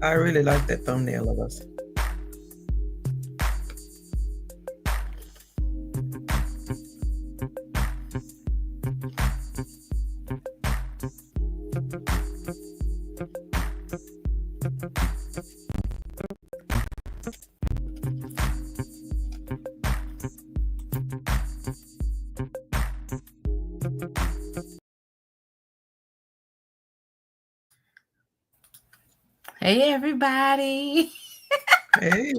I really like that thumbnail of us. Hey, everybody. Hey.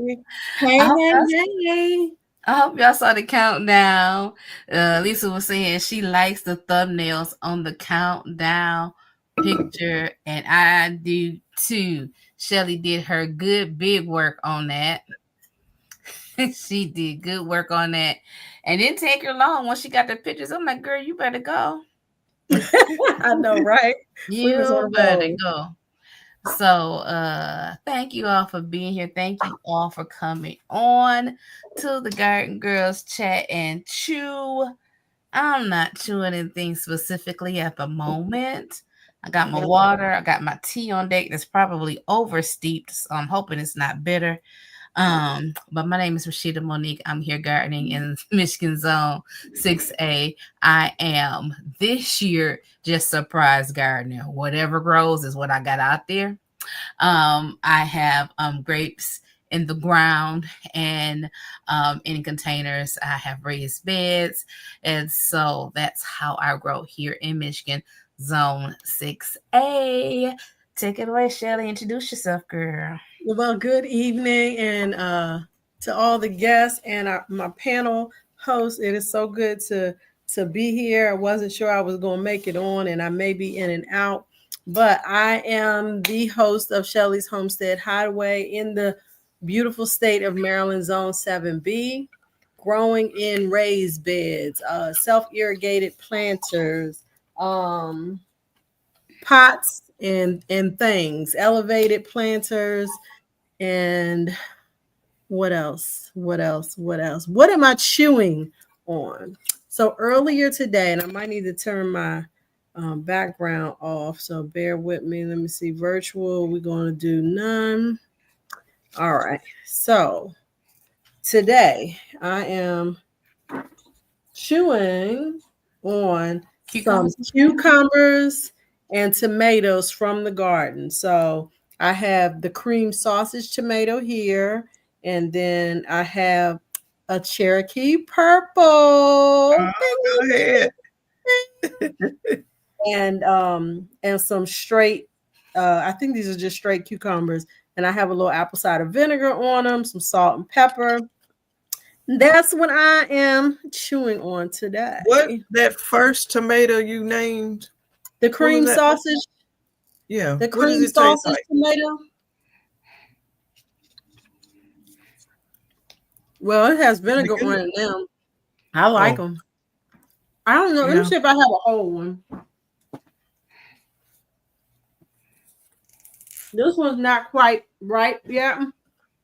I hope y'all saw the countdown. Lisa was saying she likes the thumbnails on the countdown picture, and I do too. Shelly did her good big work on that. She did good work on that. And it didn't take her long once she got the pictures. I'm like, girl, you better go. I know, right? You better go. So thank you all for being here. Thank you all for coming on to the Garden Girls chat and chew. I'm not chewing anything specifically at the moment. I got my water, I got my tea on deck that's probably oversteeped, so I'm hoping it's not bitter. But my name is Rashida Monique. I'm here gardening in Michigan Zone 6A. I am this year just surprise gardener. Whatever grows is what I got out there. I have grapes in the ground and in containers. I have raised beds. And so that's how I grow here in Michigan Zone 6A. Take it away, Shelly. Introduce yourself, girl. Well, good evening, and to all the guests and my panel hosts. It is so good to be here. I wasn't sure I was going to make it on, and I may be in and out, but I am the host of Shelly's Homestead Hideaway in the beautiful state of Maryland, Zone 7B, growing in raised beds, self-irrigated planters, pots and things, elevated planters, and what else? What am I chewing on? So earlier today, and I might need to turn my background off, so bear with me. Let me see. Virtual, we're going to do none. All right. So today I am chewing on some cucumbers and tomatoes from the garden. So I have the cream sausage tomato here, and then I have a Cherokee purple. Oh, go ahead. And some straight, I think these are just straight cucumbers, and I have a little apple cider vinegar on them, some salt and pepper. That's what I am chewing on today. What that first tomato you named? The cream sausage. Yeah. The cream sausage tomato. Well, it has vinegar on them. I like them. I don't know. Let me see if I have a whole one. This one's not quite ripe yet,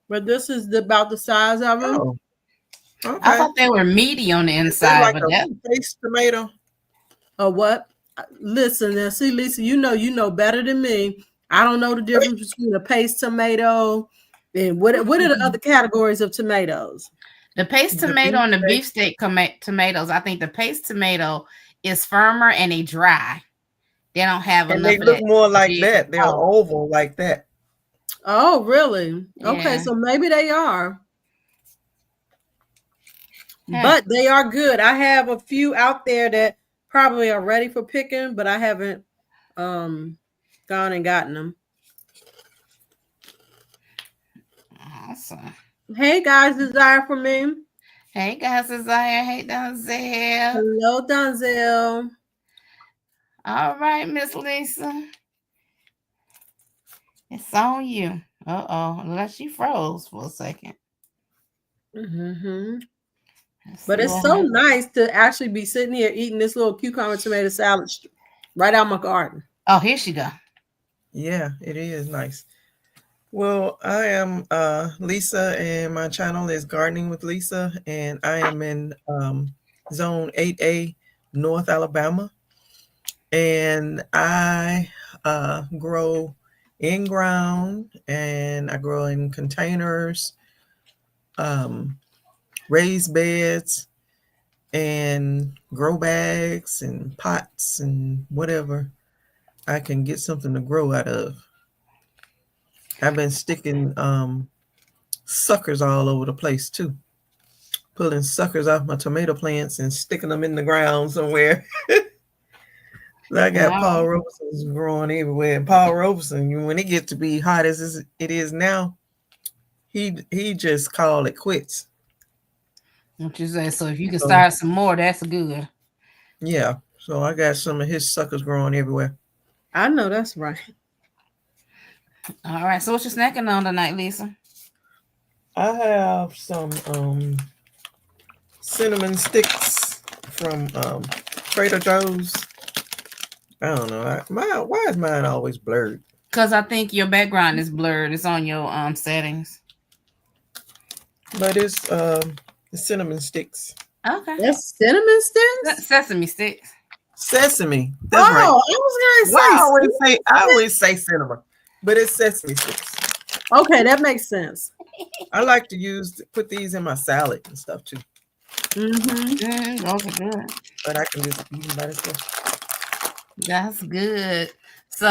but this is about the size of them. Oh. Okay. I thought they were meaty on the inside. Like a paste tomato. Or what? Listen, now see, Lisa, you know better than me. I don't know the difference between a paste tomato and what are the other categories of tomatoes? The paste tomato and the beefsteak tomatoes. I think the paste tomato is firmer and they dry. They don't have enough. They look more like that. They're oval like that. Oh, really? Yeah. Okay, so maybe they are. But they are good. I have a few out there that probably are ready for picking, but I haven't gone and gotten them. Awesome. Hey guys, Desire for me. Hey guys, Desire. Hey Donzel. Hello, Donzel. All right, Miss Lisa. It's on you. Uh-oh. Unless she froze for a second. But it's so nice to actually be sitting here eating this little cucumber tomato salad right out my garden. Oh, here she go. Yeah, it is nice. Well, I am Lisa, and my channel is Gardening with Lisa, and I am in Zone 8A, North Alabama, and I grow in ground, and I grow in containers, raised beds, and grow bags, and pots, and whatever I can get something to grow out of. I've been sticking suckers all over the place too. Pulling suckers off my tomato plants and sticking them in the ground somewhere. I got Paul Robeson's growing everywhere. And Paul Robeson, when it gets to be hot as it is now, he just called it quits. What you say? So if you can start some more, that's good. Yeah. So I got some of his suckers growing everywhere. I know that's right. All right. So what you snacking on tonight, Lisa? I have some cinnamon sticks from Trader Joe's. I don't know. Why is mine always blurred? Because I think your background is blurred. It's on your settings. But it's cinnamon sticks. Okay. That's cinnamon sticks? Sesame sticks. Sesame. That's right. I was gonna say. I always say cinnamon, but it's sesame sticks. Okay, that makes sense. I like to put these in my salad and stuff too. Mm-hmm. Those are good. But I can just eat them by themselves. That's good. So,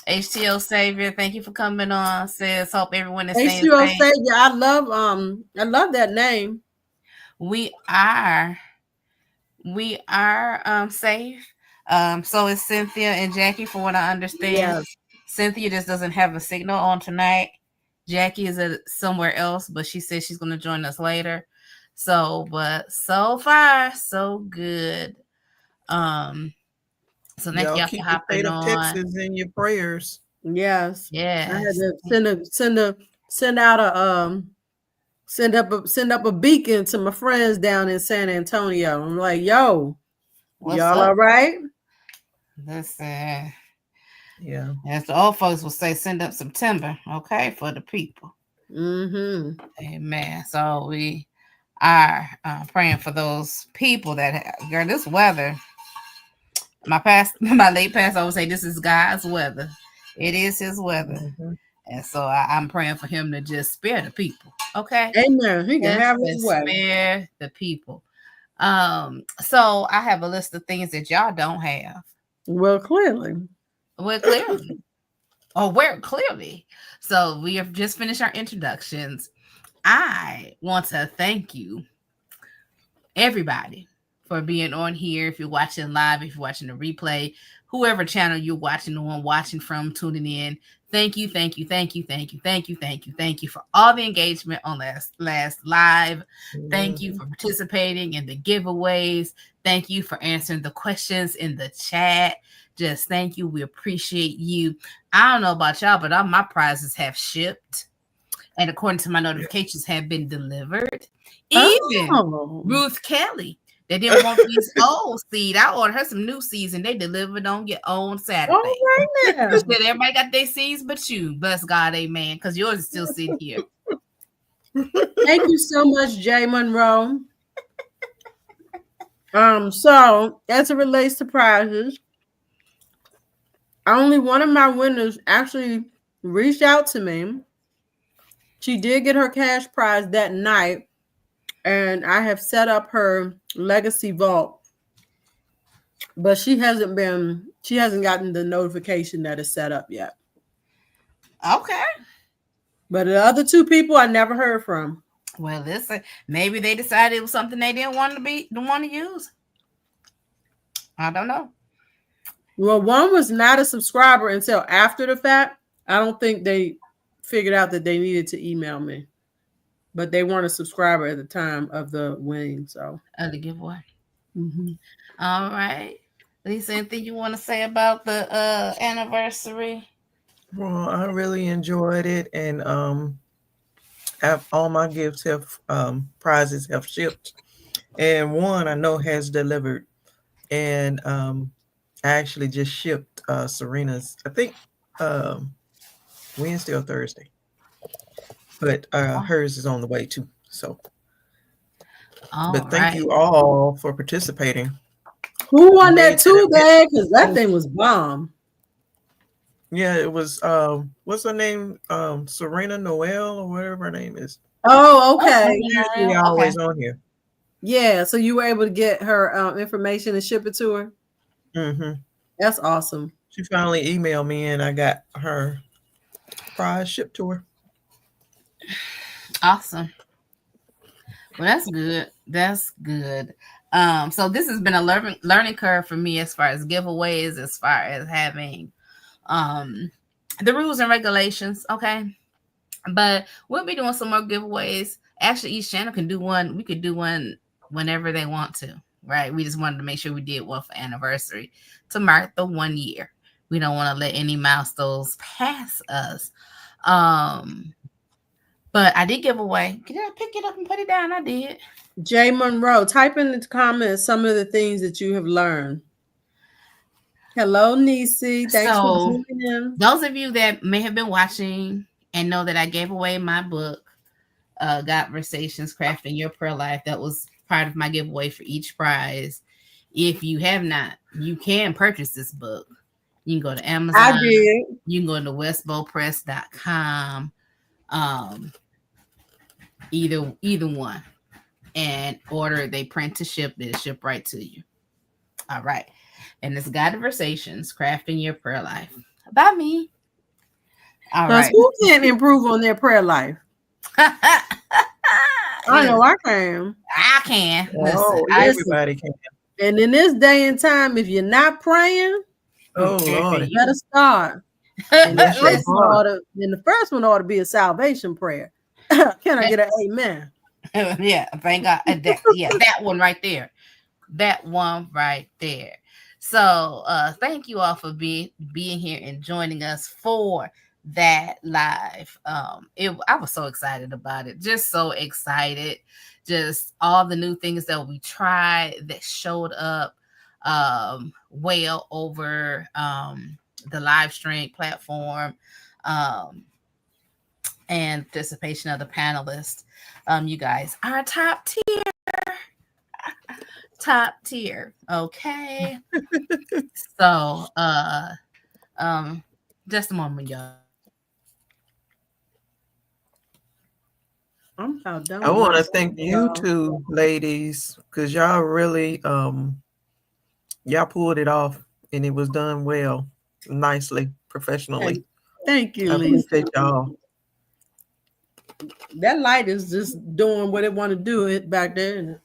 HTO Savior, thank you for coming on. Says hope everyone is staying HTO safe. Savior, I love that name. We are safe. So is Cynthia and Jackie, for what I understand. Yes. Cynthia just doesn't have a signal on tonight. Jackie is somewhere else, but she says she's going to join us later. So, but so far, so good. So thank y'all for hopping on. Texas in your prayers. Yes. Yeah. I had to send up a beacon to my friends down in San Antonio. I'm like, yo, y'all all right? Listen. Yeah. As the old folks will say, send up September, okay, for the people. Mm-hmm. Amen. So we are praying for those people that girl, this weather. My late pastor always say this is God's weather. It is his weather. Mm-hmm. And so I'm praying for him to just spare the people. Okay. Amen. He can have his way. Spare the people. So I have a list of things that y'all don't have. Well, clearly. Clearly. So we have just finished our introductions. I want to thank you, everybody, for being on here. If you're watching live, if you're watching the replay, whoever channel you're watching from, tuning in. Thank you for all the engagement on last live. Mm-hmm. Thank you for participating in the giveaways. Thank you for answering the questions in the chat. Just thank you. We appreciate you. I don't know about y'all, but all my prizes have shipped. And according to my notifications, have been delivered. Even Ruth Kelly, they didn't want these old seeds. I ordered her some new seeds, and they delivered on Saturday. Oh, right now. Everybody got their seeds but you. Bless God, amen. Because yours is still sitting here. Thank you so much, Jay Monroe. So as it relates to prizes, only one of my winners actually reached out to me. She did get her cash prize that night, and I have set up her legacy vault, but she hasn't gotten the notification that it's set up yet. Okay. But the other two people I never heard from. Well, listen, maybe they decided it was something they didn't want to use. I don't know. Well, one was not a subscriber until after the fact. I don't think they figured out that they needed to email me, but they weren't a subscriber at the time of the winning. So the giveaway. Mm-hmm. All right, Lisa, anything you want to say about the anniversary? Well, I really enjoyed it, and have all my gifts have prizes have shipped, and one I know has delivered, and I actually just shipped Serena's, I think, Wednesday or Thursday, but hers is on the way too. So, but thank you all for participating. Who won that too, bag? Because that thing was bomb. Yeah, it was. What's her name? Serena Noel or whatever her name is. Oh, okay. Usually always on here. Yeah, so you were able to get her information and ship it to her. Mm-hmm. That's awesome. She finally emailed me, and I got her prize shipped to her. Awesome. Well, that's good. That's good. So this has been a learning curve for me as far as giveaways, as far as having the rules and regulations. Okay. But we'll be doing some more giveaways. Actually, each channel can do one. We could do one whenever they want to, right? We just wanted to make sure we did one for anniversary to mark the 1 year. We don't want to let any milestones pass us. But I did give away. Did I pick it up and put it down? I did. Jay Monroe, type in the comments some of the things that you have learned. Hello, Nisi. Thanks for joining in. Those of you that may have been watching and know that I gave away my book, Conversations Crafting Your Prayer Life. That was part of my giveaway for each prize. If you have not, you can purchase this book. You can go to Amazon. I did. You can go to westbowpress.com. Either one, and order it. They print to ship. They ship right to you. All right. And it's Conversations Crafting Your Prayer Life by me. All right. Who can't improve on their prayer life? I know I can. I can. Listen, everybody can. And in this day and time, if you're not praying, Lord, you better start. And the first one ought to be a salvation prayer. Can I get an amen? Yeah, thank God. That one right there. That one right there. So thank you all for being here and joining us for that live. I was so excited about it. Just so excited. Just all the new things that we tried that showed up well over the live stream platform. And participation of the panelists. You guys are top tier. Okay. So just a moment, y'all. I'm about done. I want to thank you two ladies, because y'all really y'all pulled it off, and it was done well, nicely, professionally. Thank you, I Lisa. appreciate y'all. That light is just doing what it want to do it back there.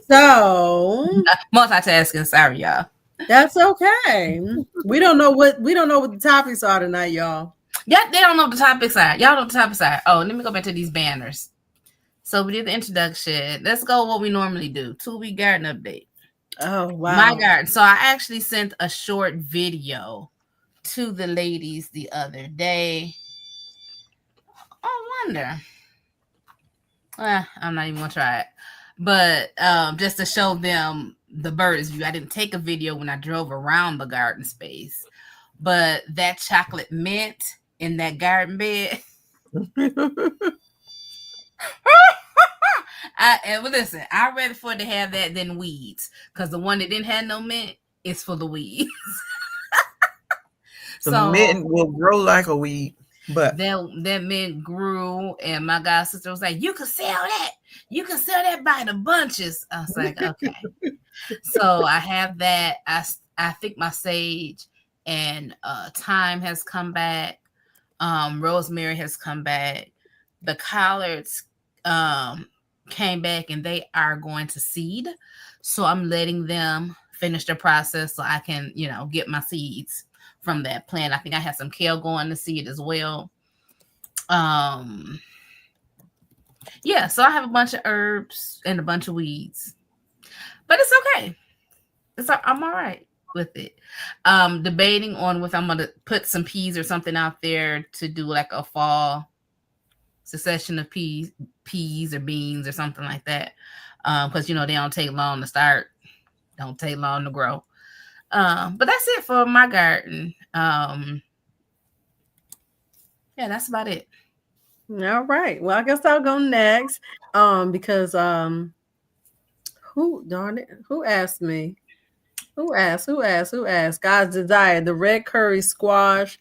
So multitasking, sorry, y'all. That's okay. We don't know what the topics are tonight, y'all. Yeah, they don't know what the topics are. Y'all know what the topics are. Oh, let me go back to these banners. So we did the introduction. Let's go what we normally do. 2-week garden update. Oh, wow. My garden. So I actually sent a short video to the ladies the other day. I wonder. I'm not even going to try it. But just to show them the bird's view. I didn't take a video when I drove around the garden space. But that chocolate mint in that garden bed. Listen, I'd rather for it to have that than weeds, because the one that didn't have no mint is for the weeds. The mint will grow like a weed, but that mint grew, and my god sister was like, "You can sell that. You can sell that by the bunches." I was like, "Okay." So I have that. I think my sage and thyme has come back. Rosemary has come back. The collards came back, and they are going to seed. So I'm letting them finish the process so I can, get my seeds from that plant. I think I have some kale going to seed as well. Yeah, so I have a bunch of herbs and a bunch of weeds. But it's okay. I'm all right with it. Debating on if I'm gonna put some peas or something out there to do like a fall succession of peas or beans or something like that. Because they don't take long to start, don't take long to grow. But that's it for my garden. Yeah, that's about it. All right. Well, I guess I'll go next. Because who asked me? Who asked? God's desire, the red curry squash.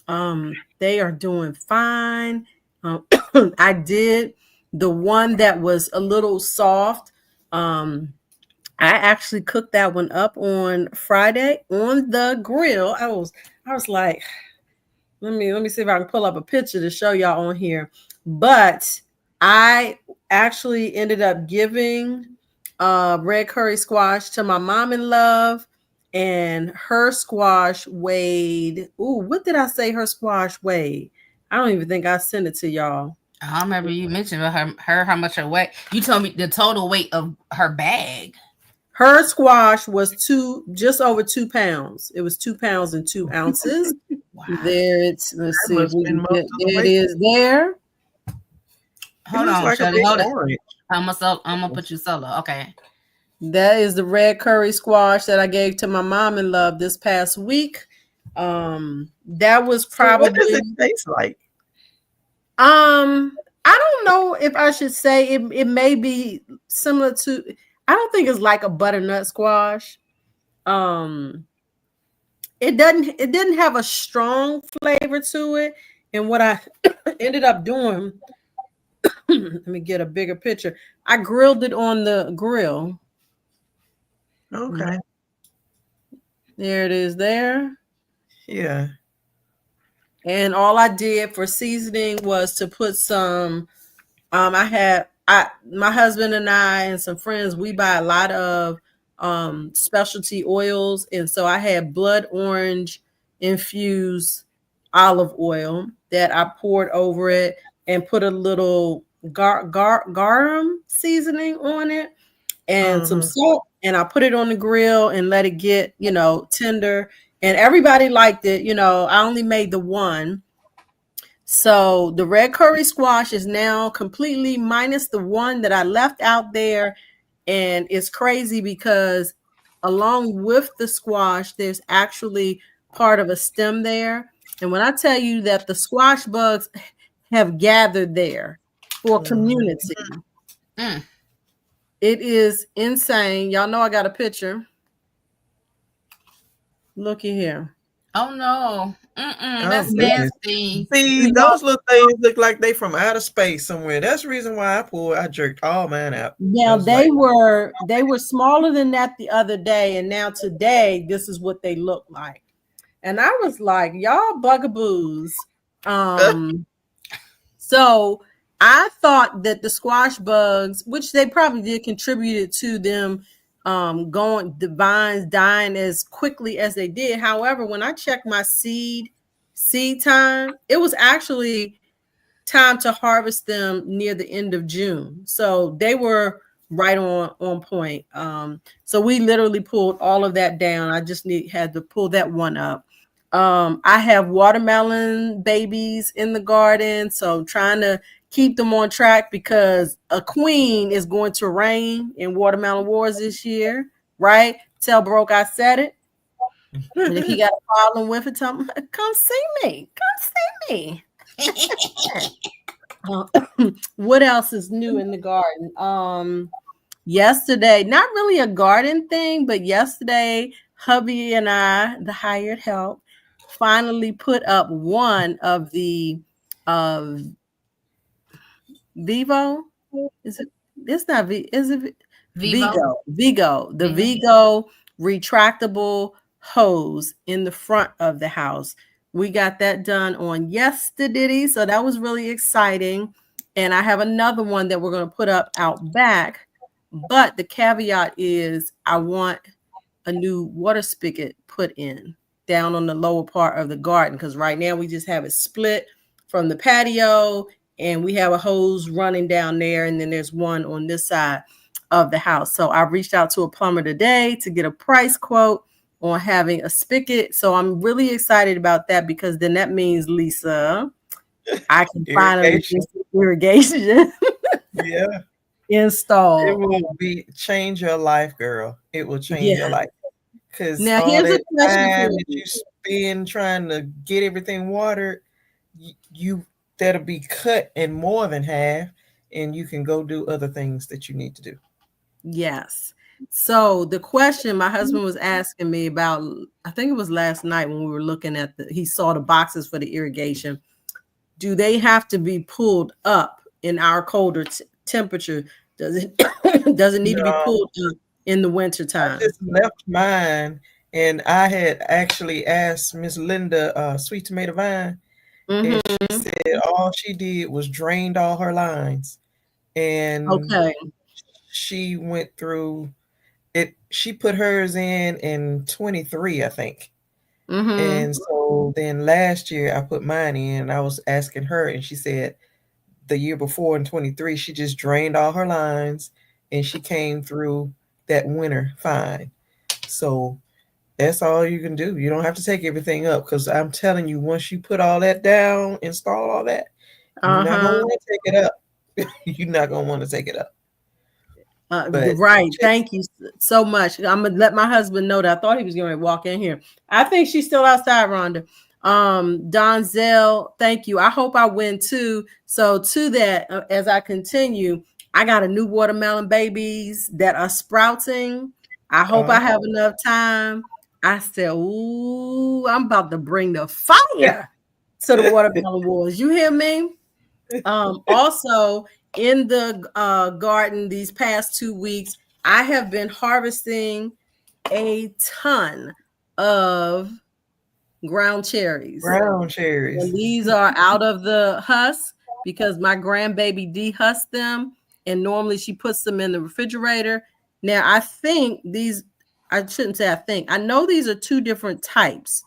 They are doing fine. I did the one that was a little soft. I actually cooked that one up on Friday on the grill. I was like, let me see if I can pull up a picture to show y'all on here. But I actually ended up giving red curry squash to my mom-in-love, and her squash weighed. Ooh, what did I say her squash weighed? I don't even think I sent it to y'all. I remember you mentioned about her how much her weight. You told me the total weight of her bag. Her squash was just over 2 pounds. It was 2 pounds and 2 ounces. Wow. There it's let's see if we can get it is there. Hold on, like Shirley, hold it. I'm gonna put you solo. Okay. That is the red curry squash that I gave to my mom-in-love this past week. That was probably. So what does it taste like? I don't know if I should say it may be similar to. I don't think it's like a butternut squash. It didn't have a strong flavor to it. And what I ended up doing, let me get a bigger picture. I grilled it on the grill. Okay. There it is there. Yeah. And all I did for seasoning was to put some, my husband and I and some friends, we buy a lot of specialty oils. And so I had blood orange infused olive oil that I poured over it and put a little garum seasoning on it and some salt. And I put it on the grill and let it get, tender. And everybody liked it. I only made the one. So the red curry squash is now completely minus the one that I left out there. And it's crazy because along with the squash, there's actually part of a stem there. And when I tell you that the squash bugs have gathered there for community, it is insane. Y'all know I got a picture. Looky here. Oh no. That's nasty. See, those little things look like they from outer space somewhere. That's the reason why I jerked all mine out. Now they were smaller than that the other day, and now today this is what they look like. And I was like, y'all bugaboos. So I thought that the squash bugs, which they probably did, contributed to them the vines dying as quickly as they did. However, when I checked my seed time, it was actually time to harvest them near the end of June. So they were right on point. So we literally pulled all of that down. I just had to pull that one up. I have watermelon babies in the garden, so trying to keep them on track because a queen is going to reign in Watermelon Wars this year, right? Tell Broke I said it. And if you got a problem with it, tell me, come see me. Come see me. What else is new in the garden? Yesterday, not really a garden thing, but yesterday, hubby and I, the hired help, finally put up one of the Vivo. Is it? It's not V. Is it Vigo? Vigo. The Vigo retractable hose in the front of the house. We got that done on yesterday, so that was really exciting. And I have another one that we're going to put up out back. But the caveat is I want a new water spigot put in down on the lower part of the garden, because right now we just have it split from the patio and we have a hose running down there, and then there's one on this side. of the house. So I reached out to a plumber today to get a price quote on having a spigot. So I'm really excited about that, because then that means, Lisa, I can finally get some irrigation Yeah. installed. It will change your life, girl. It will change your life. Because now all here's that a question time for that you. you spend trying to get everything watered, you that'll be cut in more than half, and you can go do other things that you need to do. Yes. So the question my husband was asking me about, I think it was last night when we were looking at he saw the boxes for the irrigation. Do they have to be pulled up in our colder temperature? Does it need to be pulled up in the winter time? I just left mine, and I had actually asked Miss Linda, Sweet Tomato Vine, and she said all she did was drained all her lines, and she went through it. She put hers in 23, I think. And so then last year I put mine in, and I was asking her, and she said the year before in 23, she just drained all her lines, and she came through that winter fine. So that's all you can do. You don't have to take everything up, because I'm telling you, once you put all that down, install all that, you're not going to want to take it up. You're not going to want to take it up. Right. Thank you so much. I'm going to let my husband know that I thought he was going to walk in here. I think she's still outside, Rhonda. Donzel, thank you. I hope I win too. So to that, as I continue, I got a new watermelon babies that are sprouting. I hope I have enough time. I said, ooh, I'm about to bring the fire to the watermelon wars. You hear me? Also, in the garden these past 2 weeks, I have been harvesting a ton of ground cherries. And these are out of the husk, because my grandbaby dehusked them, and normally she puts them in the refrigerator. Now, I think these, I shouldn't say I think, I know these are two different types.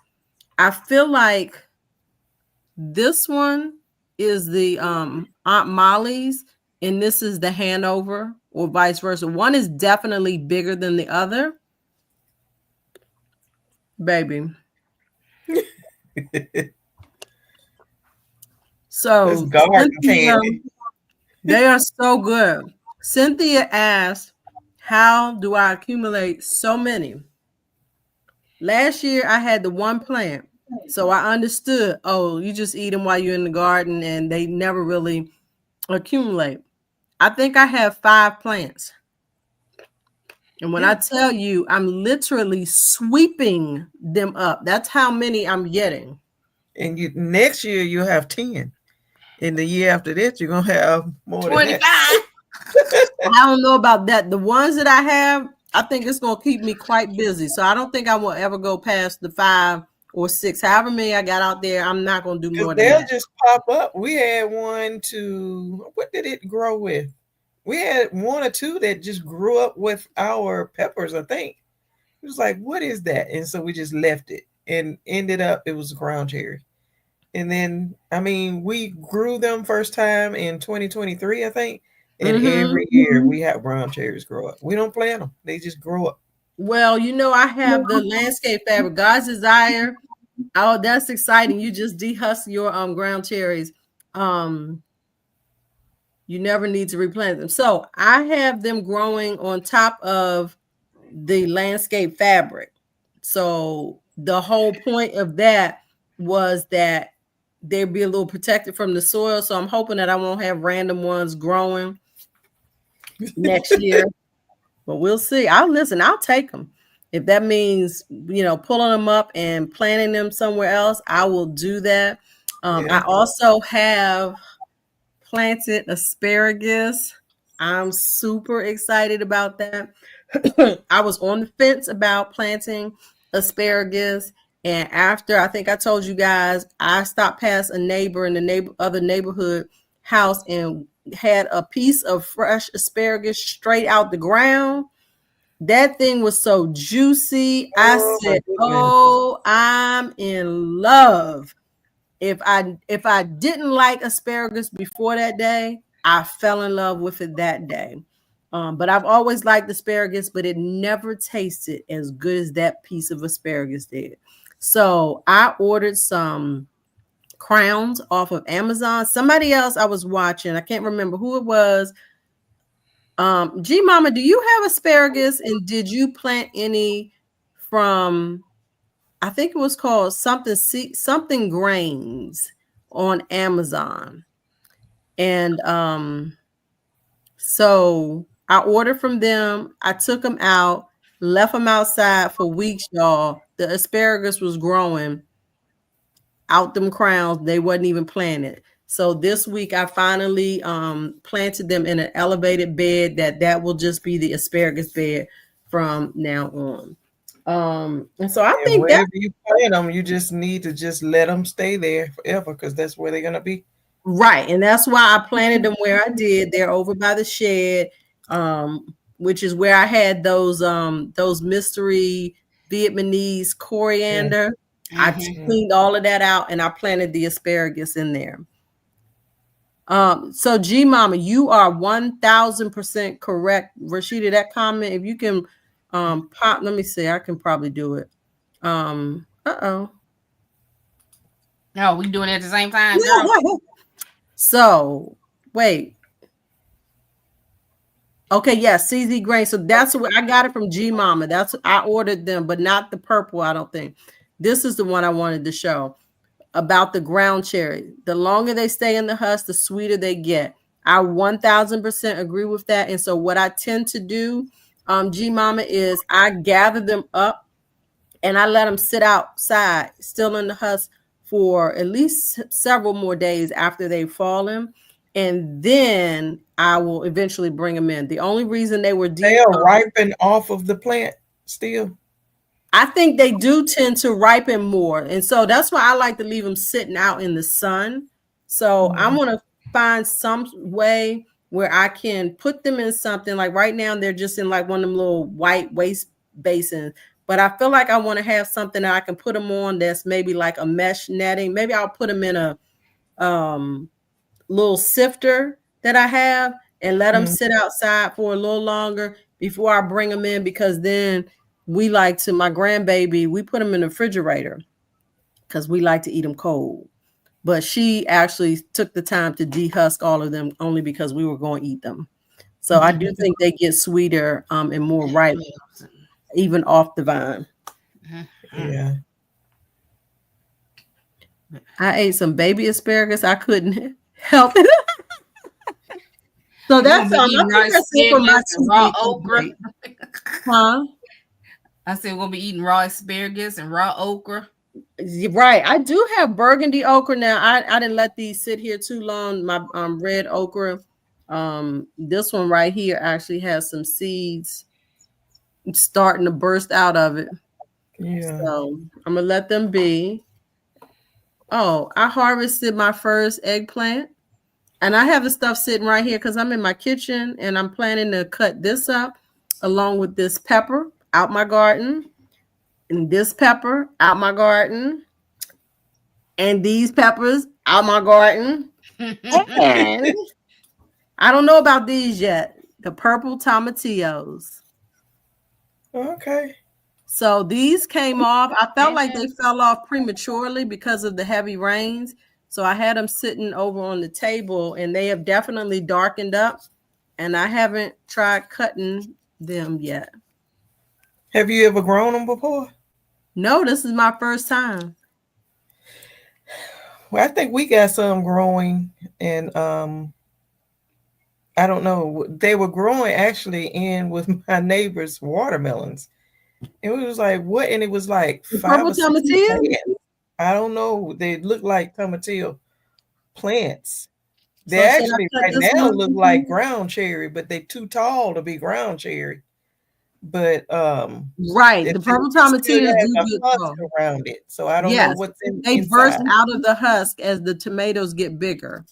I feel like this one is the Aunt Molly's, and this is the Hanover, or vice versa. One is definitely bigger than the other. Baby. So Cynthia, they are so good. Cynthia asked, how do I accumulate so many? Last year I had the one plant, so I understood, oh, you just eat them while you're in the garden and they never really accumulate. I think I have 5 plants. And when I tell you, I'm literally sweeping them up. That's how many I'm getting. And next year you'll have 10. And the year after that, you're going to have more 25. I don't know about that. The ones that I have, I think it's going to keep me quite busy. So I don't think I will ever go past the 5 or 6. However many I got out there, I'm not going to do more than that. They'll just pop up. We had one to, what did it grow with? We had 1 or 2 that just grew up with our peppers, I think. It was like, what is that? And so we just left it, and ended up, it was a ground cherry. And then, I mean, we grew them first time in 2023, I think. And every year we have brown cherries grow up. We don't plant them. They just grow up. Well, you know, I have the landscape fabric, God's Desire. Oh, that's exciting. You just dehusk your ground cherries. You never need to replant them. So I have them growing on top of the landscape fabric. So the whole point of that was that they'd be a little protected from the soil. So I'm hoping that I won't have random ones growing next year, but we'll see. I'll take them. If that means, pulling them up and planting them somewhere else, I will do that. I also have planted asparagus. I'm super excited about that. I was on the fence about planting asparagus. And after, I think I told you guys, I stopped past a neighbor in the other neighborhood house and had a piece of fresh asparagus straight out the ground. That thing was so juicy. I said, oh, I'm in love. If I didn't like asparagus before that day, I fell in love with it that day. But I've always liked asparagus, but it never tasted as good as that piece of asparagus did. So I ordered some crowns off of Amazon. Somebody else I was watching, I can't remember who it was. G Mama, do you have asparagus, and did you plant any from, I think it was called something grains on Amazon? And so I ordered from them. I took them out, left them outside for weeks, y'all. The asparagus was growing out them crowns. They wasn't even planted. So this week I finally planted them in an elevated bed that will just be the asparagus bed from now on. And so I think that wherever you plant them, you just need to just let them stay there forever, because that's where they're gonna be. right, and that's why I planted them where I did. They're over by the shed, which is where I had those mystery Vietnamese coriander. I cleaned all of that out and I planted the asparagus in there. So G Mama, you are 1000% correct. Rashida, that comment, if you can pop, let me see, I can probably do it. No, we doing it at the same time. So wait. Okay, yeah, CZ grain. So that's what I got it from G Mama. That's I ordered them, but not the purple, I don't think. This is the one I wanted to show about the ground cherry. The longer they stay in the husk, the sweeter they get. I 1000% agree with that. And so what I tend to do, G Mama, is I gather them up and I let them sit outside, still in the husk, for at least several more days after they've fallen. And then I will eventually bring them in. The only reason they are ripen off of the plant still. I think they do tend to ripen more. And so that's why I like to leave them sitting out in the sun. So I'm going to find some way where I can put them in something. Like right now, they're just in like one of them little white waste basins. But I feel like I want to have something that I can put them on that's maybe like a mesh netting. Maybe I'll put them in a little sifter that I have and let them sit outside for a little longer before I bring them in, because then we like to, my grandbaby, we put them in the refrigerator because we like to eat them cold. But she actually took the time to dehusk all of them only because we were going to eat them. So I do think they get sweeter and more ripe, even off the vine. Yeah. I ate some baby asparagus. I couldn't help it. So that's for my raw okra. Huh? I said we're gonna be eating raw asparagus and raw okra. Right. I do have burgundy okra now. I didn't let these sit here too long. My red okra. This one right here actually has some seeds starting to burst out of it. Yeah. So I'm gonna let them be. Oh, I harvested my first eggplant. And I have the stuff sitting right here because I'm in my kitchen and I'm planning to cut this up along with this pepper out my garden, and this pepper out my garden, and these peppers out my garden. And I don't know about these yet. The purple tomatillos. Okay. So these came off. I felt like they fell off prematurely because of the heavy rains. So I had them sitting over on the table and they have definitely darkened up, and I haven't tried cutting them yet. Have you ever grown them before? No, this is my first time. Well, I think we got some growing, and I don't know. They were growing actually in with my neighbor's watermelons. It was like, what? And it was like purple tomatillo? I don't know. They look like tomatillo plants. They actually right now look like ground cherry, but they're too tall to be ground cherry. But right, the purple tomatillos do husk around it, so I don't know what's in. They burst out of the husk as the tomatoes get bigger.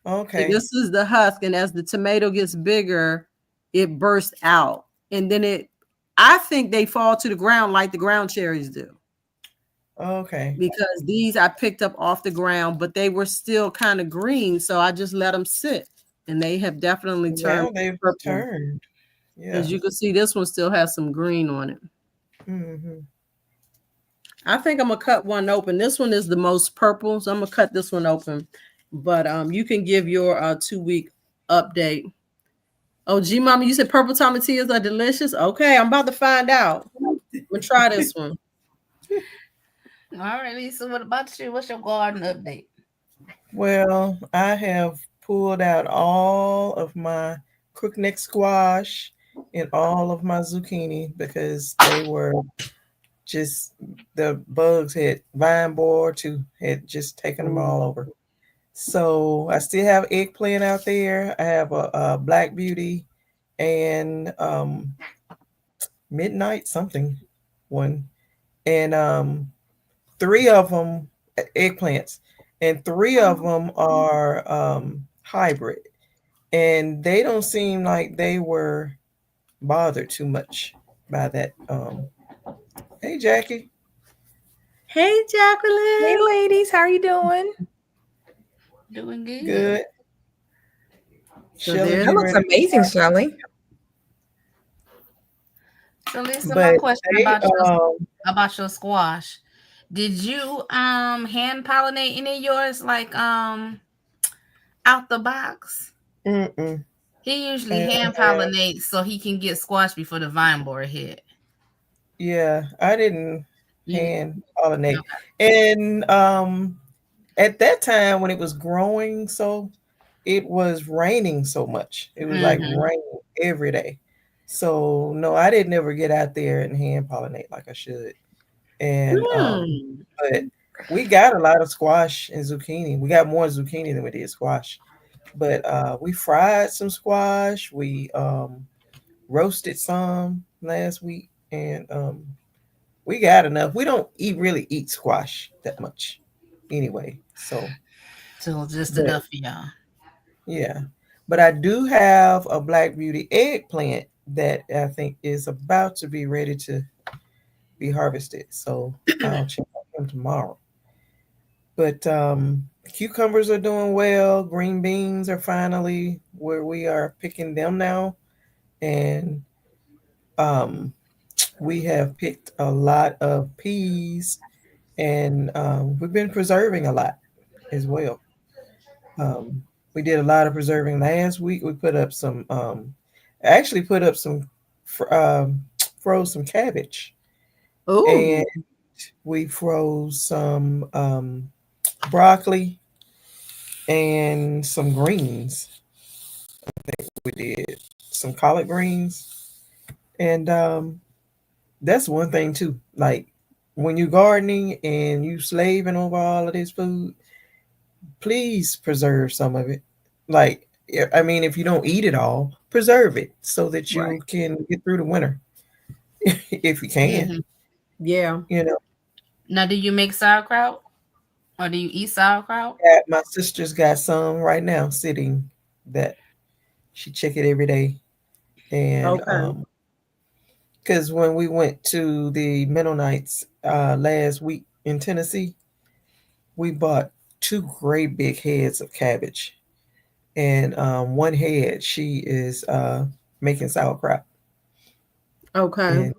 Okay, so this is the husk, and as the tomato gets bigger, it bursts out, and then I think they fall to the ground like the ground cherries do. Okay. Because these I picked up off the ground, but they were still kind of green, so I just let them sit and they have definitely turned Now they've purple. turned. Yeah. As you can see, this one still has some green on it. Mm-hmm. I think I'm gonna cut one open. This one is the most purple, so I'm gonna cut this one open. But you can give your 2-week update. Oh, G Mama, you said purple tomatillos are delicious. Okay, I'm about to find out. We'll try this one. All right, Lisa, what about you? What's your garden update? Well, I have pulled out all of my crookneck squash and all of my zucchini because they were just the bugs had vine borer too had just taken them all over. So I still have eggplant out there. I have a black beauty and midnight something one, and 3 of them eggplants, and 3 of them are hybrid, and they don't seem like they were bothered too much by that. Hey, Jackie. Hey, Jacqueline. Hey, ladies, how are you doing? Doing good. Good. So Shelley, there- That you looks ready? amazing, Shelley. So Lisa, my But question they, about your squash. Did you hand pollinate any of yours like out the box? mm-mm. He usually hand pollinates so he can get squash before the vine borer hit. Yeah, I didn't hand pollinate. Okay. And at that time when it was growing, so it was raining so much. It was like raining every day. So no, I didn't ever get out there and hand pollinate like I should. And but we got a lot of squash and zucchini. We got more zucchini than we did squash. But we fried some squash. We roasted some last week, and we got enough. We don't really eat squash that much anyway. So just enough for y'all. Yeah. But I do have a Black Beauty eggplant that I think is about to be ready to be harvested. So I'll check on him tomorrow. But cucumbers are doing well. Green beans are finally where we are picking them now. And we have picked a lot of peas, and we've been preserving a lot as well. We did a lot of preserving last week. We put up some, actually put up some, froze some cabbage. Oh, And we froze some broccoli and some greens. We did some collard greens. And that's one thing too. Like when you're gardening and you slaving over all of this food, please preserve some of it. Like, I mean, if you don't eat it all, preserve it so that you can get through the winter if you can. yeah. You know, Now, do you make sauerkraut or do you eat sauerkraut? my sister's got some right now sitting that she check it every day. And because when we went to the Mennonites last week in Tennessee, we bought 2 great big heads of cabbage. And one head, she is making sauerkraut. Okay. And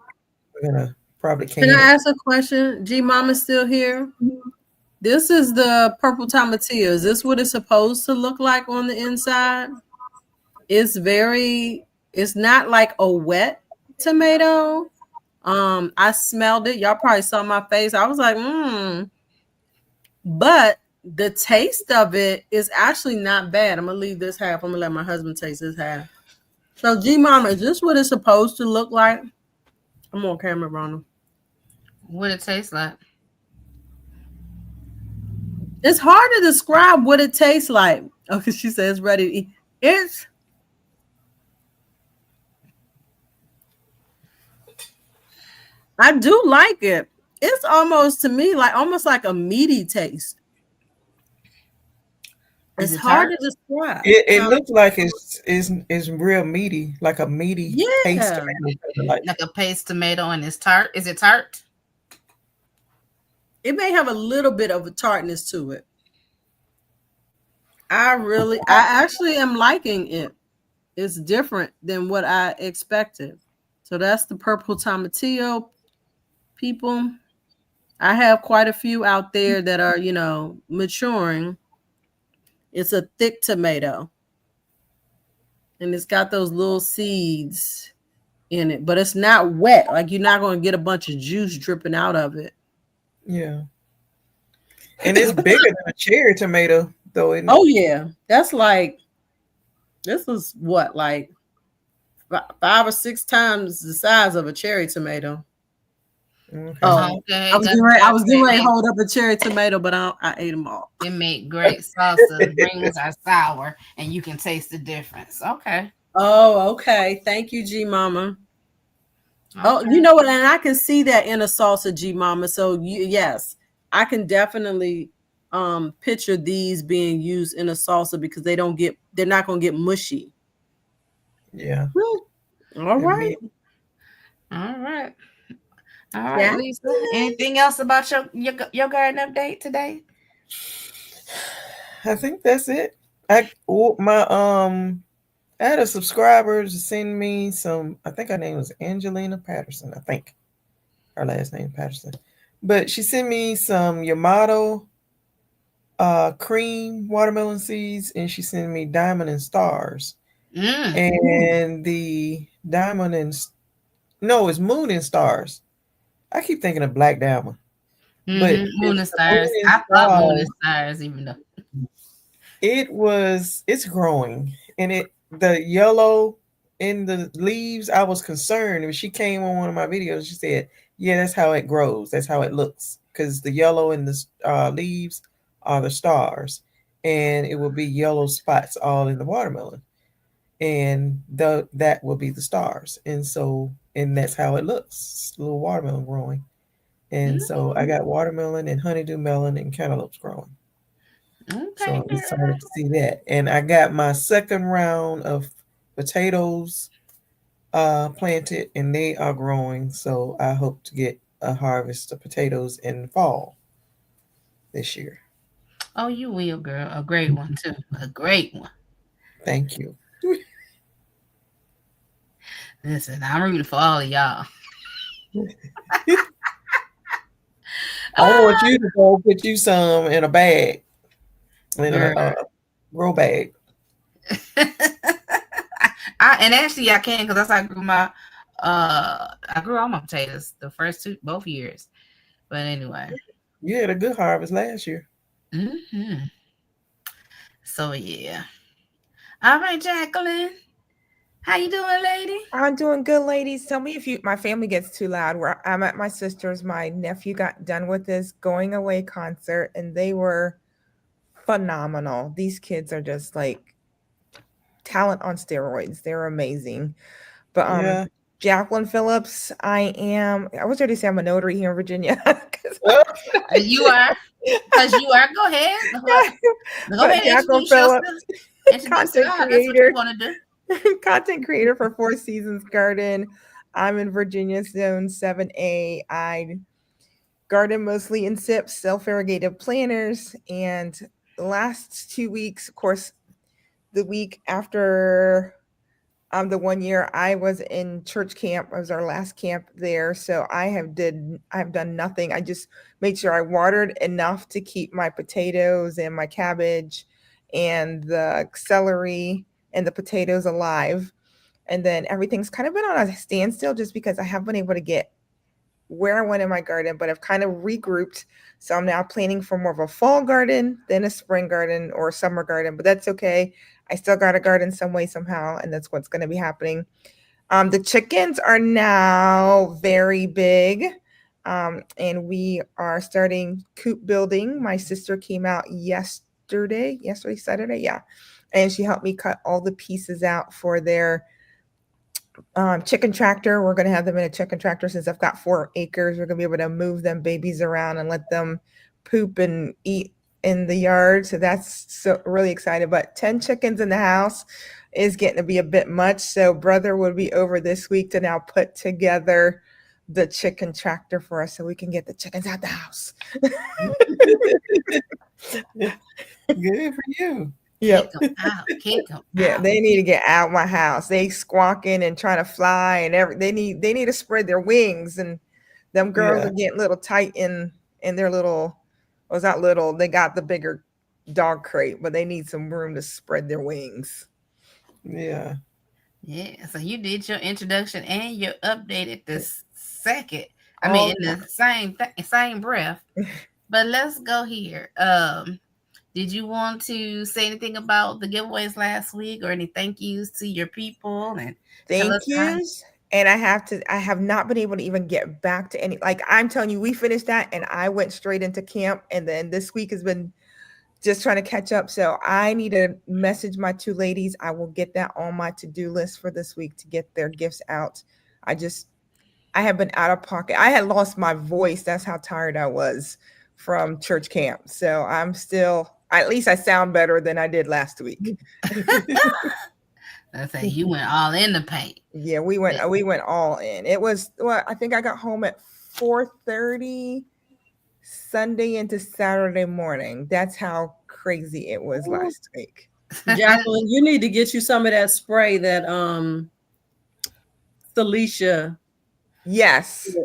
we're gonna probably Can I ask a question? G Mama's still here. This is the purple tomatillo. Is this what it's supposed to look like on the inside? It's not like a wet tomato. I smelled it. Y'all probably saw my face. I was like, but the taste of it is actually not bad. I'm gonna leave this half. I'm gonna let my husband taste this half. So G Mama, is this what it's supposed to look like? I'm on camera, Ronald. What it tastes like? It's hard to describe what it tastes like. Okay, she says ready to eat. I do like it. It's almost to me almost like a meaty taste. It's hard to describe. It looks like it's real meaty, like a meaty paste tomato. Like a paste tomato, and it's tart. Is it tart? It may have a little bit of a tartness to it. I actually am liking it. It's different than what I expected. So that's the purple tomatillo, people. I have quite a few out there that are, maturing. It's a thick tomato. And it's got those little seeds in it, but it's not wet. Like you're not going to get a bunch of juice dripping out of it. Yeah. And it's bigger than a cherry tomato, though. Isn't it? Oh yeah, that's like this is what like 5 or 6 times the size of a cherry tomato. Okay. Oh, Okay, I was getting ready to hold up a cherry tomato, but I ate them all. It make great salsa. Greens are sour, and you can taste the difference. Okay. Oh, okay. Thank you, G Mama. Oh, Okay. you know what? And I can see that in a salsa, G Mama. So yes, I can definitely picture these being used in a salsa because they're not going to get mushy. Yeah. All right. All right. All right, Yeah. Lisa. Anything else about your garden update today? I think that's it. I had a subscriber to send me some. I think her name was Angelina Patterson. I think her last name Patterson, but she sent me some Yamato cream watermelon seeds, and she sent me diamond and stars. And the diamond and no, it's moon and stars. I keep thinking of black diamond. But Moon and stars. I thought moon and stars, even though it's growing, and the yellow in the leaves. I was concerned when she came on one of my videos. She said, "Yeah, that's how it grows. That's how it looks, because the yellow in the leaves are the stars, and it will be yellow spots all in the watermelon, and that will be the stars, and that's how it looks. Little watermelon growing." And so I got watermelon and honeydew melon and cantaloupes growing. okay. So I'm excited to see that. And I got my second round of potatoes planted, and they are growing. So I hope to get a harvest of potatoes in fall this year. Oh, you will, girl. A great one too. A great one. Thank you. Listen, I'm rooting for all of y'all. I want you to go put you some in a bag, in a grow bag. And actually I can, because that's how I grew all my potatoes the first both years. But anyway, You had a good harvest last year. So yeah. All right, Jacqueline. How you doing, lady? I'm doing good, ladies. Tell me if my family gets too loud. I'm at my sister's. My nephew got done with this going away concert, and they were phenomenal. These kids are just like talent on steroids. They're amazing. But Jacqueline Phillips, I was ready to say I'm a notary here in Virginia. You are? Because you are. Go ahead. Go ahead. Jacqueline Phillips, content creator. Want to do. Content creator for Four Seasons Garden. I'm in Virginia Zone 7A. I garden mostly in SIPs, self-irrigated planters. And the last 2 weeks, of course, the week after the 1 year, I was in church camp. It was our last camp there. So I've done nothing. I just made sure I watered enough to keep my potatoes and my cabbage and the celery and the potatoes alive. And then everything's kind of been on a standstill just because I haven't been able to get where I went in my garden, but I've kind of regrouped. So I'm now planning for more of a fall garden than a spring garden or a summer garden, but that's okay. I still got a garden some way, somehow, and that's what's going to be happening. The chickens are now very big, and we are starting coop building. My sister came out yesterday, Saturday, yeah. And she helped me cut all the pieces out for their chicken tractor. We're going to have them in a chicken tractor since I've got 4 acres. We're going to be able to move them babies around and let them poop and eat in the yard. So that's really excited. But 10 chickens in the house is getting to be a bit much. So brother would be over this week to now put together the chicken tractor for us so we can get the chickens out the house. Good for you. Yep. Kick them out. Kick them Yeah, out. they need to get out my house. They squawking and trying to fly and they need to spread their wings, and them girls Yeah. are getting little tight in their little, well, it's not little, they got the bigger dog crate, but they need some room to spread their wings. Yeah. Yeah. So you did your introduction and your update at the second. I Oh, mean, in the same breath. But let's go here. Did you want to say anything about the giveaways last week, or any thank yous to your people? And tell thank us how. yous. And I have not been able to even get back to any, like I'm telling you, we finished that and I went straight into camp. And then this week has been just trying to catch up. So I need to message my two ladies. I will get that on my to-do list for this week to get their gifts out. I have been out of pocket. I had lost my voice. That's how tired I was from church camp. So I'm still, at least I sound better than I did last week. I say you went all in the paint. Yeah, we went all in. It was, well, I think I got home at 4:30 Sunday into Saturday morning. That's how crazy it was last week. Jacqueline, you need to get you some of that spray that Felicia. Yes.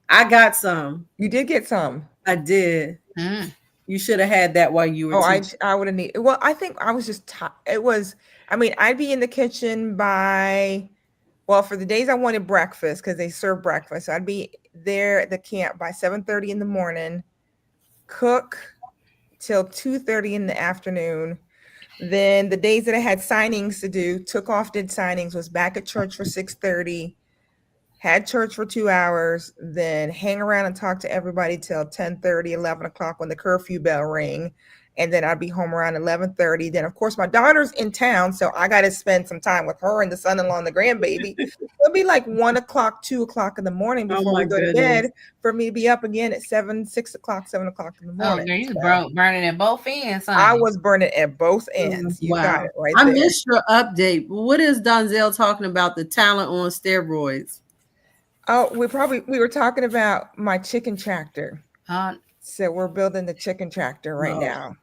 I got some. You did get some. I did. Mm. You should have had that while you were teaching. I would have needed. Well, I think I was just tired. It was, I mean, I'd be in the kitchen by, well, for the days I wanted breakfast, because they serve breakfast. So I'd be there at the camp by 7:30 in the morning, cook till 2:30 in the afternoon. Then the days that I had signings to do, took off, did signings, was back at church for 6:30, had church for 2 hours, then hang around and talk to everybody till 10:30, 11 o'clock when the curfew bell rang. And then I'd be home around 11:30. Then, of course, my daughter's in town, so I got to spend some time with her and the son-in-law and the grandbaby. It'll be like 1 o'clock, 2 o'clock in the morning before we go to bed for me to be up again at 6 o'clock, 7 o'clock in the morning. Oh, girl, you burning at both ends. Honey. I was burning at both ends. You got it right I there. missed your update. What is Donzel talking about? The talent on steroids. Oh, we were talking about my chicken tractor. So we're building the chicken tractor right now.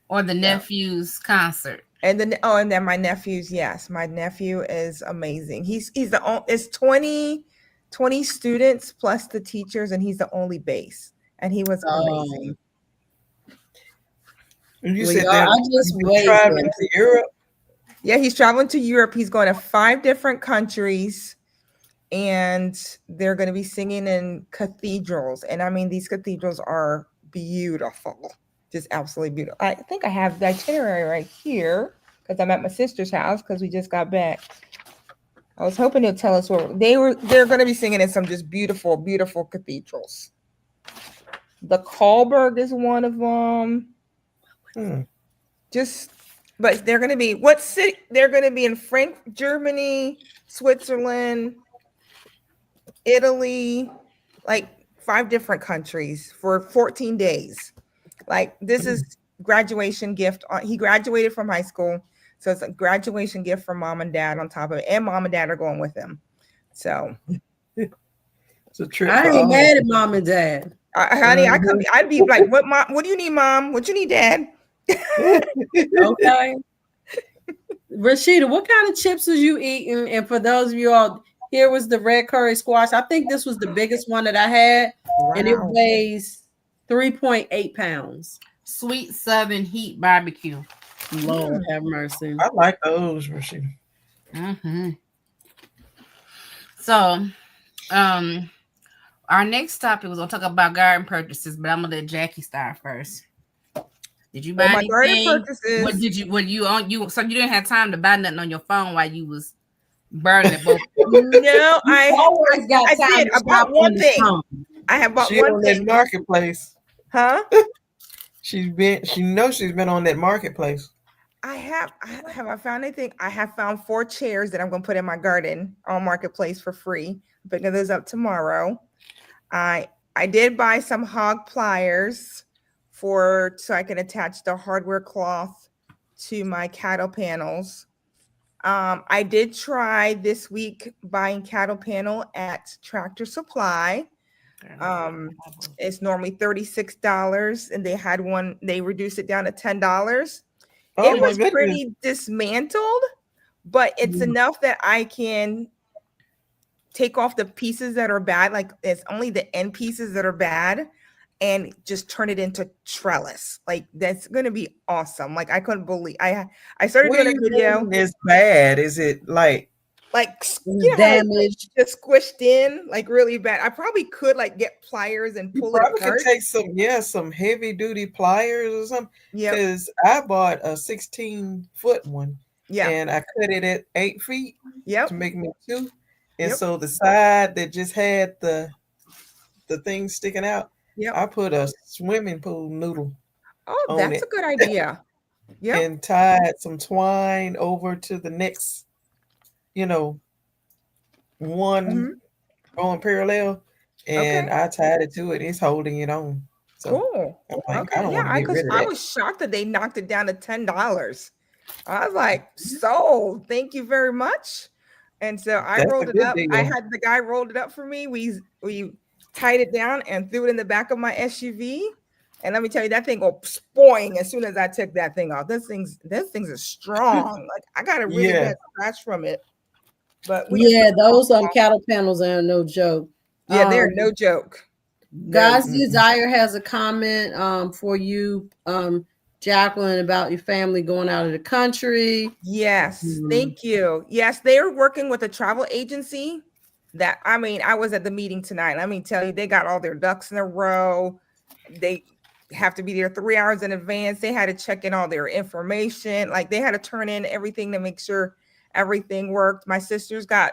Or the nephew's concert. And then my nephew's, yes. My nephew is amazing. It's 20 students plus the teachers, and he's the only bass. And he was amazing. And you said that he's traveling to Europe? Yeah, he's traveling to Europe. He's going to 5 different countries. And they're going to be singing in cathedrals. And I mean, these cathedrals are beautiful, just absolutely beautiful. I think I have the itinerary right here because I'm at my sister's house because we just got back. I was hoping they'll tell us where they're going to be singing in some just beautiful, beautiful cathedrals. The Kahlberg is one of them. But they're going to be, what city? They're going to be in Frankfurt, Germany, Switzerland, Italy, like 5 different countries for 14 days. Like, this is graduation gift. He graduated from high school, so it's a graduation gift from mom and dad on top of it, and mom and dad are going with him. So it's a trip. I ain't mad at mom and dad. Honey, I'd be like, what do you need, mom? What you need, dad? Okay. Rashida, what kind of chips was you eating? And for those of you all, here was the red curry squash. I think this was the biggest one that I had. Wow. And it weighs 3.8 pounds. Sweet Southern Heat Barbecue. Lord have mercy. I like those, Rashida. Mm-hmm. So, our next topic was going to talk about garden purchases, but I'm going to let Jackie start first. Did you buy anything? Garden purchases. So you didn't have time to buy nothing on your phone while you was burning it both. No, I always got time. I did. I bought one thing. I have bought one thing. That marketplace. Huh? She knows she's been on that marketplace. Have I found anything? I have found 4 chairs that I'm going to put in my garden on marketplace for free. I'm picking those up tomorrow. I did buy some hog pliers so I can attach the hardware cloth to my cattle panels. I did try this week buying cattle panel at Tractor Supply. It's normally $36, and they reduced it down to $10. Oh It my was goodness. pretty dismantled, but it's enough that I can take off the pieces that are bad. Like it's only the end pieces that are bad, and just turn it into trellis. Like that's gonna be awesome. Like I couldn't believe I started What doing do a you video. mean it's bad? Is it like Like you know how it's Damaged. just squished in like really bad. I probably could like get pliers and you pull it probably could apart. take some heavy duty pliers or something? Yep. Because I bought a 16-foot one Yeah. and I cut it at 8 feet Yep. to make me 2. And Yep. so the side that just had the thing sticking out, Yep. I put a swimming pool noodle Oh, on that's it. a good idea. Yep. And tied some twine over to the next, one Mhm. going parallel, and Okay. I tied it to it. It's holding it on. So Cool. I'm like, I Okay. don't Yeah, want to get because rid of I that. was shocked that they knocked it down to $10. I was like, sold. Thank you very much. And so I That's a rolled it good up. I deal. had the guy rolled it up for me. We tied it down and threw it in the back of my SUV. And let me tell you, that thing go spoing as soon as I took that thing off. This thing's strong. Like I got a really Yeah. bad scratch from it. But Yeah, those cattle panels are no joke. yeah, they're no joke. God's Mm-mm. Desire has a comment for you, Jacqueline, about your family going out of the country. Yes, Mhm. thank you. Yes, they are working with a travel agency that I was at the meeting tonight. Let me tell you, they got all their ducks in a row. They have to be there 3 hours in advance. They had to check in all their information. Like they had to turn in everything to make sure everything worked. My sisters got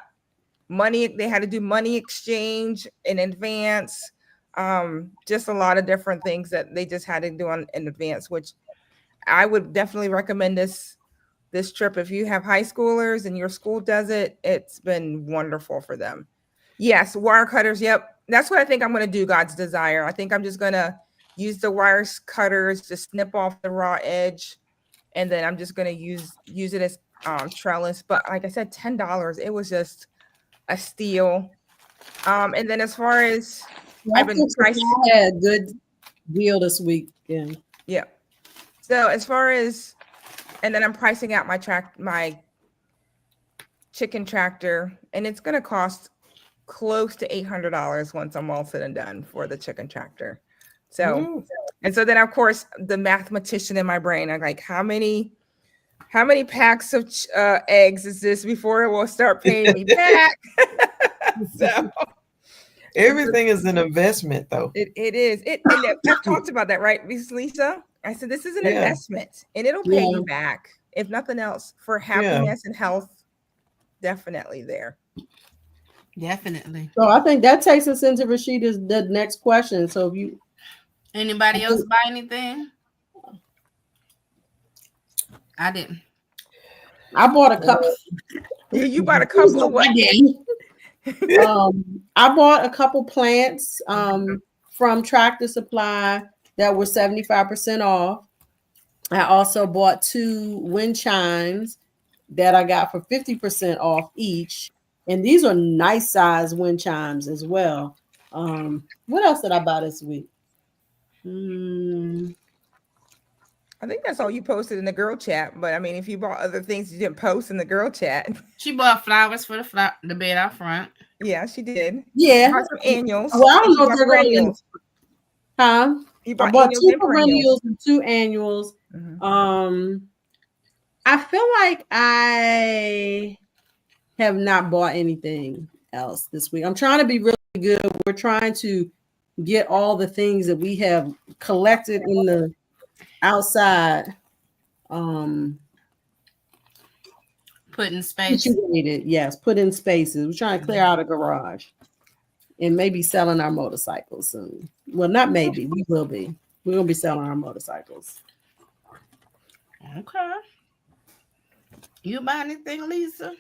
money. They had to do money exchange in advance. Just a lot of different things that they just had to do in advance, which I would definitely recommend this trip. If you have high schoolers and your school does it, it's been wonderful for them. Yes, wire cutters. Yep. That's what I think I'm going to do, God's Desire. I think I'm just going to use the wire cutters to snip off the raw edge. And then I'm just going to use it as trellis. But like I said, $10, it was just a steal. And then as far as I've been pricing, I had a good deal this weekend. yeah. So as far as, and then I'm pricing out my chicken tractor, and it's going to cost close to $800 once I'm all said and done for the chicken tractor. So, and so then of course the mathematician in my brain, I'm like, how many packs of eggs is this before it will start paying me back? So Everything is an investment, though. it is. I've talked about that, right, Miss Lisa? I said this is an investment, and it'll pay you back if nothing else for happiness and health. Definitely there. Definitely. So I think that takes us into Rashida's the next question. So if you Anybody else buy anything? I didn't. I bought a couple. You bought a couple of what? I bought a couple plants from Tractor Supply that were 75% off. I also bought 2 wind chimes that I got for 50% off each. And these are nice size wind chimes as well. What else did I buy this week? I think that's all you posted in the girl chat. But I mean, if you bought other things you didn't post in the girl chat. She bought flowers for the bed out front. Yeah, she did. Yeah. She bought some annuals. Well, I don't know if they're going to. Huh? You I bought bought annuals 2 and perennials. perennials and 2 annuals. Mhm. I feel like I have not bought anything else this week. I'm trying to be really good. We're trying to get all the things that we have collected in the outside. Put in space. Situated, yes, put in spaces. We're trying to clear out a garage and maybe selling our motorcycles soon. Well, not maybe, we will be. We're gonna be selling our motorcycles. Okay. You buy anything, Lisa?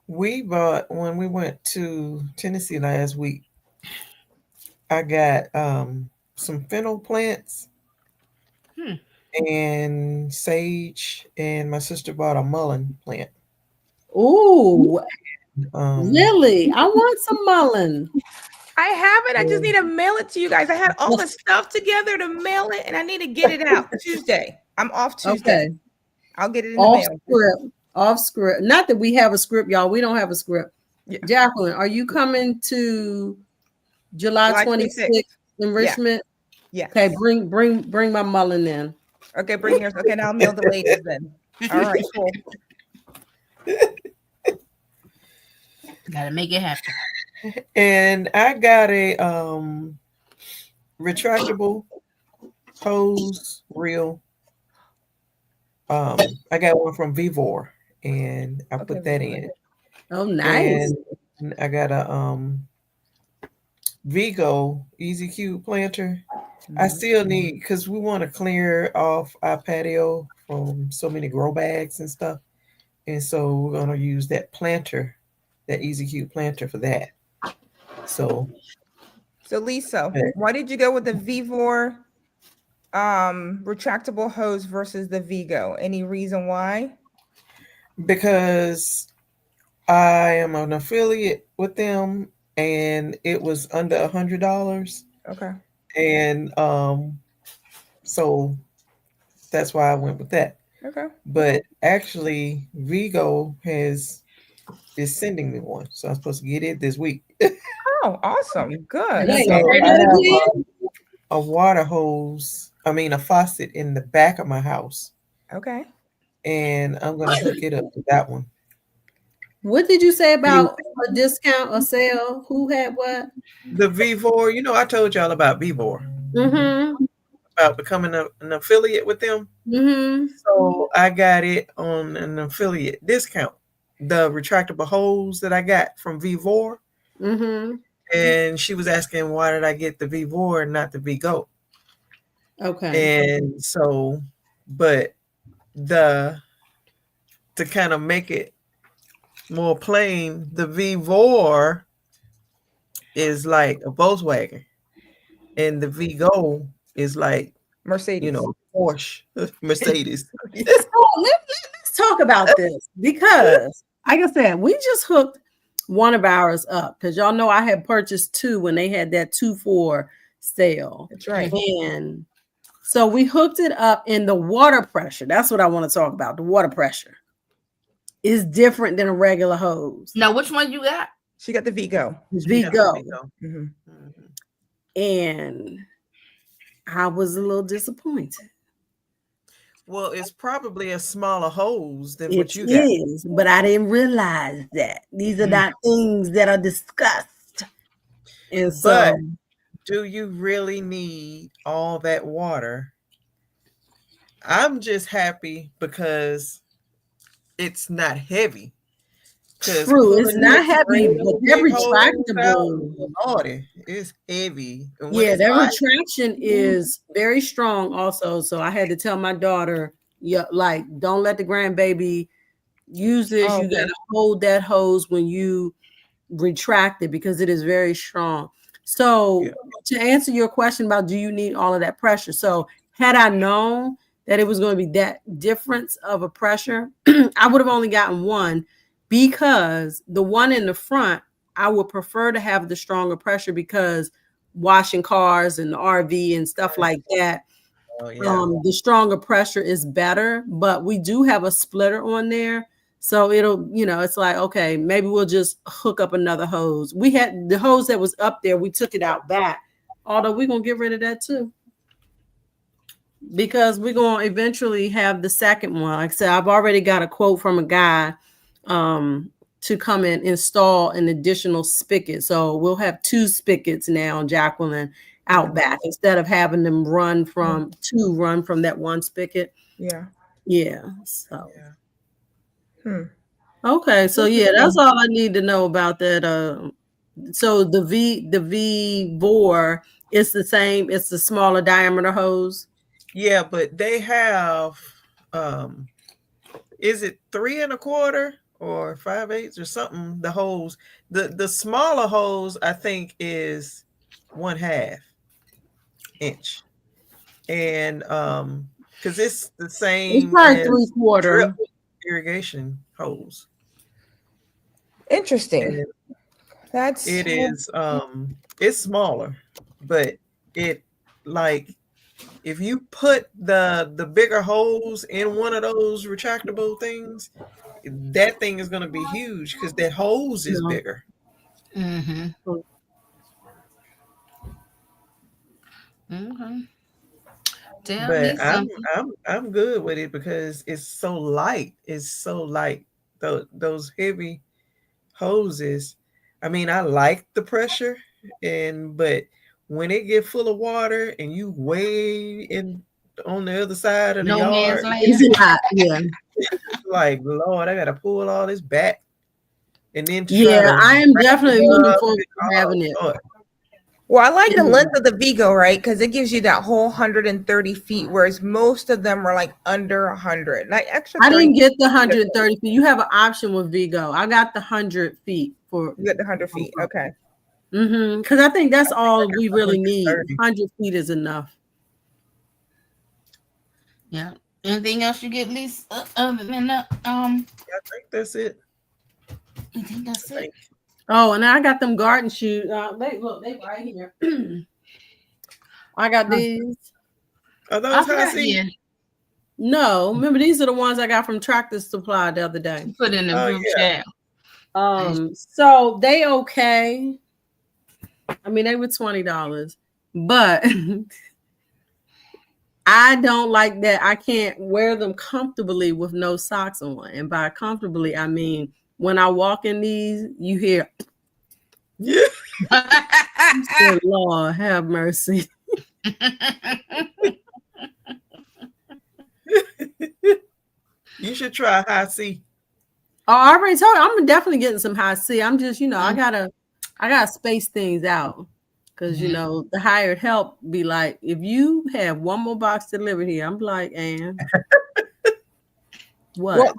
We bought when we went to Tennessee last week. I got some fennel plants and sage, and my sister bought a mullein plant. Ooh, Really? I want some mullein. I have it. I just need to mail it to you guys. I had all the stuff together to mail it, and I need to get it out Tuesday. I'm off Tuesday. Okay. I'll get it in the Off mail. script. Off script. Not that we have a script, y'all. We don't have a script. Yeah. Jacqueline, are you coming to July July 26th in Yeah. Richmond? Yeah. Okay, bring my mullen in. Okay, bring yours. Okay, now I'll mail the ladies then. All right, cool. Gotta make it happen. And I got a retractable hose reel. I got one from Vivor, and I put that in. Oh, nice. And I got a Vigo Easy Cube planter. I still need, because we want to clear off our patio from so many grow bags and stuff. And so we're going to use that planter, that Easy Cube planter for that. So Lisa, why did you go with the Vivor retractable hose versus the Vigo? Any reason why? because I am an affiliate with them and it was under $100. Okay. And so that's why I went with that. Okay. But actually Vigo is sending me one. So I'm supposed to get it this week. Oh, awesome. Good. Wait, So say I that have again? a water hose, a faucet in the back of my house. Okay. And I'm going to hook it up to that one. What did you say about a discount or sale? Who had what? The Vivor, I told y'all about Vivor, Mm-hmm. about becoming an affiliate with them. Mm-hmm. So I got it on an affiliate discount. The retractable hose that I got from Vivor. Mm-hmm. And she was asking, why did I get the Vivor and not the Vigo? Okay. And so, but to kind of make it more plain, the Vivor is like a Volkswagen, and the Vigo is like, Mercedes. Porsche, Mercedes. Let's talk about this because, like I said, we just hooked one of ours up because y'all know I had purchased two when they had that 2-for sale. That's right. And so we hooked it up, in the water pressure. That's what I want to talk about. The water pressure is different than a regular hose. Now, which one you got? She got the Vigo. Vigo. Mhm. And I was a little disappointed. Well, it's probably a smaller hose than It what you got. is, but I didn't realize that. These are not things that are discussed. And But so, do you really need all that water? I'm just happy because it's not heavy. true, it's not heavy, but that retractable, Lordy, it's heavy. And when yeah, it's that light, retraction is very strong also. So I had to tell my daughter, yeah, like, don't let the grandbaby use this. Oh, You got to hold that hose when you retract it because it is very strong. So to answer your question about, do you need all of that pressure? So had I known that it was going to be that difference of a pressure, I would have only gotten one, because the one in the front, I would prefer to have the stronger pressure because washing cars and the RV and stuff like that, the stronger pressure is better. But we do have a splitter on there. So it'll, it's like, okay, maybe we'll just hook up another hose. We had the hose that was up there, we took it out back. Although we're going to get rid of that too, because we're going to eventually have the second one. Like I said, I've already got a quote from a guy to come and install an additional spigot. So we'll have 2 spigots now, Jacqueline, out back, instead of having them run from that one spigot. Yeah. Yeah. So. Okay, so that's all I need to know about that. So the Vivor is the same. It's the smaller diameter hose. Yeah, but they have, is it 3 1/4 or 5/8 or something? The hose, the smaller hose, I think, is 1/2 inch, and because it's the same. It's probably 3/4 irrigation hose. Interesting. It is it's smaller, but it, like, if you put the bigger holes in one of those retractable things, that thing is going to be huge because that hose is No. bigger. Mm-hmm. Mm-hmm. Tell me But I'm something. I'm good with it because it's so light. It's so light. Those heavy hoses. I mean, I like the pressure, but when it get full of water and you way in on the other side of the No man's yard, land. It's a lot. Yeah. it's like, Lord, I gotta pull all this back and then to try Yeah, to I am wrap definitely it looking up forward and, to having it. Lord. Well, I like the Yeah. length of the Vigo, right? Because it gives you that whole 130 feet, whereas most of them are like under 100. Like extra I 30 didn't get the 130 feet. You have an option with Vigo. I got the 100 feet for. You get the 100 feet. Okay. Because I think that's all we really need. 130. 100 feet is enough. Yeah. Anything else you get, Lisa? Other than that, I think that's it. I think that's it. Oh, and I got them garden shoes. They right here. I got these. Are I those high forgot. seas? Yeah. No, remember these are the ones I got from Tractor Supply the other day. Put in the Oh, group yeah. chat. So they okay. I mean, they were $20, but I don't like that. I can't wear them comfortably with no socks on. And by comfortably, I mean when I walk in these, you hear, Yeah. Lord have mercy. You should try high C. Oh, I already told you I'm definitely getting some high C. I'm just, I gotta space things out. Because the hired help be like, if you have one more box delivered here, I'm like, and what? Well,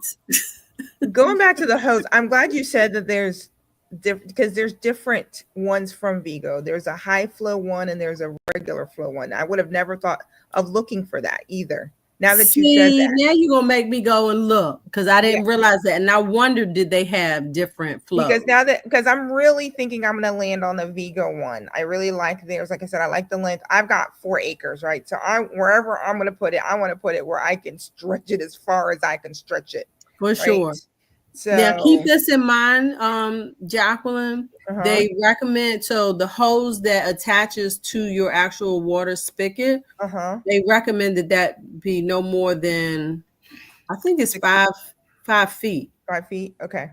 going back to the hose, I'm glad you said that there's because there's different ones from Vigo. There's a high flow one and there's a regular flow one. I would have never thought of looking for that either. Now that you said that, now you're gonna make me go and look because I didn't realize that, and I wondered, did they have different flows? Because I'm really thinking I'm gonna land on the Vigo one. I really like theirs. Like I said, I like the length. I've got 4 acres, right? So wherever I'm gonna put it, I want to put it where I can stretch it as far as I can stretch it. For sure. So now keep this in mind, Jacqueline. They recommend the hose that attaches to your actual water spigot. They recommend that be no more than, I think it's 5 feet. 5 feet. Okay.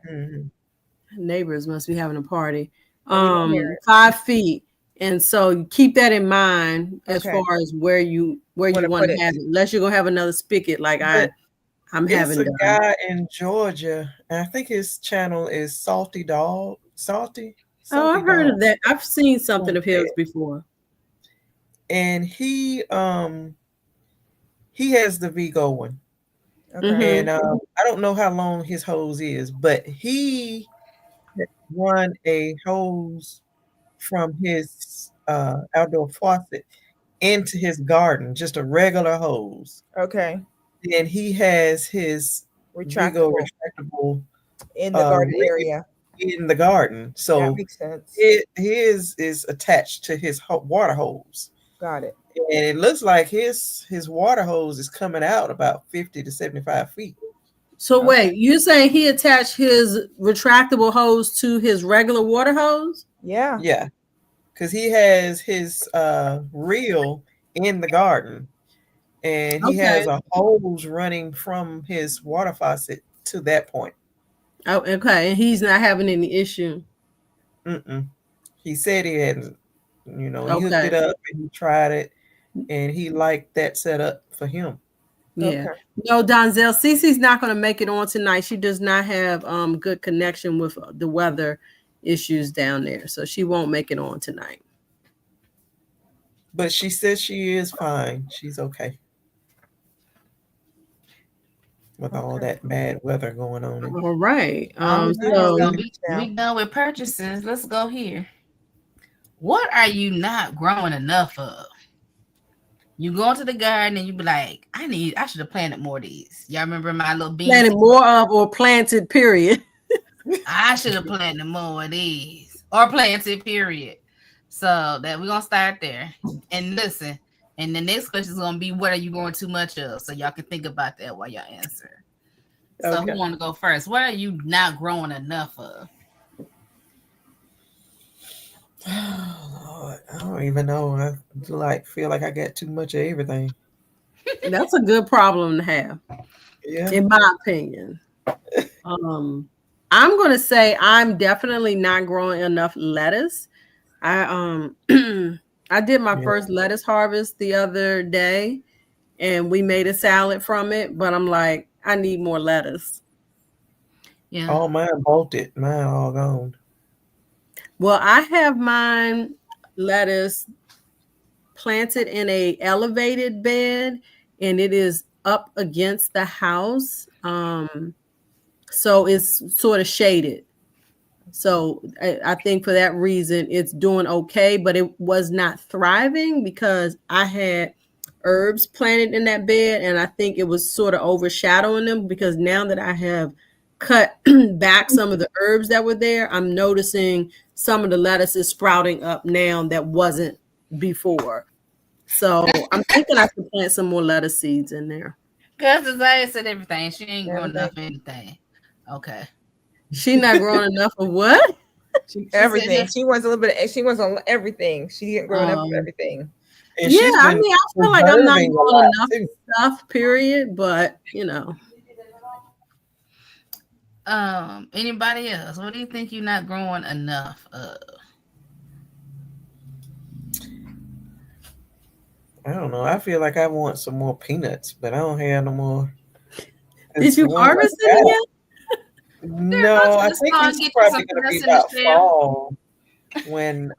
Neighbors must be having a party. 5 feet, and so keep that in mind as far as where you want to have it. Unless you're gonna have another spigot like I'm having. It's a guy in Georgia, and I think his channel is Salty Dog. Salty. Oh, I've heard of that. I've seen something of his before. And he has the Vigo one. And I don't know how long his hose is, but he run a hose from his outdoor faucet into his garden, just a regular hose. Okay. And he has his retractable in the garden area. In the garden. So that makes sense. His is attached to his water hose. Got it. And it looks like his water hose is coming out about 50 to 75 feet. So wait, you say he attached his retractable hose to his regular water hose? Yeah. Yeah. Because he has his reel in the garden. And he has a hose running from his water faucet to that point. Oh, okay. And he's not having any issue. He said he hadn't. He hooked it up and he tried it, and he liked that setup for him. Yeah. No, Donzel, Cece's not going to make it on tonight. She does not have good connection with the weather issues down there, so she won't make it on tonight. But she says she is fine. She's okay. With all that bad weather going on. All right. So we done with purchases. Let's go here. What are you not growing enough of? You go into the garden and you be like, I should have planted more of these. Y'all remember my little beans? Planted more of or planted, period. I should have planted more of these or planted, period. So that we're gonna start there. And listen, And the next question is going to be, what are you growing too much of? So y'all can think about that while y'all answer. So Okay. who want to go first? What are you not growing enough of? Oh, Lord, I don't even know. I feel like I got too much of everything. That's a good problem to have, Yeah. in my opinion. I'm gonna say I'm definitely not growing enough lettuce. I I did my first lettuce harvest the other day, and we made a salad from it. But I'm like, I need more lettuce. Yeah. All mine bolted. Mine all gone. Well, I have mine lettuce planted in a elevated bed, and it is up against the house. So it's sort of shaded. So I think for that reason, it's doing okay, but it was not thriving because I had herbs planted in that bed, and I think it was sort of overshadowing them because now that I have cut back some of the herbs that were there, I'm noticing some of the lettuce is sprouting up now that wasn't before. So I'm thinking I should plant some more lettuce seeds in there. Because Desire said everything. She ain't growing enough of anything. Okay. She not growing enough of what? Everything. She wants a little bit. She wants everything. She didn't grow enough of everything. And Yeah, she's I been mean, I feel like I'm not preserving a growing lot, enough too. stuff, period. But you know, Anybody else? What do you think you're not growing enough of? I don't know. I feel like I want some more peanuts, but I don't have no more. did you harvest it yet? No, I think Get it's you probably some going to be peanuts in the about shell. fall when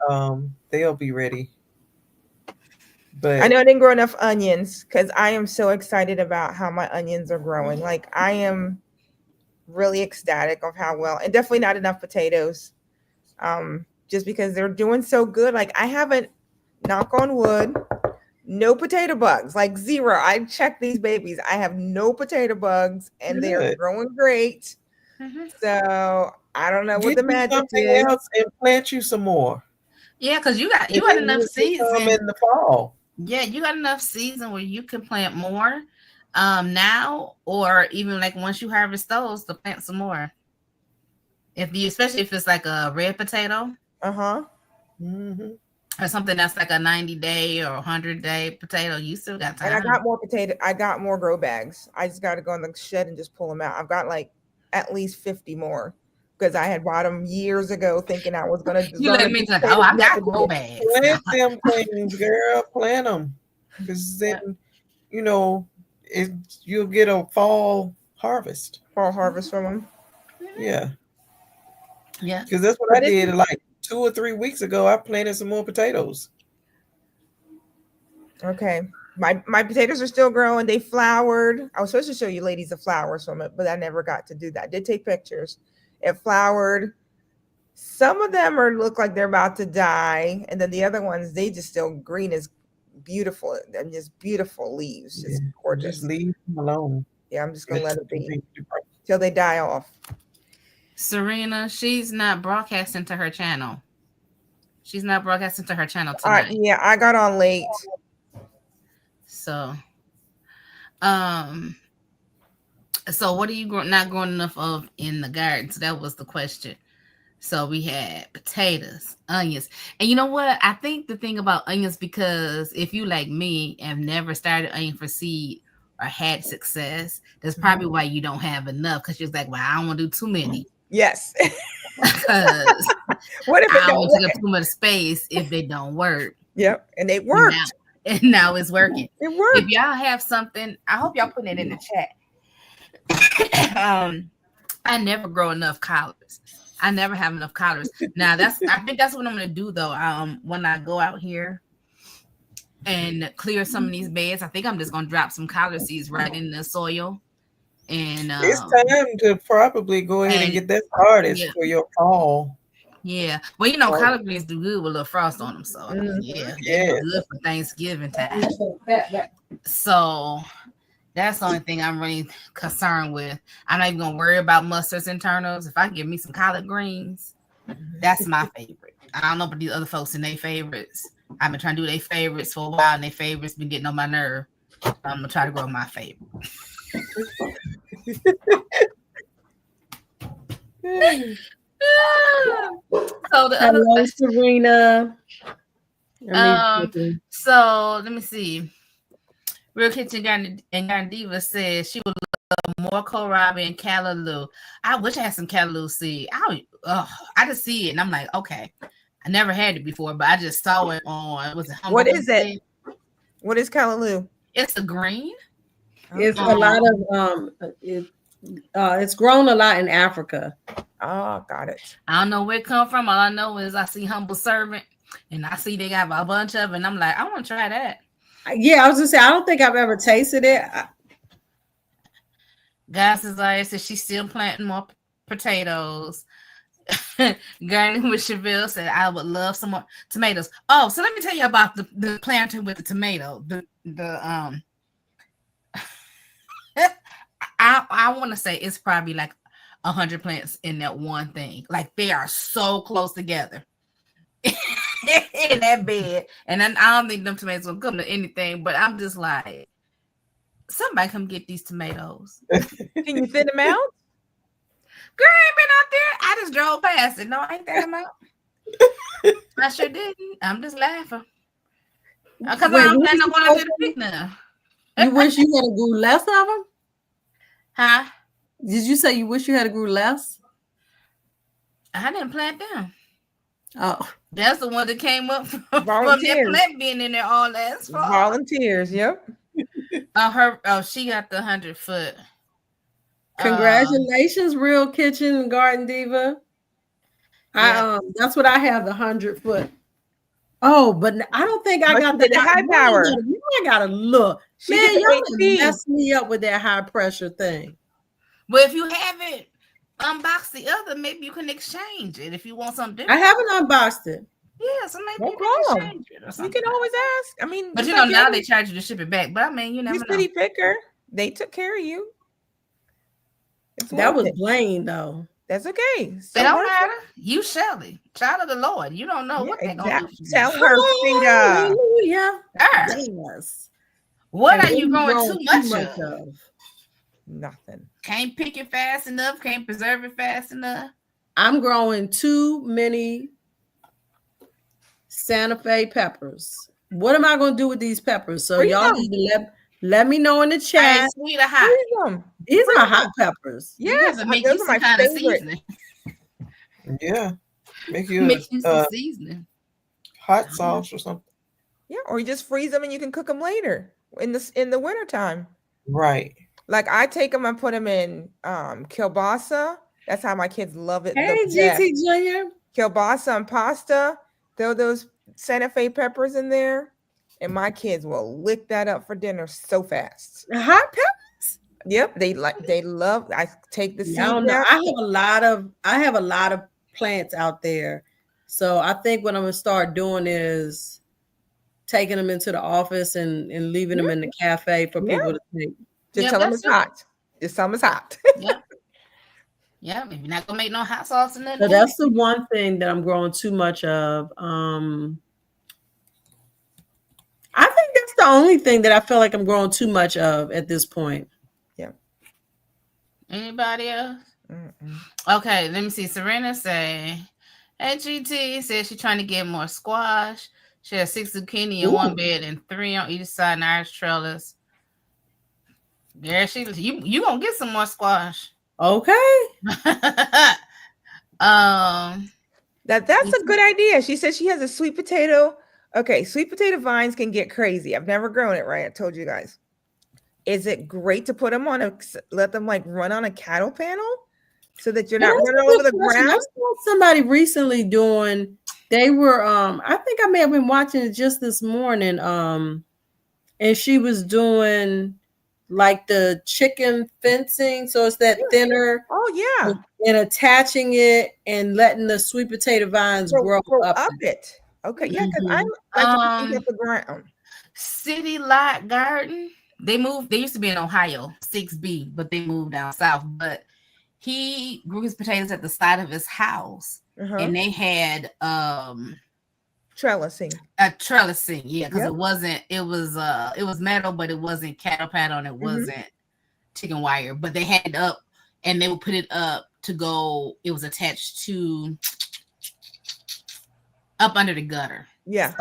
they'll be ready. But I know I didn't grow enough onions because I am so excited about how my onions are growing. Like I am really ecstatic of how well, and definitely not enough potatoes. Just because they're doing so good. Like I haven't, knock on wood, no potato bugs, like zero. I checked these babies. I have no potato bugs and they're Good. growing great. So I don't know what get the you magic something is. else and plant you some more. Yeah, because you got And then enough you can come season. in the fall. Yeah, you got enough season where you can plant more now, or even like once you harvest those to plant some more. Especially if it's like a red potato. Mm-hmm. Or something that's like a 90-day or 100-day potato, you still got time. And I got more potato. I got more grow bags. I just got to go in the shed and just pull them out. I've got like at least 50 more because I had bought them years ago thinking I was going to. You let me like, I got grow bags. Plant them things, girl. Plant them. Because then, you'll get a fall harvest. Fall harvest from them. Yeah. Yeah. Because that's what I did like 2 or 3 weeks ago. I planted some more potatoes. Okay. My potatoes are still growing. They flowered. I was supposed to show you ladies the flowers from it, but I never got to do that. I did take pictures. It flowered. Some of them look like they're about to die. And then the other ones, they just still green is beautiful. And just beautiful leaves. Just gorgeous. Just leave them alone. Yeah, I'm just going to let it be till they die off. Serena, she's not broadcasting to her channel. She's not broadcasting to her channel tonight. All right, yeah, I got on late. So, so what are you not growing enough of in the garden? So that was the question. So we had potatoes, onions. And you know what? I think the thing about onions, because if you like me have never started onion for seed or had success, that's probably why you don't have enough, because you're like, well, I don't want to do too many. Yes. Because what if it I don't want work? to take up too much space if they don't work. Yep, and they worked. And now it's working. It worked. If y'all have something, I hope y'all put it in the chat. I never grow enough collards. I never have enough collards. Now I think that's what I'm gonna do though. When I go out here and clear some of these beds, I think I'm just gonna drop some collard seeds right in the soil. And it's time to probably go ahead and get that started for your fall. Yeah, well, collard greens do good with a little frost on them, so yeah, good for Thanksgiving time. So that's the only thing I'm really concerned with. I'm not even gonna worry about mustards and turnips. If I can get me some collard greens, that's my favorite. I don't know about these other folks and their favorites. I've been trying to do their favorites for a while, and their favorites been getting on my nerve. I'm gonna try to grow my favorite. So the other Hello, Serena. So let me see. Real Kitchen and Garden Diva says she would love more kohlrabi and callaloo. I wish I had some callaloo seed. I just see it and I'm like, okay. I never had it before, but I just saw it on. What is it? What is callaloo? It's a green. It's a lot of it's grown a lot in Africa. Oh, got it. I don't know where it come from. All I know is I see Humble Servant, and I see they got a bunch of it, and I'm like, I want to try that. Yeah, I was gonna say I don't think I've ever tasted it. Guys says she's still planting more potatoes. Gardening with Chevelle said I would love some more tomatoes. Oh, so let me tell you about the planting with the tomato. I want to say it's probably like 100 plants in that one thing. Like they are so close together in that bed. And then I don't think them tomatoes will come to anything, but I'm just like, somebody come get these tomatoes. Can you thin them out? Girl, I ain't been out there. I just drove past it. No, I ain't thin them out. I sure didn't. I'm just laughing. Because I'm planning on going to the picnic now. You wish you had grew less of them? Huh? Did you say you wish you had grew less? I didn't plant them. Oh, that's the one that came up from that plant being in there all last fall. Volunteers, yep. She got the 100-foot. Congratulations, Real Kitchen and Garden Diva. Yeah. That's what I have, the 100-foot. Oh, but I don't think I got the high power. I gotta look. Man, y'all messed me up with that high pressure thing. Well, if you haven't unboxed the other, maybe you can exchange it if you want something different. I haven't unboxed it. Yeah, so maybe you can exchange it or something. You can always ask. I mean, but now they charge you to ship it back. But I mean, you never know. City Picker, they took care of you. That was Blaine, though. That's okay. So it don't matter. You Shelly, child of the Lord. You don't know what they're gonna do. Tell her, Frida. Hallelujah. Yes. What are you growing too much of? Nothing. Can't pick it fast enough. Can't preserve it fast enough. I'm growing too many Santa Fe peppers. What am I going to do with these peppers? So y'all need to let me know in the chat. Hey, sweet or hot? These are hot peppers. Yes, it makes you some kind of seasoning. Yeah, make you some seasoning. Hot sauce or something. Yeah, or you just freeze them and you can cook them later in the wintertime. Right. Like I take them and put them in kielbasa. That's how my kids love it. Hey, GT Jr. Kielbasa and pasta. Throw those Santa Fe peppers in there, and my kids will lick that up for dinner so fast. Hot peppers? Yep, they love. I take the seed out. I have a lot of plants out there, so I think what I'm gonna start doing is taking them into the office and leaving them in the cafe for people to take. Just tell them it's hot. Just tell them it's hot. Yeah, maybe not gonna make no hot sauce in that. So that's the one thing that I'm growing too much of. I think that's the only thing that I feel like I'm growing too much of at this point. Yeah. Anybody else? Okay, let me see. Serena say, "Hey, GT," says she's trying to get more squash. She has 6 zucchini in one bed and 3 on each side in Irish trellis. There you gonna get some more squash. Okay. That's a good idea. She said she has a sweet potato. Okay, sweet potato vines can get crazy. I've never grown it, right? I told you guys. Is it great to put them let them like run on a cattle panel so that you're not running over the ground? I saw somebody recently doing. They were I think I may have been watching it just this morning. And she was doing like the chicken fencing, so it's that thinner. Oh yeah, and attaching it and letting the sweet potato vines grow up it. Okay, yeah, because I like to the ground. City Lot Garden. They moved. They used to be in Ohio, 6B, but they moved down south. But he grew his potatoes at the side of his house, and they had Trellising. Trellising, yeah, because Yep. it was metal, but it wasn't cattle pattern, it wasn't chicken wire, but they had it up and they would put it up to go, it was attached to up under the gutter. Yeah.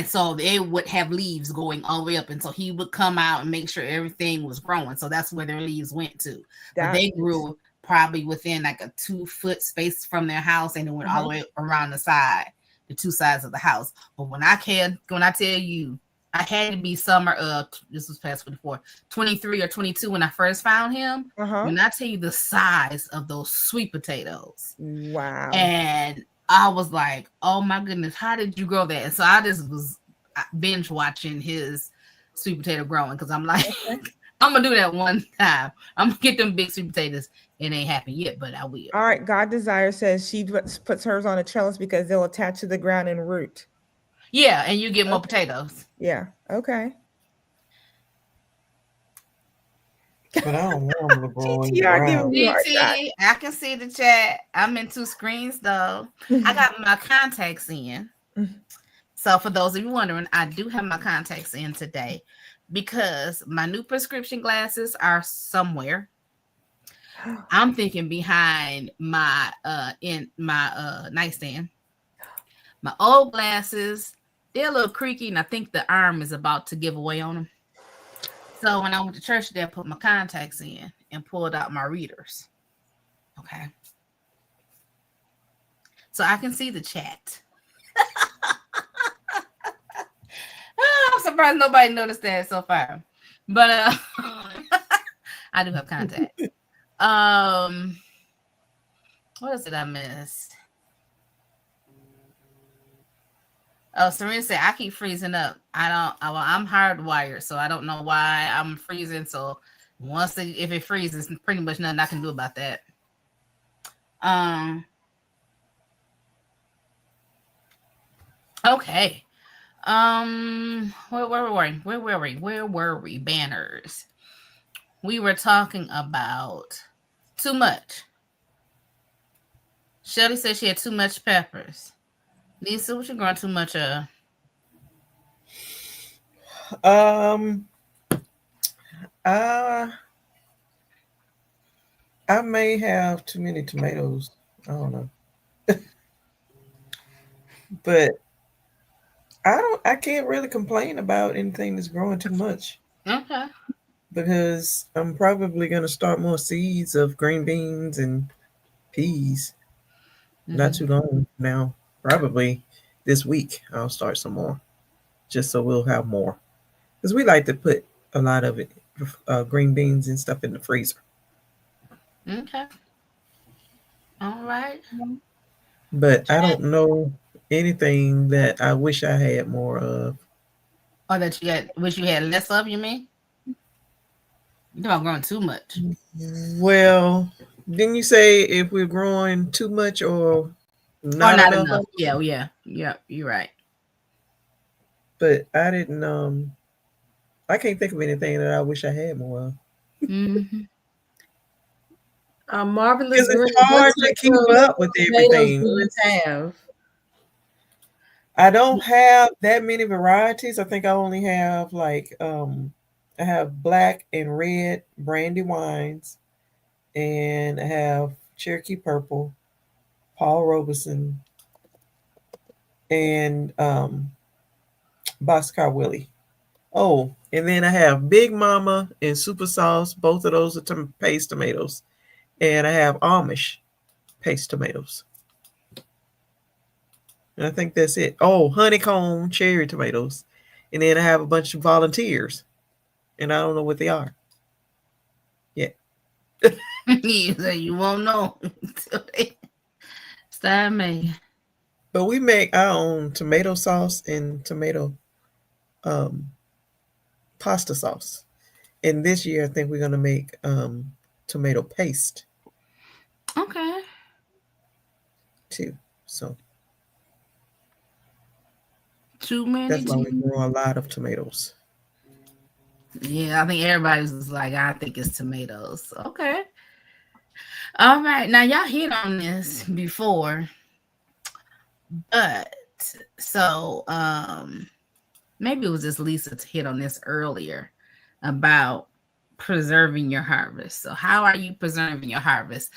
So they would have leaves going all the way up. And so he would come out and make sure everything was growing. So that's where their leaves went to. But they grew probably within like a 2-foot space from their house, and it went all the way around the two sides of the house. But when I tell you, I had to be summer of, this was past 23 or 22 when I first found him. When I tell you the size of those sweet potatoes. Wow. And I was like, oh my goodness, how did you grow that? And so I just was binge watching his sweet potato growing, because I'm like, I'm going to do that one time. I'm going to get them big sweet potatoes. It ain't happened yet, but I will. All right. God Desire says she puts hers on a trellis because they'll attach to the ground and root. Yeah, and you get more potatoes. Yeah. Okay. But I don't want them to grow in the TTR ground. giving you a hard time. GT, I can see the chat. I'm in 2 screens though. I got my contacts in. So for those of you wondering, I do have my contacts in today because my new prescription glasses are somewhere. I'm thinking behind my nightstand. My old glasses, they're a little creaky, and I think the arm is about to give away on them. So when I went to church today, I put my contacts in and pulled out my readers. Okay. So I can see the chat. I'm surprised nobody noticed that so far. But I do have contacts. What else did I miss? Oh, Serena said, I keep freezing up. I'm hardwired, so I don't know why I'm freezing. So if it freezes, pretty much nothing I can do about that. Okay. Where were we? Banners. We were talking about too much. Shelly said she had too much peppers. Lisa, what you growing too much of? I may have too many tomatoes. I don't know. But I can't really complain about anything that's growing too much. Okay. Because I'm probably going to start more seeds of green beans and peas. Not too long now. Probably this week I'll start some more, just so we'll have more. Because we like to put a lot of it, green beans and stuff, in the freezer. Okay. All right. But I don't know anything that I wish I had more of. Or that wish you had less of, you mean? You're not growing too much. Well, didn't you say if we're growing too much or not enough? Yeah, you're right. But I didn't, I can't think of anything that I wish I had more of. Marvelous. Because it's hard to keep up with everything. I don't have that many varieties. I think I only have like I have black and red brandy wines, and I have Cherokee Purple, Paul Robeson, and Boxcar Willie. Oh, and then I have Big Mama and Super Sauce. Both of those are paste tomatoes. And I have Amish paste tomatoes. And I think that's it. Oh, honeycomb cherry tomatoes. And then I have a bunch of volunteers. And I don't know what they are. Yeah. You won't know until they start making. But we make our own tomato sauce and tomato pasta sauce. And this year I think we're going to make tomato paste. Okay. Too. So too many. That's why we grow a lot of tomatoes. Yeah, I think everybody's like, I think it's tomatoes. Okay. All right. Now, y'all hit on this before, but So maybe it was just Lisa to hit on this earlier about preserving your harvest. So how are you preserving your harvest?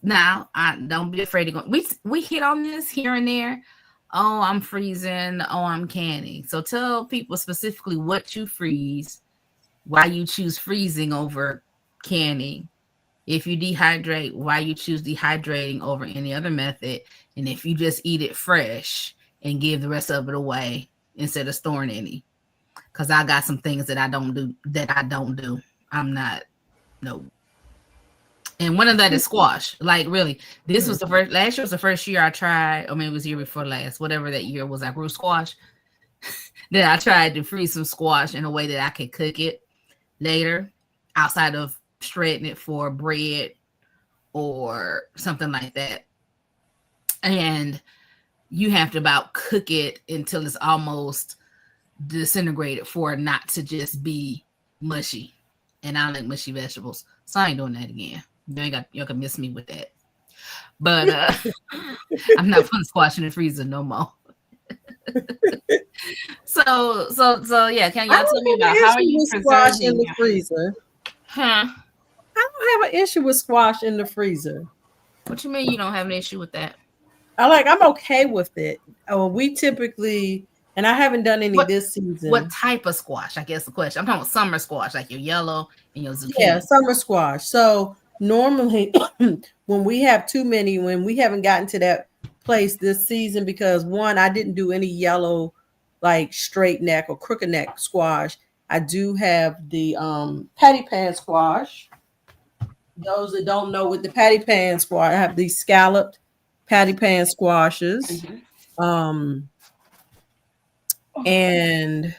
Now, don't be afraid to go. We hit on this here and there. Oh, I'm freezing. Oh, I'm canning. So tell people specifically what you freeze, why you choose freezing over canning. If you dehydrate, why you choose dehydrating over any other method. And if you just eat it fresh and give the rest of it away instead of storing any. Because I got some things that I don't do. I'm not, no. And one of that is squash. Like, really, this was last year was the first year I tried, or maybe it was the year before last, whatever that year was, I grew squash. Then I tried to freeze some squash in a way that I could cook it later outside of shredding it for bread or something like that. And you have to about cook it until it's almost disintegrated for it not to just be mushy. And I like mushy vegetables, so I ain't doing that again. You can miss me with that. But I'm not putting squash in the freezer no more. So yeah, can y'all tell me about how are you squash in preserving the freezer? Huh? I don't have an issue with squash in the freezer. What you mean you don't have an issue with that? I'm okay with it. We typically, and I haven't done any this season. What type of squash? I guess the question. I'm talking about summer squash, like your yellow and your zucchini. Yeah, summer squash. So normally when we have too many, when we haven't gotten to that place this season, because one, I didn't do any yellow, like straight neck or crooked neck squash. I do have the patty pan squash. Those that don't know what the patty pan squash, I have these scalloped patty pan squashes. And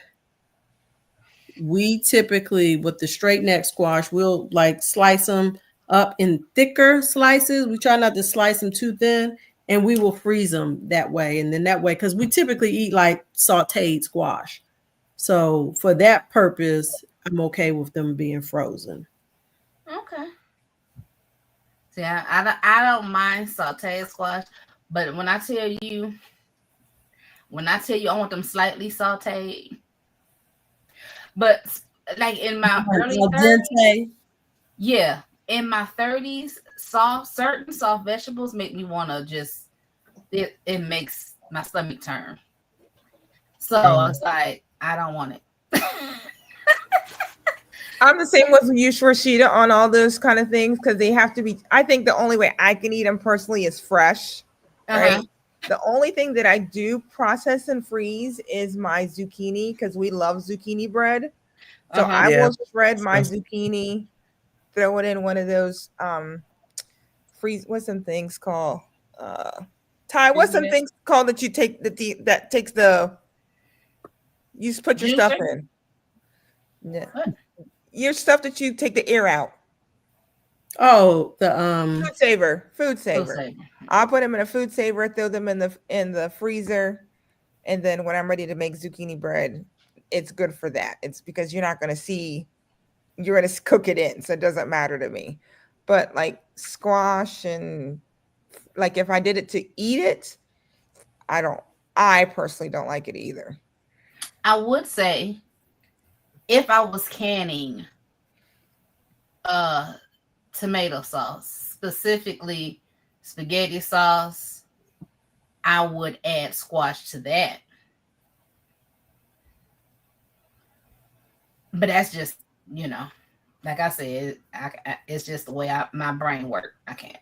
we typically, with the straight neck squash, we'll like slice them up in thicker slices. We try not to slice them too thin, and we will freeze them that way. And then that way, because we typically eat like sauteed squash. So for that purpose, I'm okay with them being frozen. Okay. See, I don't mind sauteed squash, but when I tell you I want them slightly sauteed, but like in my early 30s, yeah, in my 30s, certain soft vegetables make me want to just it makes my stomach turn. So it's like I don't want it. I'm the same with you, Rashida, on all those kind of things because they have to be. I think the only way I can eat them personally is fresh. Right. The only thing that I do process and freeze is my zucchini because we love zucchini bread. So I will shred my zucchini, throw it in one of those freeze. What's some things called? Ty, what's some things called that you take that takes the you just put your stuff in? Yeah. What? Your stuff that you take the air out. Oh, the food saver. I'll put them in a food saver, throw them in the freezer, and then when I'm ready to make zucchini bread, it's good for that. It's because you're going to cook it in, so it doesn't matter to me. But like squash and like if I did it to eat it, I personally don't like it either. I would say if I was canning tomato sauce, specifically spaghetti sauce, I would add squash to that. But that's just, like I said, it's just the way my brain works. I can't.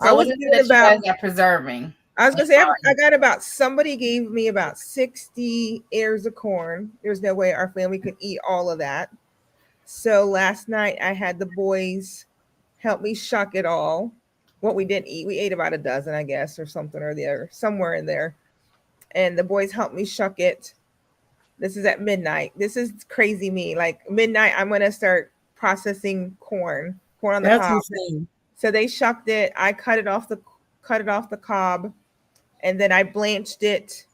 So what is it that you guys are preserving? I was going to say, I got somebody gave me about 60 ears of corn. There's no way our family could eat all of that. So last night I had the boys help me shuck it all. What we didn't eat, we ate about a dozen, I guess, or something or the other, somewhere in there. And the boys helped me shuck it. This is at midnight. This is crazy me. Like midnight, I'm going to start processing corn on the cob. Insane. So they shucked it. I cut it off the cob. And then I blanched it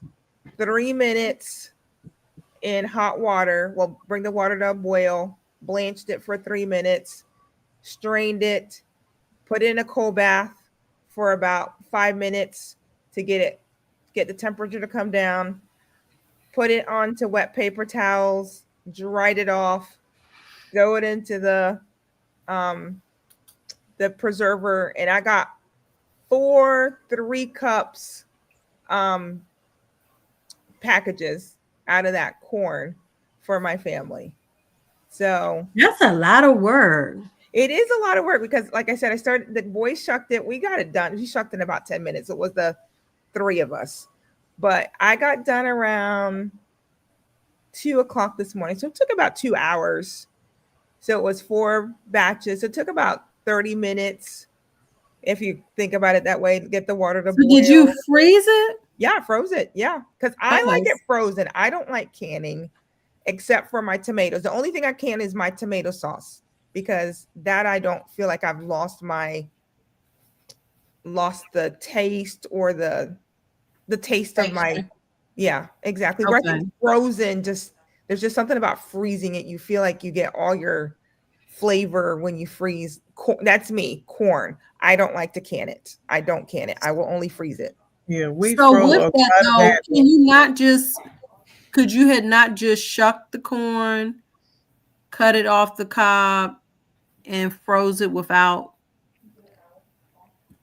3 minutes in hot water. Well, bring the water to a boil. Blanched it for 3 minutes. Strained it. Put it in a cold bath for about 5 minutes to get get the temperature to come down, put it onto wet paper towels, dried it off, throw it into the preserver, and I got 3 cups packages out of that corn for my family. So That's a lot of work. it is a lot of work because, like I said, the boys shucked it. We got it done. He shucked in about 10 minutes. It was the 3 of us, but I got done around 2:00 this morning. So it took about 2 hours. So it was 4 batches. It took about 30 minutes. If you think about it that way, to get the water to boil. Did you freeze it? Yeah, I froze it. Yeah, because I Okay. like it frozen. I don't like canning, except for my tomatoes. The only thing I can is my tomato sauce, because that I don't feel like I've lost the taste or the taste of my. Texture. Yeah, exactly. Where I Okay. think frozen, there's just something about freezing it. You feel like you get all your flavor when you freeze. That's me, corn. I don't like to can it. I don't can it. I will only freeze it. Yeah, we So froze with a that lot of though, that. can you not just could you had not just shucked the corn, cut it off the cob, and froze it without?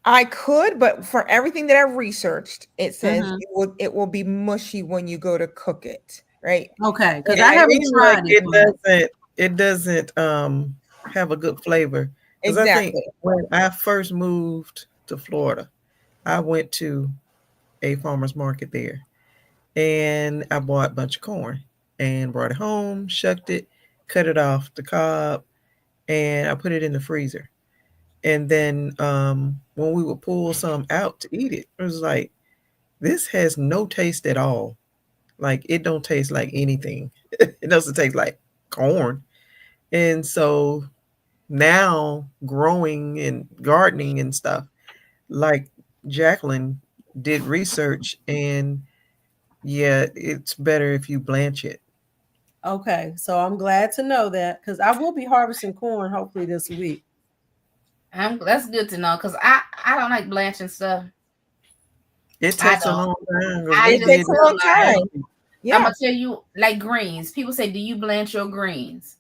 I could, but for everything that I've researched, it says Mhm. it will be mushy when you go to cook it, right? Okay, because Yeah, I it haven't seems like tried it. it doesn't have a good flavor. Because I think Exactly. when I first moved to Florida, I went to a farmer's market there and I bought a bunch of corn and brought it home, shucked it, cut it off the cob, and I put it in the freezer. And then when we would pull some out to eat it, it was like, this has no taste at all. Like it don't taste like anything. It doesn't taste like corn. And so now growing and gardening and stuff, like Jacqueline did research and yeah, it's better if you blanch it. Okay, so I'm glad to know that because I will be harvesting corn hopefully this week. That's good to know because I don't like blanching stuff. It I takes a don't. long time. I It just takes a feel long like time. I'm Yeah. gonna tell you, like greens. People say, "Do you blanch your greens?"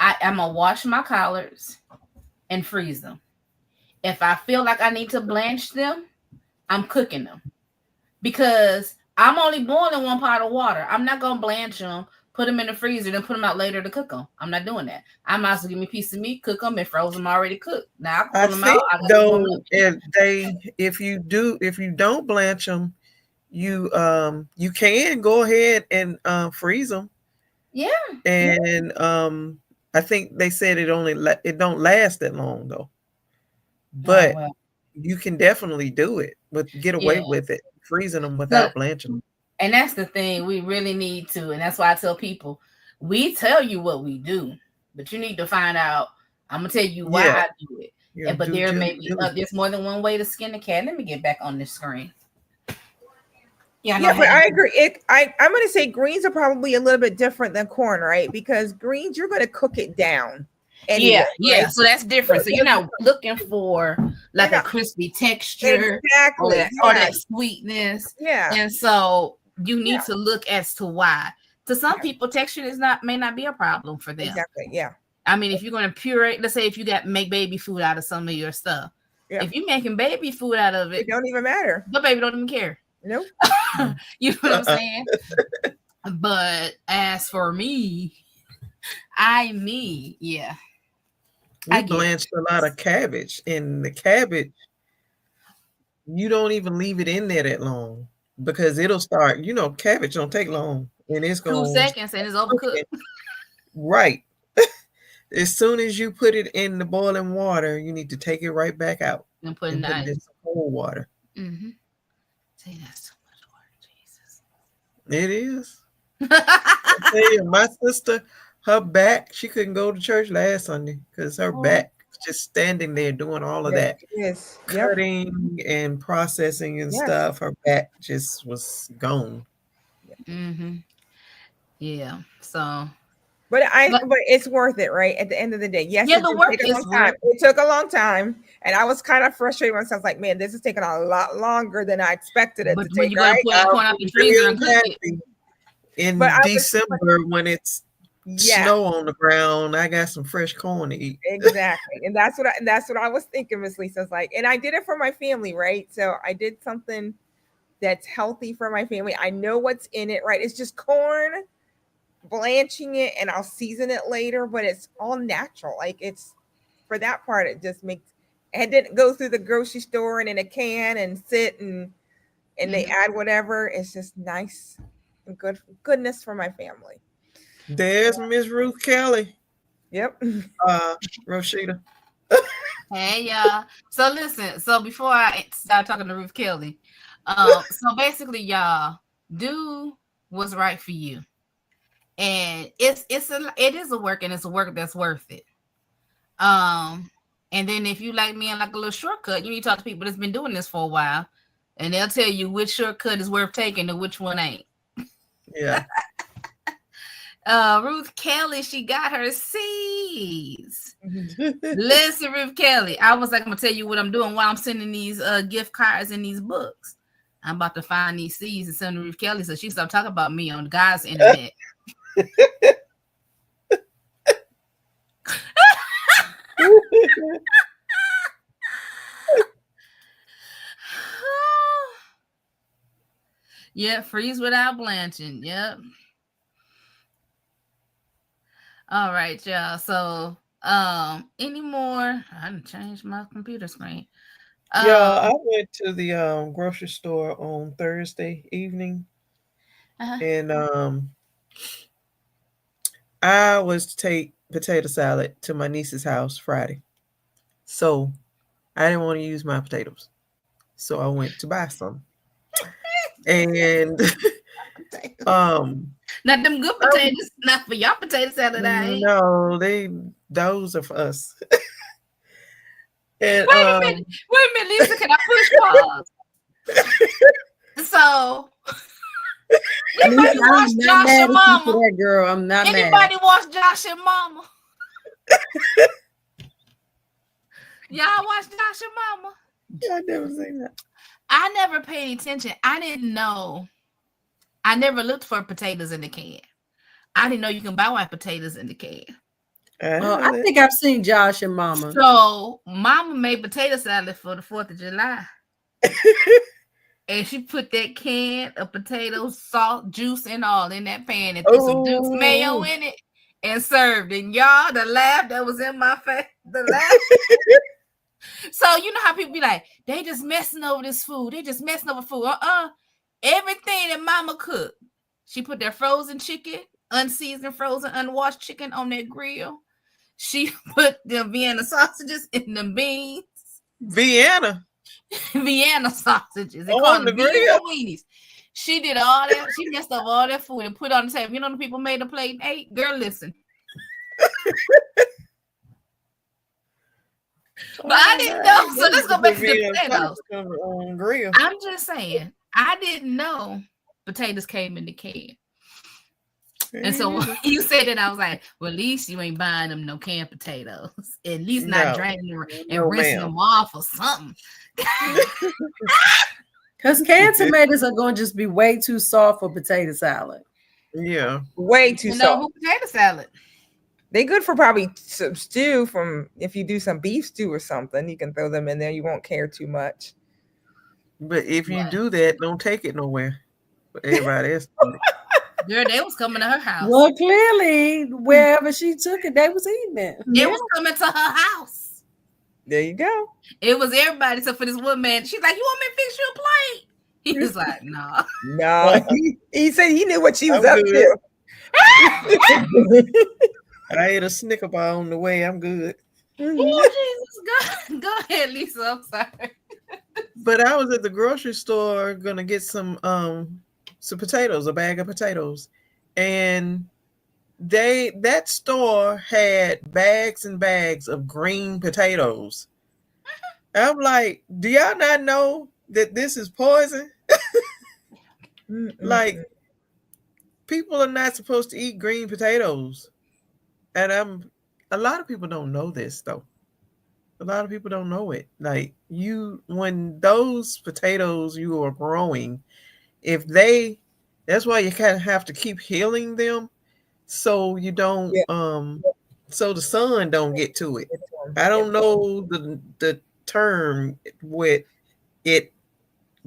I'm gonna wash my collards and freeze them. If I feel like I need to blanch them, I'm cooking them because I'm only boiling 1 pot of water. I'm not gonna blanch them, put them in the freezer, then put them out later to cook them. I'm not doing that. I might as well give me a piece of meat, cook them, and froze them already cooked. Now I I pull them think out. I got though warm up. if you don't blanch them, you can go ahead and freeze them. Yeah. And I think they said it don't last that long though. But well, you can definitely do it, but get away yeah. with it, freezing them So, without blanching them. and that's the thing we really need to, and that's why I tell people, we tell you what we do, but you need to find out. I'm gonna tell you why Yeah. I do it. Yeah, But do there due may be diligence. there's more than one way to skin a cat. Let me get back on this screen. Yeah, I know Yeah, I but had I to- agree. I'm going to say greens are probably a little bit different than corn, right? Because greens, you're going to cook it down. Anyway, yeah. right? So that's different. So you're not looking for like You're a not- crispy texture or Exactly. that sweetness. Yeah. And so you need Yeah. to look as to why. To some people, texture may not be a problem for them. Exactly. Yeah. I mean, if you're going to puree, let's say if you make baby food out of some of your stuff, Yeah. if you're making baby food out of It it, don't even matter. the baby don't even care. Nope. You know what I'm saying? But as for me, yeah. We I get it. blanched a lot of cabbage, and the cabbage, you don't even leave it in there that long because it'll start. Cabbage don't take long, and it's 2 going seconds and it's overcooked. right. As soon as you put it in the boiling water, you need to take it right back out And put and it put it in in. some cold water. Mm-hmm. See, that's too much water, It is. Jesus. I tell you, my sister, her back, she couldn't go to church last Sunday because her back was just standing there doing all of that. Yes. Yep. Cutting and processing and Yes. stuff. Her back just was gone. Mm-hmm. Yeah. So But it's worth it, right? At the end of the day, yes, Yeah, it the did work take a is long time. worth It took a long time, and I was kind of frustrated myself. Like, man, this is taking a lot longer than I expected it But to when take. you go to Right? pull that corn out the freezer and cook it, happy But in I was December when it's snow on the ground. I got some fresh corn to eat. exactly, and that's what I was thinking, Miss Lisa's like, and I did it for my family, right? So I did something that's healthy for my family. I know what's in it, right? It's just corn, blanching it, and I'll season it later, but it's all natural. Like, it's for that part, it just makes it didn't go through the grocery store and in a can and sit and they add whatever. It's just nice and goodness for my family. There's Miss Ruth Kelly. Yep. Rashida. hey y'all. So listen, so before I start talking to Ruth Kelly, so basically, y'all, do what's right for you. And it is a work, and it's a work that's worth it. And then if you like me and like a little shortcut, you need to talk to people that's been doing this for a while, and they'll tell you which shortcut is worth taking and which one ain't. Yeah. Ruth Kelly, she got her C's. Listen, Ruth Kelly, I was like, I'm gonna tell you what I'm doing while I'm sending these gift cards and these books. I'm about to find these C's and send to Ruth Kelly so she stop talking about me on the guys' internet. Yeah, freeze without blanching. Yep. All right, y'all. So, any more? I didn't change my computer screen. Yeah, I went to the grocery store on Thursday evening, and I was to take potato salad to my niece's house Friday. So I didn't want to use my potatoes. So I went to buy some. And not them good potatoes, not for y'all potato salad. No, those are for us. And, wait a minute, Lisa, can I push pause? So anybody watch Josh and Mama? That girl, I'm not anybody mad. watch Josh and Mama? Y'all watch Josh and Mama? I never seen that. I never paid attention. I didn't know. I never looked for potatoes in the can. I didn't know you can buy white potatoes in the can. I think I've seen Josh and Mama. So Mama made potato salad for the 4th of July. And she put that can of potatoes, salt, juice, and all in that pan and threw some Duke's mayo in it and served. And y'all, the laugh that was in my face, the laugh. So you know how people be like, they just messing over this food. They just messing over food. Everything that Mama cooked. She put that frozen chicken, unseasoned, frozen, unwashed chicken on that grill. She put the Vienna sausages in the beans. Vienna sausages. They call them Vienna weenies. She did all that. She messed up all that food and put it on the table. You know the people made a plate and ate? Girl, listen. But I didn't know. So let's go back to the potatoes. I'm just saying, I didn't know potatoes came in the can. And so you said that, I was like, well, at least you ain't buying them no canned potatoes. At least not draining them and rinsing them off or something. Because canned tomatoes are going to just be way too soft for potato salad. Yeah. Way too soft. No, potato salad. They good for probably some stew if you do some beef stew or something. You can throw them in there. You won't care too much. But if you do that, don't take it nowhere. But everybody else. Girl, they was coming to her house. Well, clearly, wherever she took it, they was eating it. It was coming to her house. There you go. It was everybody except for this one man. She's like, you want me to fix you a plate? He was like, nah. No. He said he knew what she was up to. I ate a Snicker bar on the way. I'm good. Oh, Jesus. Go ahead, Lisa. I'm sorry. But I was at the grocery store gonna get some potatoes, a bag of potatoes, and that store had bags and bags of green potatoes. I'm like, do y'all not know that this is poison? Like, people are not supposed to eat green potatoes. and a lot of people don't know this though. A lot of people don't know it. Like when those potatoes you are growing, if they, that's why you kind of have to keep healing them so you don't Yeah. so the sun don't get to it. It's, I don't know the term what it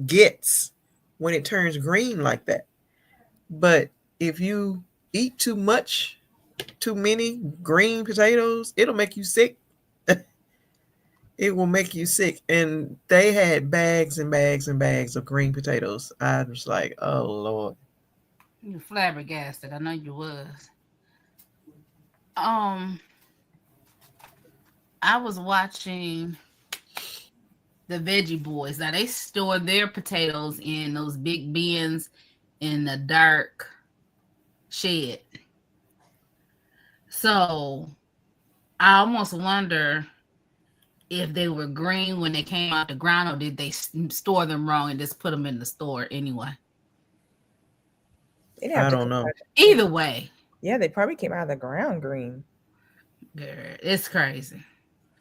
gets when it turns green like that. But if you eat too many green potatoes, it'll make you sick. It will make you sick. And they had bags and bags and bags of green potatoes. I was like, oh Lord. You flabbergasted. I know you was. I was watching the Veggie Boys. Now they store their potatoes in those big bins in the dark shed. So I almost wonder if they were green when they came out the ground, or did they store them wrong and just put them in the store anyway? I don't know. Either way. Yeah, they probably came out of the ground green. It's crazy.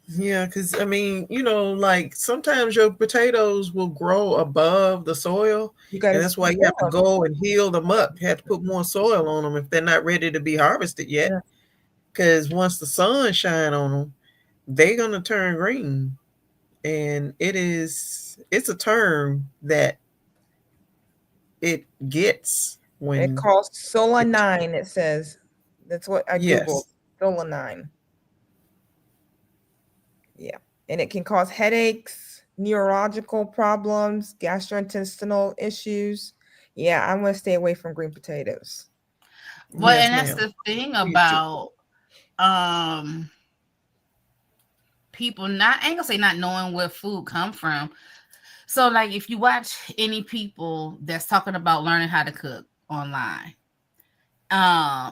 Yeah, because I mean, like sometimes your potatoes will grow above the soil, and that's why you have to go and heal them up. You have to put more soil on them if they're not ready to be harvested yet. Because once the sun shine on them, they're gonna turn green, and it's a term that it gets when it calls solanine. It says that's what I googled. Solanine. Yeah, and it can cause headaches, neurological problems, gastrointestinal issues. Yeah, I'm gonna stay away from green potatoes. Well, and that's the thing about people I ain't gonna say not knowing where food come from. So like if you watch any people that's talking about learning how to cook online,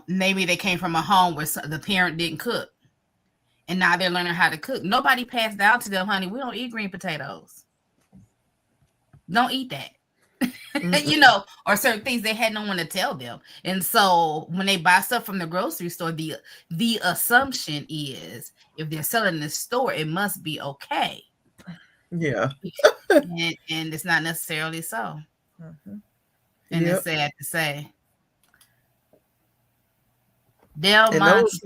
maybe they came from a home where the parent didn't cook and now they're learning how to cook. Nobody passed down to them, honey, we don't eat green potatoes. Don't eat that. Or certain things they had no one to tell them. And so when they buy stuff from the grocery store, the assumption is if they're selling in the store, it must be okay. Yeah. and it's not necessarily so. Mm-hmm. And it's sad to say. And those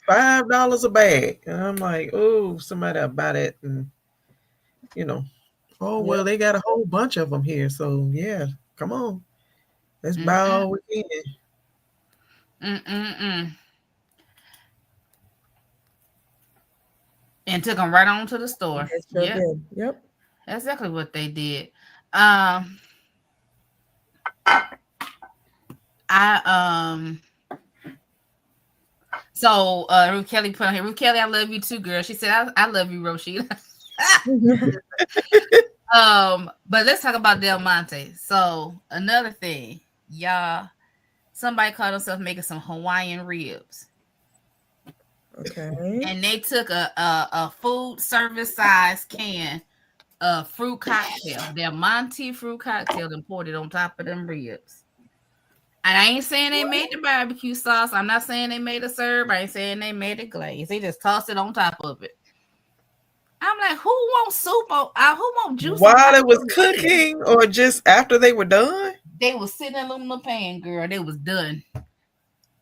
$5 a bag. And I'm like, oh, somebody will buy that. And, well, they got a whole bunch of them here. So, yeah, come on. Let's buy all we can. And took them right on to the store. Yep. That's exactly what they did. So Ruth Kelly put on here. Ruth Kelly, I love you too, girl. She said, I love you, Roshita. But let's talk about Del Monte. So another thing, y'all, somebody called themselves making some Hawaiian ribs. Okay. And they took a food service size can of fruit cocktail, Del Monte fruit cocktail, and poured it on top of them ribs. And I ain't saying they made the barbecue sauce. I'm not saying they made a serve. I ain't saying they made a glaze. They just tossed it on top of it. I'm like, who wants soup? Who wants juice? While it was cooking, or just after they were done? They was sitting in aluminum pan, girl. They was done.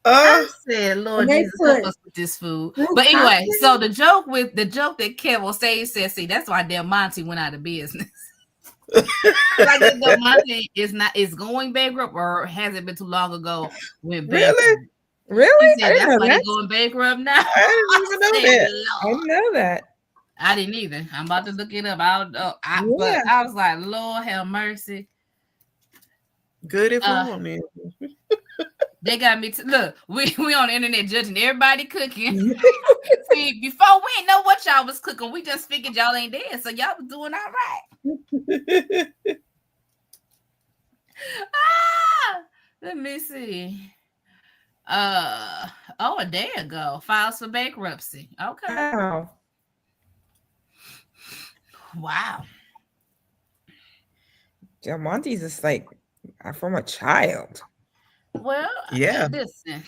I said, Lord Jesus, help us with this food. But anyway, so the joke that Kev on stage said, see, that's why Del Monte went out of business. Like Del Monte is going bankrupt, or has it been too long ago went bankrupt? Really? Said, that's why they're going bankrupt now. I didn't even know that. I didn't know that. I didn't either. I'm about to look it up. But I was like, Lord have mercy. Good information. They got me look. We on the internet judging everybody cooking. See, before we ain't know what y'all was cooking, we just figured y'all ain't dead, so y'all was doing all right. Let me see. A day ago, files for bankruptcy. Okay. Wow. Del Monte's is like from a child. Well, yeah. Listen.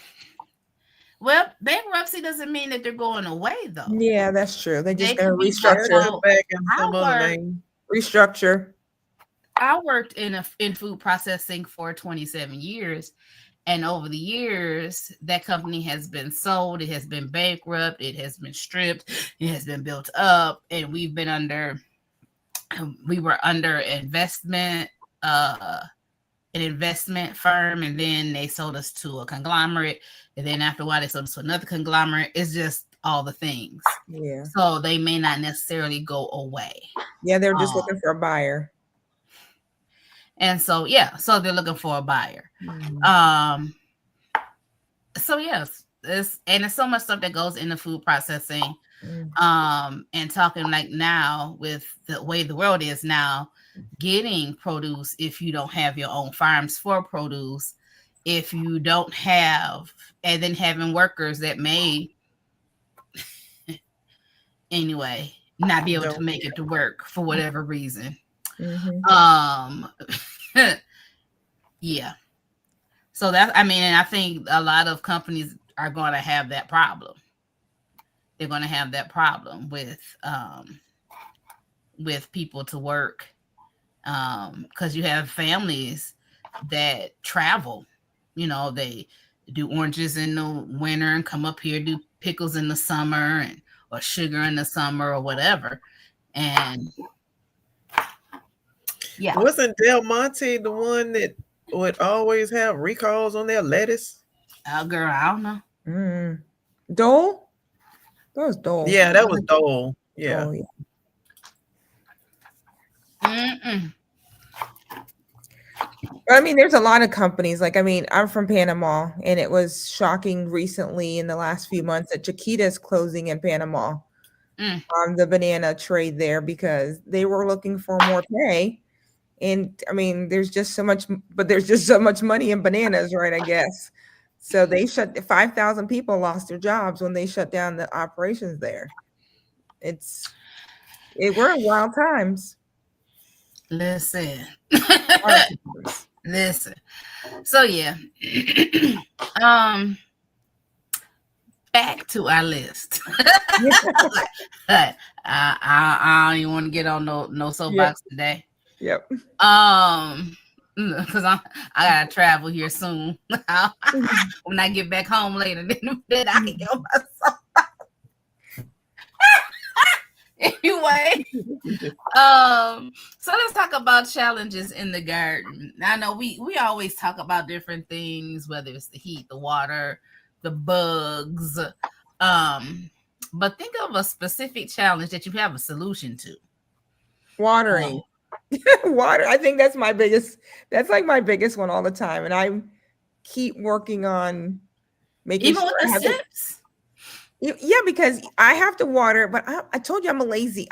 Well, bankruptcy doesn't mean that they're going away, though. Yeah, that's true. They're just They going to could be restructure. So, back in I some other work- name. Restructure. I worked in food processing for 27 years. And over the years, that company has been sold. It has been bankrupt. It has been stripped. It has been built up. And we were under an investment firm, and then they sold us to a conglomerate, and then after a while they sold us to another conglomerate. It's just all the things. Yeah. So they may not necessarily go away. Yeah, they're just looking for a buyer. And so so they're looking for a buyer. So yes, there's so much stuff that goes into food processing. And talking like now with the way the world is now, getting produce, if you don't have your own farms for produce, if you don't have, and then having workers that may anyway not be able to make it to work for whatever reason. Yeah. So and I think a lot of companies are going to have that problem. They're going to have that problem with people to work, because you have families that travel. You know, they do oranges in the winter and come up here, do pickles in the summer, or sugar in the summer, or whatever. And yeah, wasn't Del Monte the one that would always have recalls on their lettuce? Girl, I don't know. Dole? That was Dole. Yeah, that was Dole. Yeah. Dole, yeah. I mean, there's a lot of companies. Like, I mean, I'm from Panama, and it was shocking recently in the last few months that Chiquita's closing in Panama on the banana trade there because they were looking for more pay. And I mean, there's just so much money in bananas, right? I guess. So they 5,000 people lost their jobs when they shut down the operations there. We're in wild times. Listen. Listen. So yeah. Back to our list. I don't even want to get on no soapbox today. Yep. Because I gotta travel here soon. When I get back home later, then I can get on my soapbox. Anyway, so let's talk about challenges in the garden. I know we always talk about different things, whether it's the heat, the water, the bugs. But think of a specific challenge that you have a solution to. Watering. Water. I think that's my biggest one all the time. And I keep working on making even with the sips. Yeah, because I have to water, but I told you I'm a lazy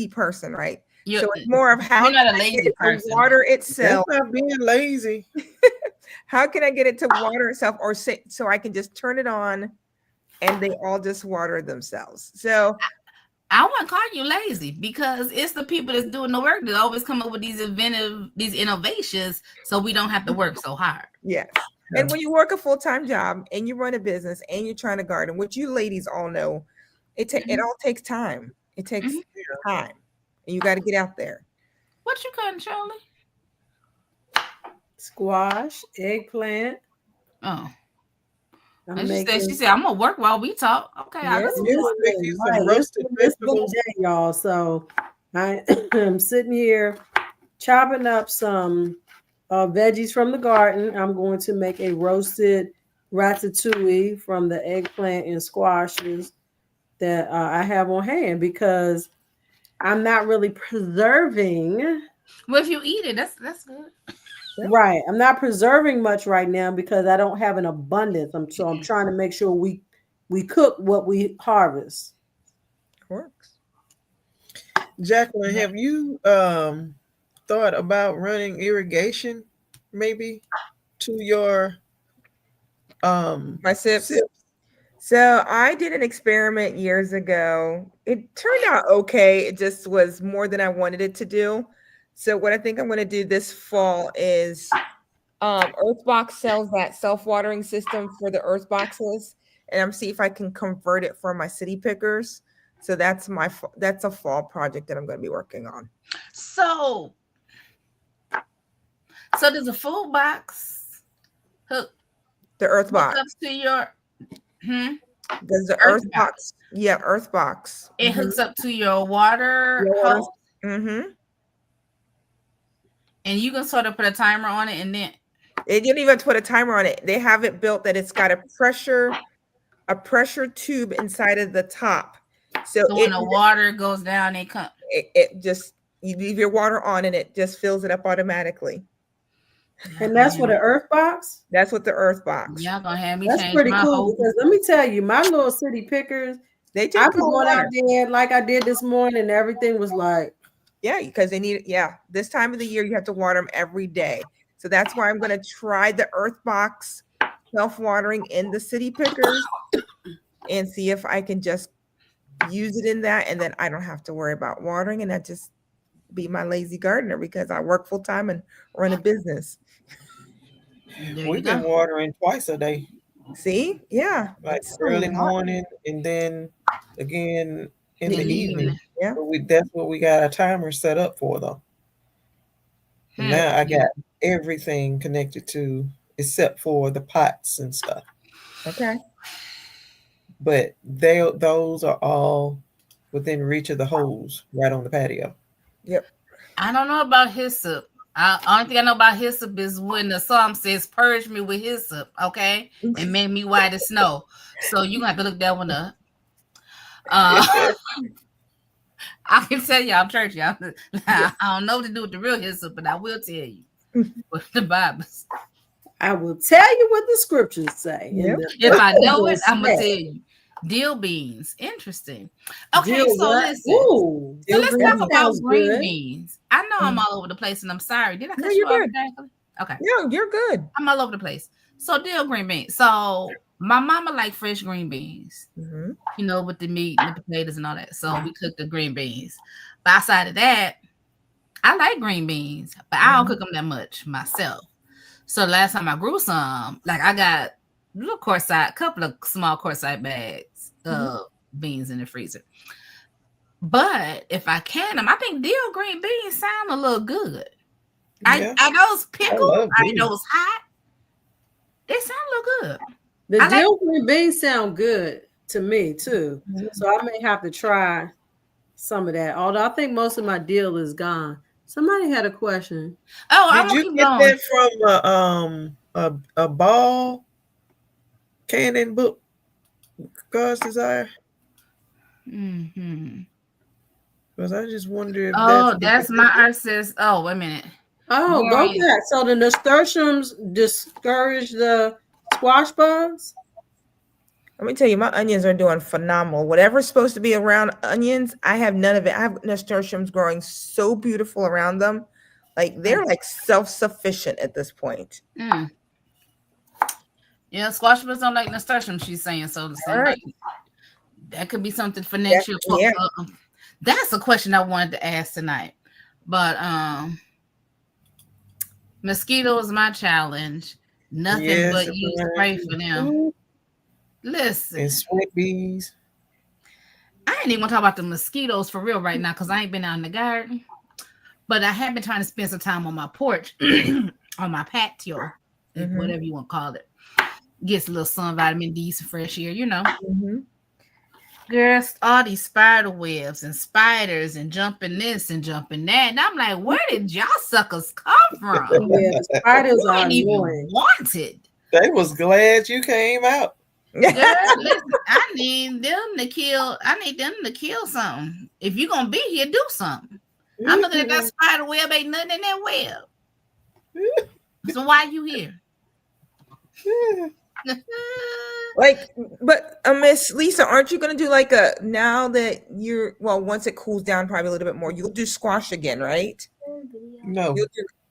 person, right? So it's more of how you're not a lazy person. Water itself. That's not being lazy. How can I get it to water itself, or so I can just turn it on and they all just water themselves? So I wouldn't call you lazy because it's the people that's doing the work that always come up with these innovations, so we don't have to work so hard. Yes. And when you work a full-time job and you run a business and you're trying to garden, which you ladies all know, it all takes time. It takes time, and you got to get out there. What you cutting, Charlie? Squash, eggplant. Oh. She said, I'm gonna work while we talk. Okay, roasted vegetables, y'all. So I am sitting here chopping up some veggies from the garden. I'm going to make a roasted ratatouille from the eggplant and squashes that I have on hand because I'm not really preserving. Well, if you eat it, that's good. Right. I'm not preserving much right now because I don't have an abundance. I'm trying to make sure we cook what we harvest. Works. Jacqueline, have you thought about running irrigation maybe to your my sips? So I did an experiment years ago. It turned out okay. It just was more than I wanted it to do. So what I think I'm going to do this fall is Earthbox sells that self-watering system for the earth boxes. and I'm see if I can convert it for my city pickers. So that's a fall project that I'm going to be working on. So does a food box hook The Earth box. up to your Does the Earth Earth box? Yeah, Earth box. It hooks up to your water hose, Mm-hmm. and you can sort of put a timer on it, and then You don't even have to put a timer on it. They have it built that it's got a pressure tube inside of the top. So when the water goes down, it just, you leave your water on and it just fills it up automatically. And that's for the Earth box. That's what the Earth box. Y'all gonna have me That's change pretty my cool whole. because let me tell you, my little city pickers, They take I be cold going out water. there like I did this morning, and everything was like, Yeah, because they need, this time of the year you have to water them every day. So that's why I'm going to try the Earth box self-watering in the city pickers and see if I can just use it in that, and then I don't have to worry about watering, and that just be my lazy gardener because I work full time and run a business. We've been watering twice a day. See? Yeah. Like early morning and then again in the evening. Yeah. But that's what we got our timer set up for, though. And now I got everything connected to except for the pots and stuff. Okay. But those are all within reach of the hose right on the patio. Yep. I don't know about hyssop. Only thing I know about hyssop is when the psalm says, "Purge me with hyssop," okay, and make me white as snow. So you have to look that one up. I can tell you, I'm churchy. I don't know what to do with the real hyssop, but I will tell you what the Bible says. I will tell you what the scriptures say. Yep. If I know it, I'm gonna tell you. Dill beans, interesting. Okay, Dill so what? listen. Ooh, So let's talk about sounds green good. beans. I know I'm all over the place, and I'm sorry. Did I cut No, you you're off, good. Jacqueline? Okay. No, you're good. I'm all over the place. So dill green beans. So my mama liked fresh green beans, Mm-hmm. you know, with the meat and the potatoes and all that. So we cooked the green beans. But outside of that, I like green beans, but I don't cook them that much myself. So last time I grew some, like I got little couple of small quart-size bags of beans in the freezer. But if I can them, I think dill green beans sound a little good. Yeah. Are those pickled? love Are beans. those hot? They sound a little good. The I like- dill green beans sound good to me too. So I may have to try some of that. Although I think most of my dill is gone. Somebody had a question. Oh, I'm Did gonna you keep get going. that from a ball cannon book? God's Desire? Mm-hmm. Because I just wonder if Oh, that's my art says. Oh, wait a minute. Oh, Yeah. go back. So the nasturtiums discourage the squash bugs? Let me tell you, my onions are doing phenomenal. Whatever's supposed to be around onions, I have none of it. I have nasturtiums growing so beautiful around them. Like they're like self-sufficient at this point. Mm. Yeah, squash bugs don't like nasturtium, she's saying. So All right. that could be something for next year. Yeah. That's a question I wanted to ask tonight. But mosquitoes, my challenge. Nothing Yes, but use spray for them. Listen, and sweat bees. I ain't even gonna talk about the mosquitoes for real right now because I ain't been out in the garden. But I have been trying to spend some time on my porch, on my patio, whatever you want to call it. Gets a little sun, vitamin D, some fresh air, you know. Girls, all these spider webs and spiders and jumping this and jumping that. And I'm like, where did y'all suckers come from? Yeah, the spiders I are ain't even annoying. wanted. They was glad you came out. Girl, listen, I need them to kill something. If you're gonna be here, do something. I'm looking at that spider web, ain't nothing in that web. So why you here? Like, but Miss Lisa, aren't you going to do like now that you're, once it cools down probably a little bit more, you'll do squash again, right? No,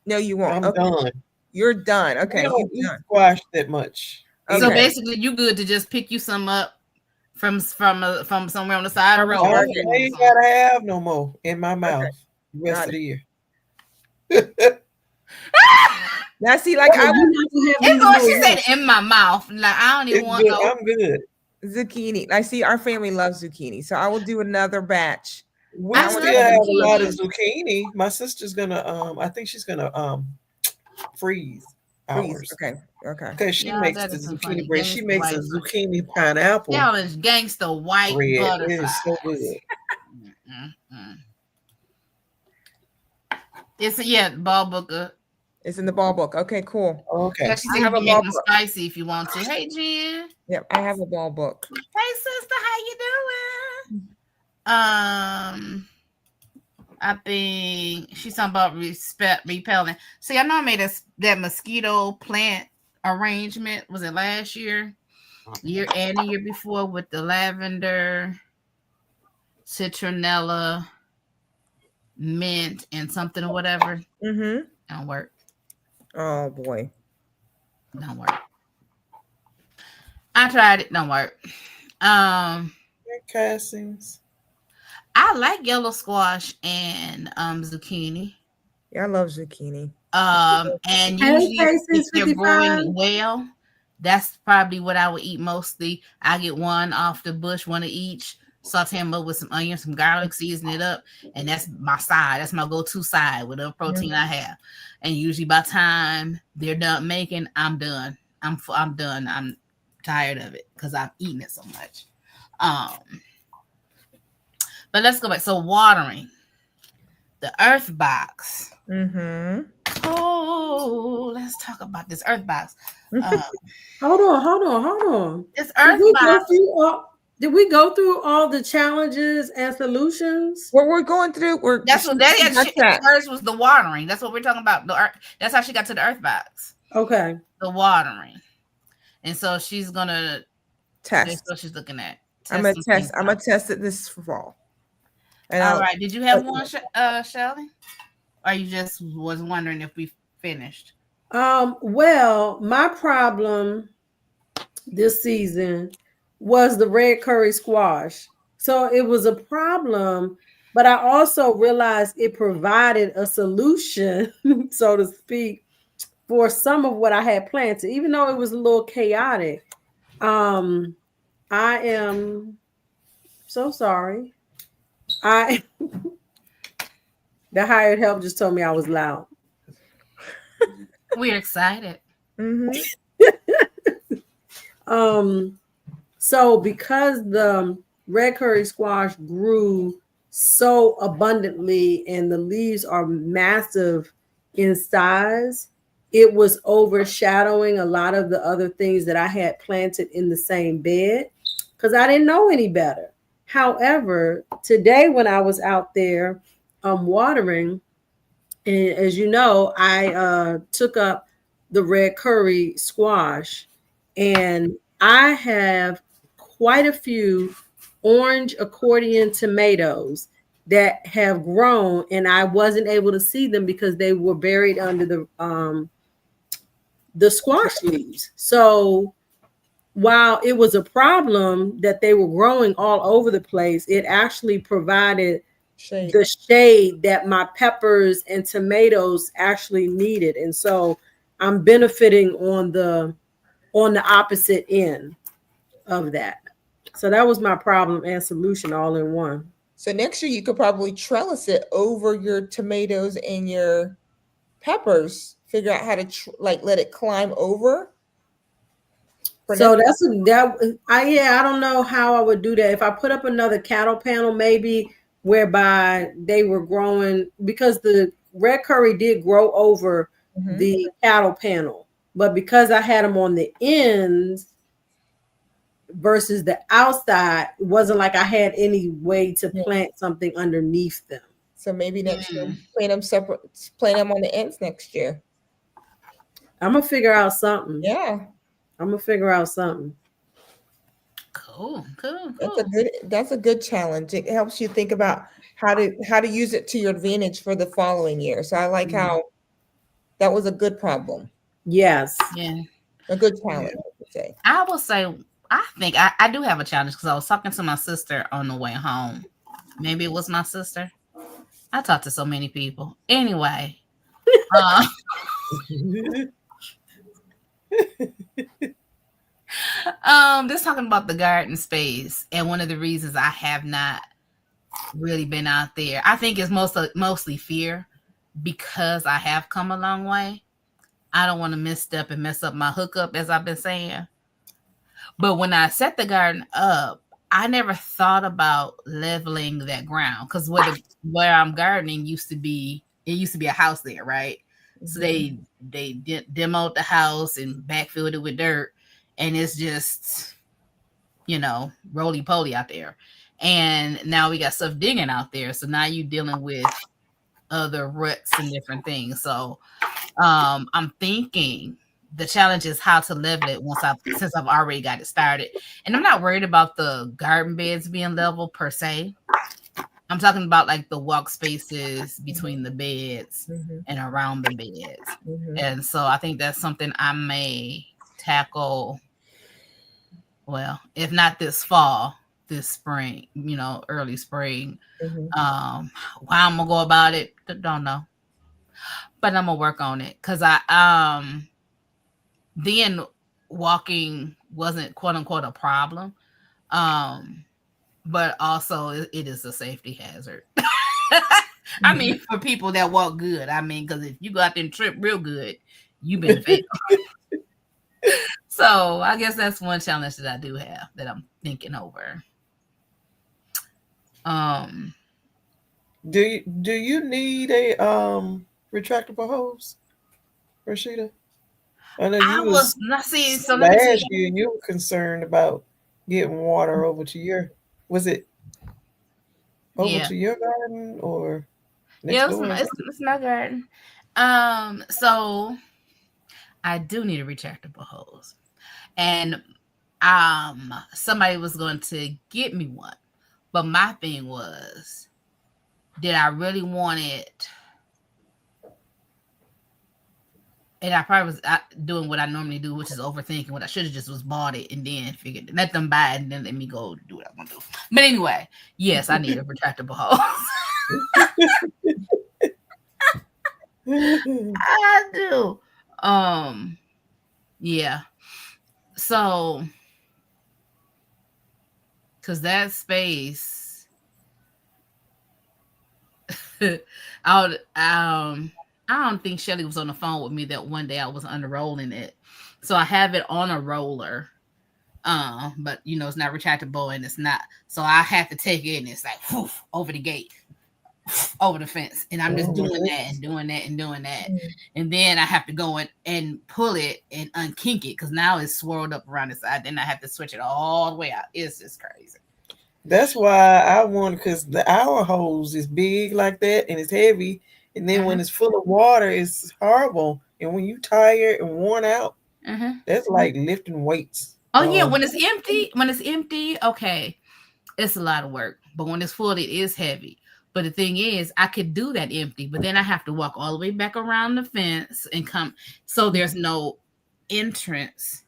No, you won't. I'm done. You're done. Okay. I don't You're eat done. squash that much. So Okay. basically, you good to just pick you some up from somewhere on the side of the I road. ain't gotta have no more in my mouth the rest Got of the year. Now, see, like Oh, you have to have It's these what she little- said in my mouth. Like I don't even It's want good. no. I'm good. zucchini. I see our family loves zucchini, so I will do another batch. We I still love have a lot of zucchini. zucchini. My sister's gonna I think she's gonna freeze Freeze. ours Okay. because she Y'all, makes that the is some funny zucchini bread. She gangster makes a white zucchini pineapple challenge, gangster white bread. It butterflies. is so good. Mm-mm. It's ball booker. It's in the ball book. Okay, cool. Okay. Yeah, she I said you have a can make ball them book. spicy if you want to. Hey, Jen. Yep, I have a ball book. Hey, sister, how you doing? I think she's talking about repelling. See, I know I made that mosquito plant arrangement. Was it last year? Year and the year before with the lavender, citronella, mint, and something or whatever. Mm-hmm. Don't work. Oh boy. Don't work. I tried it. Don't work. Castings. I like yellow squash and zucchini. Yeah, I love zucchini. And Hey, usually if Casey's they're 55. growing well, that's probably what I would eat mostly. I get one off the bush, one of each, saute them up with some onion, some garlic, season it up, and that's my side. That's my go-to side with the protein I have. And usually by the time they're done making, I'm done. I'm done. I'm tired of it because I've eaten it so much. But let's go back. So watering the earth box. Mm-hmm. Oh, let's talk about this earth box. Hold on. This earth box. Did we go through all the challenges and solutions? What we're going through, That's what that is. First was the watering. That's what we're talking about. The earth. That's how she got to the earth box. Okay. The watering, and so she's gonna test. That's what she's looking at. I'm gonna test. I'm gonna test it this fall. And all right. Did you have one, Shelly? Or you just was wondering if we finished? Well, my problem this season was the red curry squash. So it was a problem, but I also realized it provided a solution, so to speak, for some of what I had planted, even though it was a little chaotic. I am so sorry. The hired help just told me I was loud. We're excited. Mm-hmm. So because the red curry squash grew so abundantly and the leaves are massive in size, it was overshadowing a lot of the other things that I had planted in the same bed because I didn't know any better. However, today when I was out there watering, and as you know, I took up the red curry squash, and I have quite a few orange accordion tomatoes that have grown, and I wasn't able to see them because they were buried under the squash leaves. So while it was a problem that they were growing all over the place, it actually provided the shade that my peppers and tomatoes actually needed. And so I'm benefiting on the opposite end of that. So that was my problem and solution all in one. So next year you could probably trellis it over your tomatoes and your peppers. Figure out how to let it climb over. So I don't know how I would do that. If I put up another cattle panel, maybe whereby they were growing, because the red curry did grow over the cattle panel, but because I had them on the ends versus the outside, it wasn't like I had any way to plant something underneath them. So maybe next year plant them separate, plant them on the ends next year. I'm gonna figure out something. Yeah. I'm gonna figure out something. Cool. That's a good challenge. It helps you think about how to use it to your advantage for the following year. So I like how that was a good problem. Yes. Yeah. A good challenge, I would say. I will say, I think I do have a challenge because I was talking to my sister on the way home. Maybe it was my sister. I talk to so many people. Anyway. Just talking about the garden space, and one of the reasons I have not really been out there, I think it's mostly fear, because I have come a long way. I don't want to misstep and mess up my hookup, as I've been saying. But when I set the garden up, I never thought about leveling that ground, because where I'm gardening used to be a house there, right? So they demoed the house and backfilled it with dirt, and it's just, roly poly out there. And now we got stuff digging out there, so now you're dealing with other ruts and different things. So I'm thinking the challenge is how to level it since I've already got it started. And I'm not worried about the garden beds being level per se. I'm talking about like the walk spaces between the beds and around the beds. And so I think that's something I may tackle, well, if not this fall, this spring, early spring. How I'm gonna go about it, don't know. But I'm gonna work on it, because then walking wasn't quote unquote a problem. But also it is a safety hazard. I mean, for people that walk good. I mean, because if you go out there and trip real good, you've been fatal. So I guess that's one challenge that I do have that I'm thinking over. Do you need a retractable hose, Rashida? I know you was last year you were concerned about getting water over to your, was it over to your garden or next door? It's my garden. So I do need a retractable hose, and somebody was going to get me one, but my thing was, did I really want it? And I probably was doing what I normally do, which is overthinking. What I should have just was bought it and then figured, let them buy it and then let me go do what I want to do. But anyway, yes, I need a retractable hose. I do. Yeah. So, because that space, I don't think Shelly was on the phone with me that one day I was unrolling it. So I have it on a roller. But it's not retractable and it's not. So I have to take it and it's like whoof, over the gate, over the fence. And I'm just doing that and doing that and doing that. And then I have to go and pull it and unkink it, because now it's swirled up around the side. Then I have to switch it all the way out. It's just crazy. That's why I want, because our hose is big like that and it's heavy. And then when it's full of water, it's horrible. And when you tired and worn out, that's like lifting weights. Oh, yeah. When it's empty, okay, it's a lot of work. But when it's full, it is heavy. But the thing is, I could do that empty, but then I have to walk all the way back around the fence and come. So there's no entrance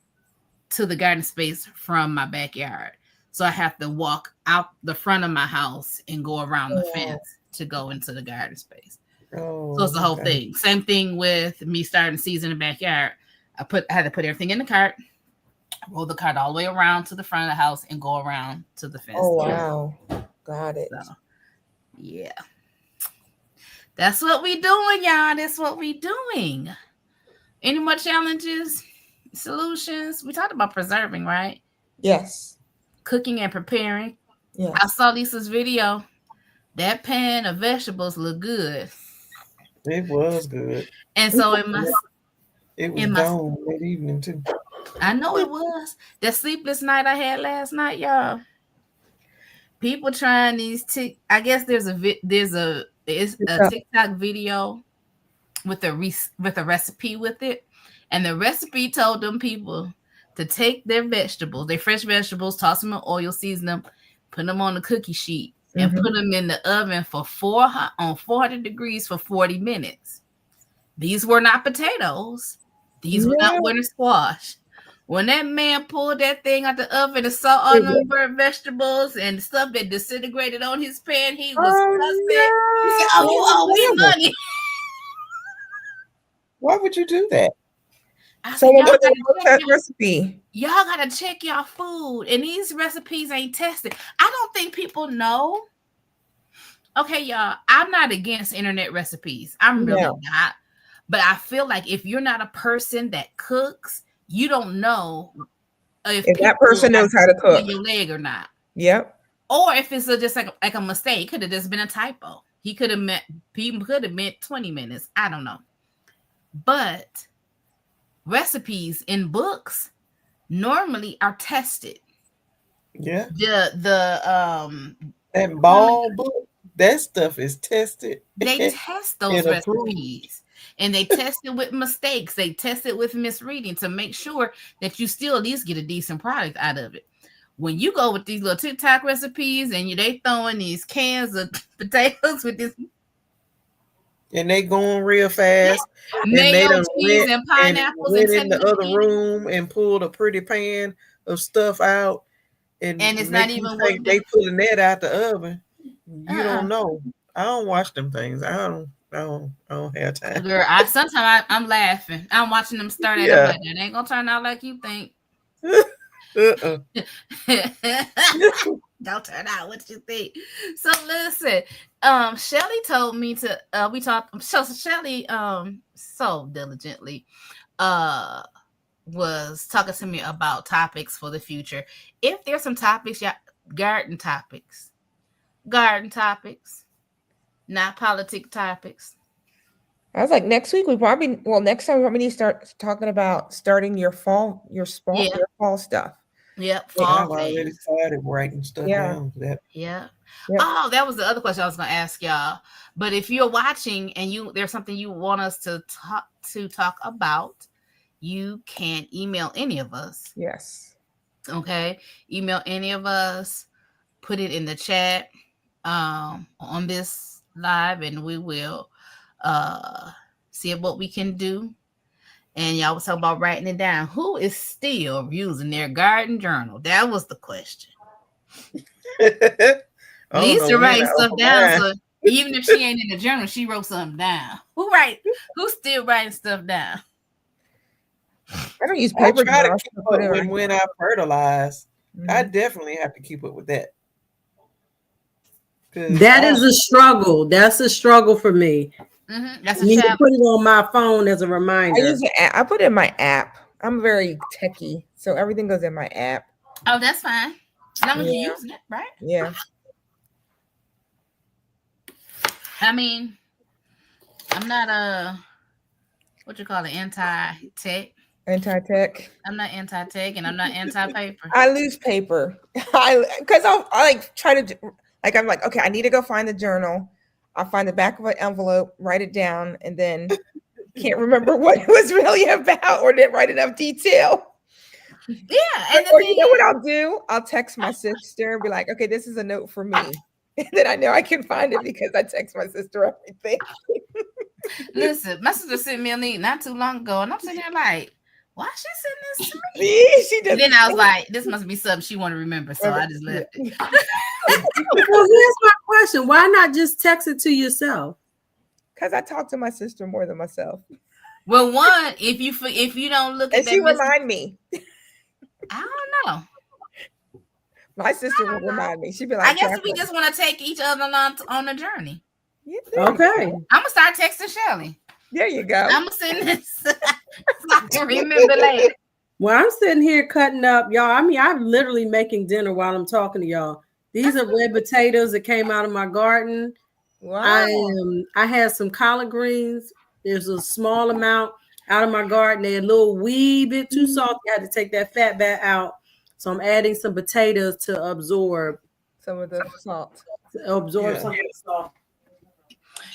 to the garden space from my backyard. So I have to walk out the front of my house and go around the fence to go into the garden space. So it's the whole thing. Same thing with me starting season in the backyard. I had to put everything in the cart, roll the cart all the way around to the front of the house, and go around to the fence. Oh, wow. Got it. So, yeah. That's what we doing, y'all. That's what we doing. Any more challenges, solutions? We talked about preserving, right? Yes. Cooking and preparing. Yes. I saw Lisa's video. That pan of vegetables look good. It was good. And so it was gone that evening too. I know it was. The sleepless night I had last night, y'all. People trying these I guess there's a TikTok video with a recipe with it, and the recipe told them people to take their vegetables, their fresh vegetables, toss them in oil, season them, put them on a cookie sheet, and put them in the oven for 400 degrees for 40 minutes. These were not potatoes. These were not winter squash. When that man pulled that thing out the oven and saw all the burnt vegetables and stuff that disintegrated on his pan, he was upset. He said, "Oh, you owe me money." Why would you do that? I said, Someone y'all put in gotta a book check that your, recipe. y'all gotta check your food, and these recipes ain't tested. I don't think people know. Okay, y'all, I'm not against internet recipes. I'm really No. not. But I feel like if you're not a person that cooks, you don't know if If that people person are knows how to pulling cook. your leg or not. Yep. Or if it's just like a mistake, could have just been a typo. He could have meant 20 minutes. I don't know. But recipes in books normally are tested. Yeah. The That ball book, that stuff is tested. they test those and approved. recipes, and they test it with mistakes. They test it with misreading to make sure that you still at least get a decent product out of it. When you go with these little TikTok recipes and they throwing these cans of potatoes with this And they going real fast. And they mayo, done cheese, and pineapples and went in the telling other you, room and pulled a pretty pan of stuff out and it's make not you even think worth they it. pulling that out the oven. You Uh-uh. don't know. I don't watch them things. I don't have time. Girl, I'm laughing. I'm watching them start at Yeah. them. It ain't gonna turn out like you think. Don't turn out what you think. So listen, Shelly told me to we talked. So Shelly so diligently was talking to me about topics for the future. If there's some topics, garden topics, not politic topics. I was like, next week next time we probably need to start talking about starting your fall stuff. Yep. Yeah, Fall I've already started writing stuff down for that. Yeah. Yep. Oh, that was the other question I was going to ask y'all. But if you're watching and there's something you want us to talk about, you can email any of us. Yes. Okay. Email any of us. Put it in the chat on this live, and we will see what we can do. And y'all was talking about writing it down. Who is still using their garden journal? That was the question. Lisa writing stuff down. So even if she ain't in the journal, she wrote something down. Who's still writing stuff down? I don't use paper. I try to keep up with when I fertilize. Mm-hmm. I definitely have to keep up with that. That is a struggle. That's a struggle for me. Mm-hmm. That's I need to put it on my phone as a reminder. I put it in my app. I'm very techie, so everything goes in my app. Oh, that's fine. As long as you're using it, right? Yeah. I mean, I'm not anti-tech. Anti-tech. I'm not anti-tech, and I'm not anti-paper. I lose paper. Because I like try to I'm like, okay, I need to go find the journal. I'll find the back of an envelope, write it down, and then can't remember what it was really about or didn't write enough detail. Yeah. And or you know what I'll do? I'll text my sister and be like, okay, this is a note for me. And then I know I can find it because I text my sister everything. Listen, my sister sent me a link not too long ago, and I'm sitting there like, why is she sending this to me? She does. Then I was like, this must be something she want to remember, so I just left it. Well, here's my question: why not just text it to yourself? Because I talk to my sister more than myself. Well, one, if you don't look at and that, she remind me. I don't know. My sister will remind me. She'd be like, I guess we just want to take each other on a journey. Yeah, okay. I'm gonna start texting Shelly. There you go. I'm gonna send this so I can remember later. Well, I'm sitting here cutting up, y'all. I mean, I'm literally making dinner while I'm talking to y'all. These are red potatoes that came out of my garden. Wow. I had some collard greens. There's a small amount out of my garden. They're a little wee bit too salty. I had to take that fat back out. So I'm adding some potatoes to absorb some of the salt. Some of the salt.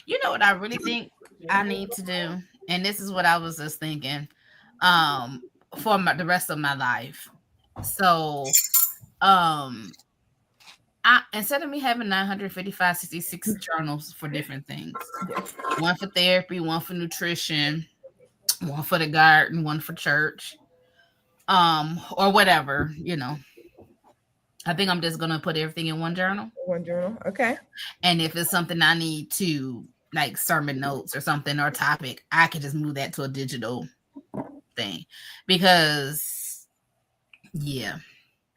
You know what I really think I need to do? And this is what I was just thinking for the rest of my life. So instead of me having 66 journals for different things, one for therapy, one for nutrition, one for the garden, one for church, or whatever, I think I'm just gonna put everything in one journal. Okay. And if it's something I need to, like sermon notes or something or topic, I can just move that to a digital thing because, yeah.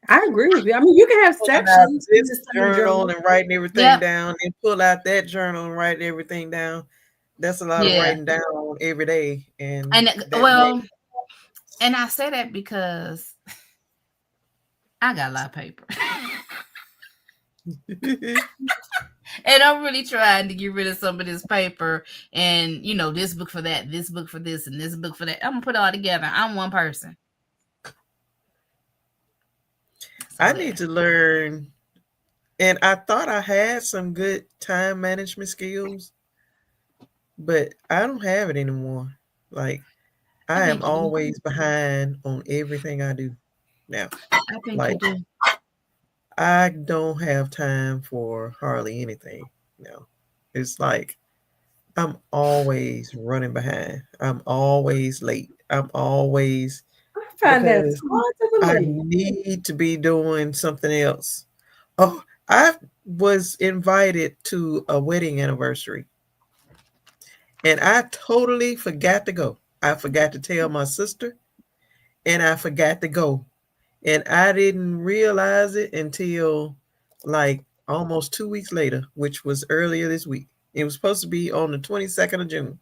I agree with you. I mean, you can have Pulling out sections in this the same journal and writing everything Yep. down, and pull out that journal and write everything down. That's a lot of Yeah. writing down every day. And And that well, and I say that because I got a lot of paper. And I'm really trying to get rid of some of this paper and, you know, this book for that, this book for this, and this book for that. I'm going to put it all together. I'm one person. So I need to learn, and I thought I had some good time management skills, but I don't have it anymore. Like, I am think you do. always behind on everything I do now. I think Like, you do. I don't have time for hardly anything now. It's like I'm always running behind. I'm always late. I'm always I find that because hard to I believe. need to be doing something else. Oh, I was invited to a wedding anniversary and I totally forgot to go. I forgot to tell my sister and I forgot to go. And I didn't realize it until like almost 2 weeks later, which was earlier this week. It was supposed to be on the 22nd of June.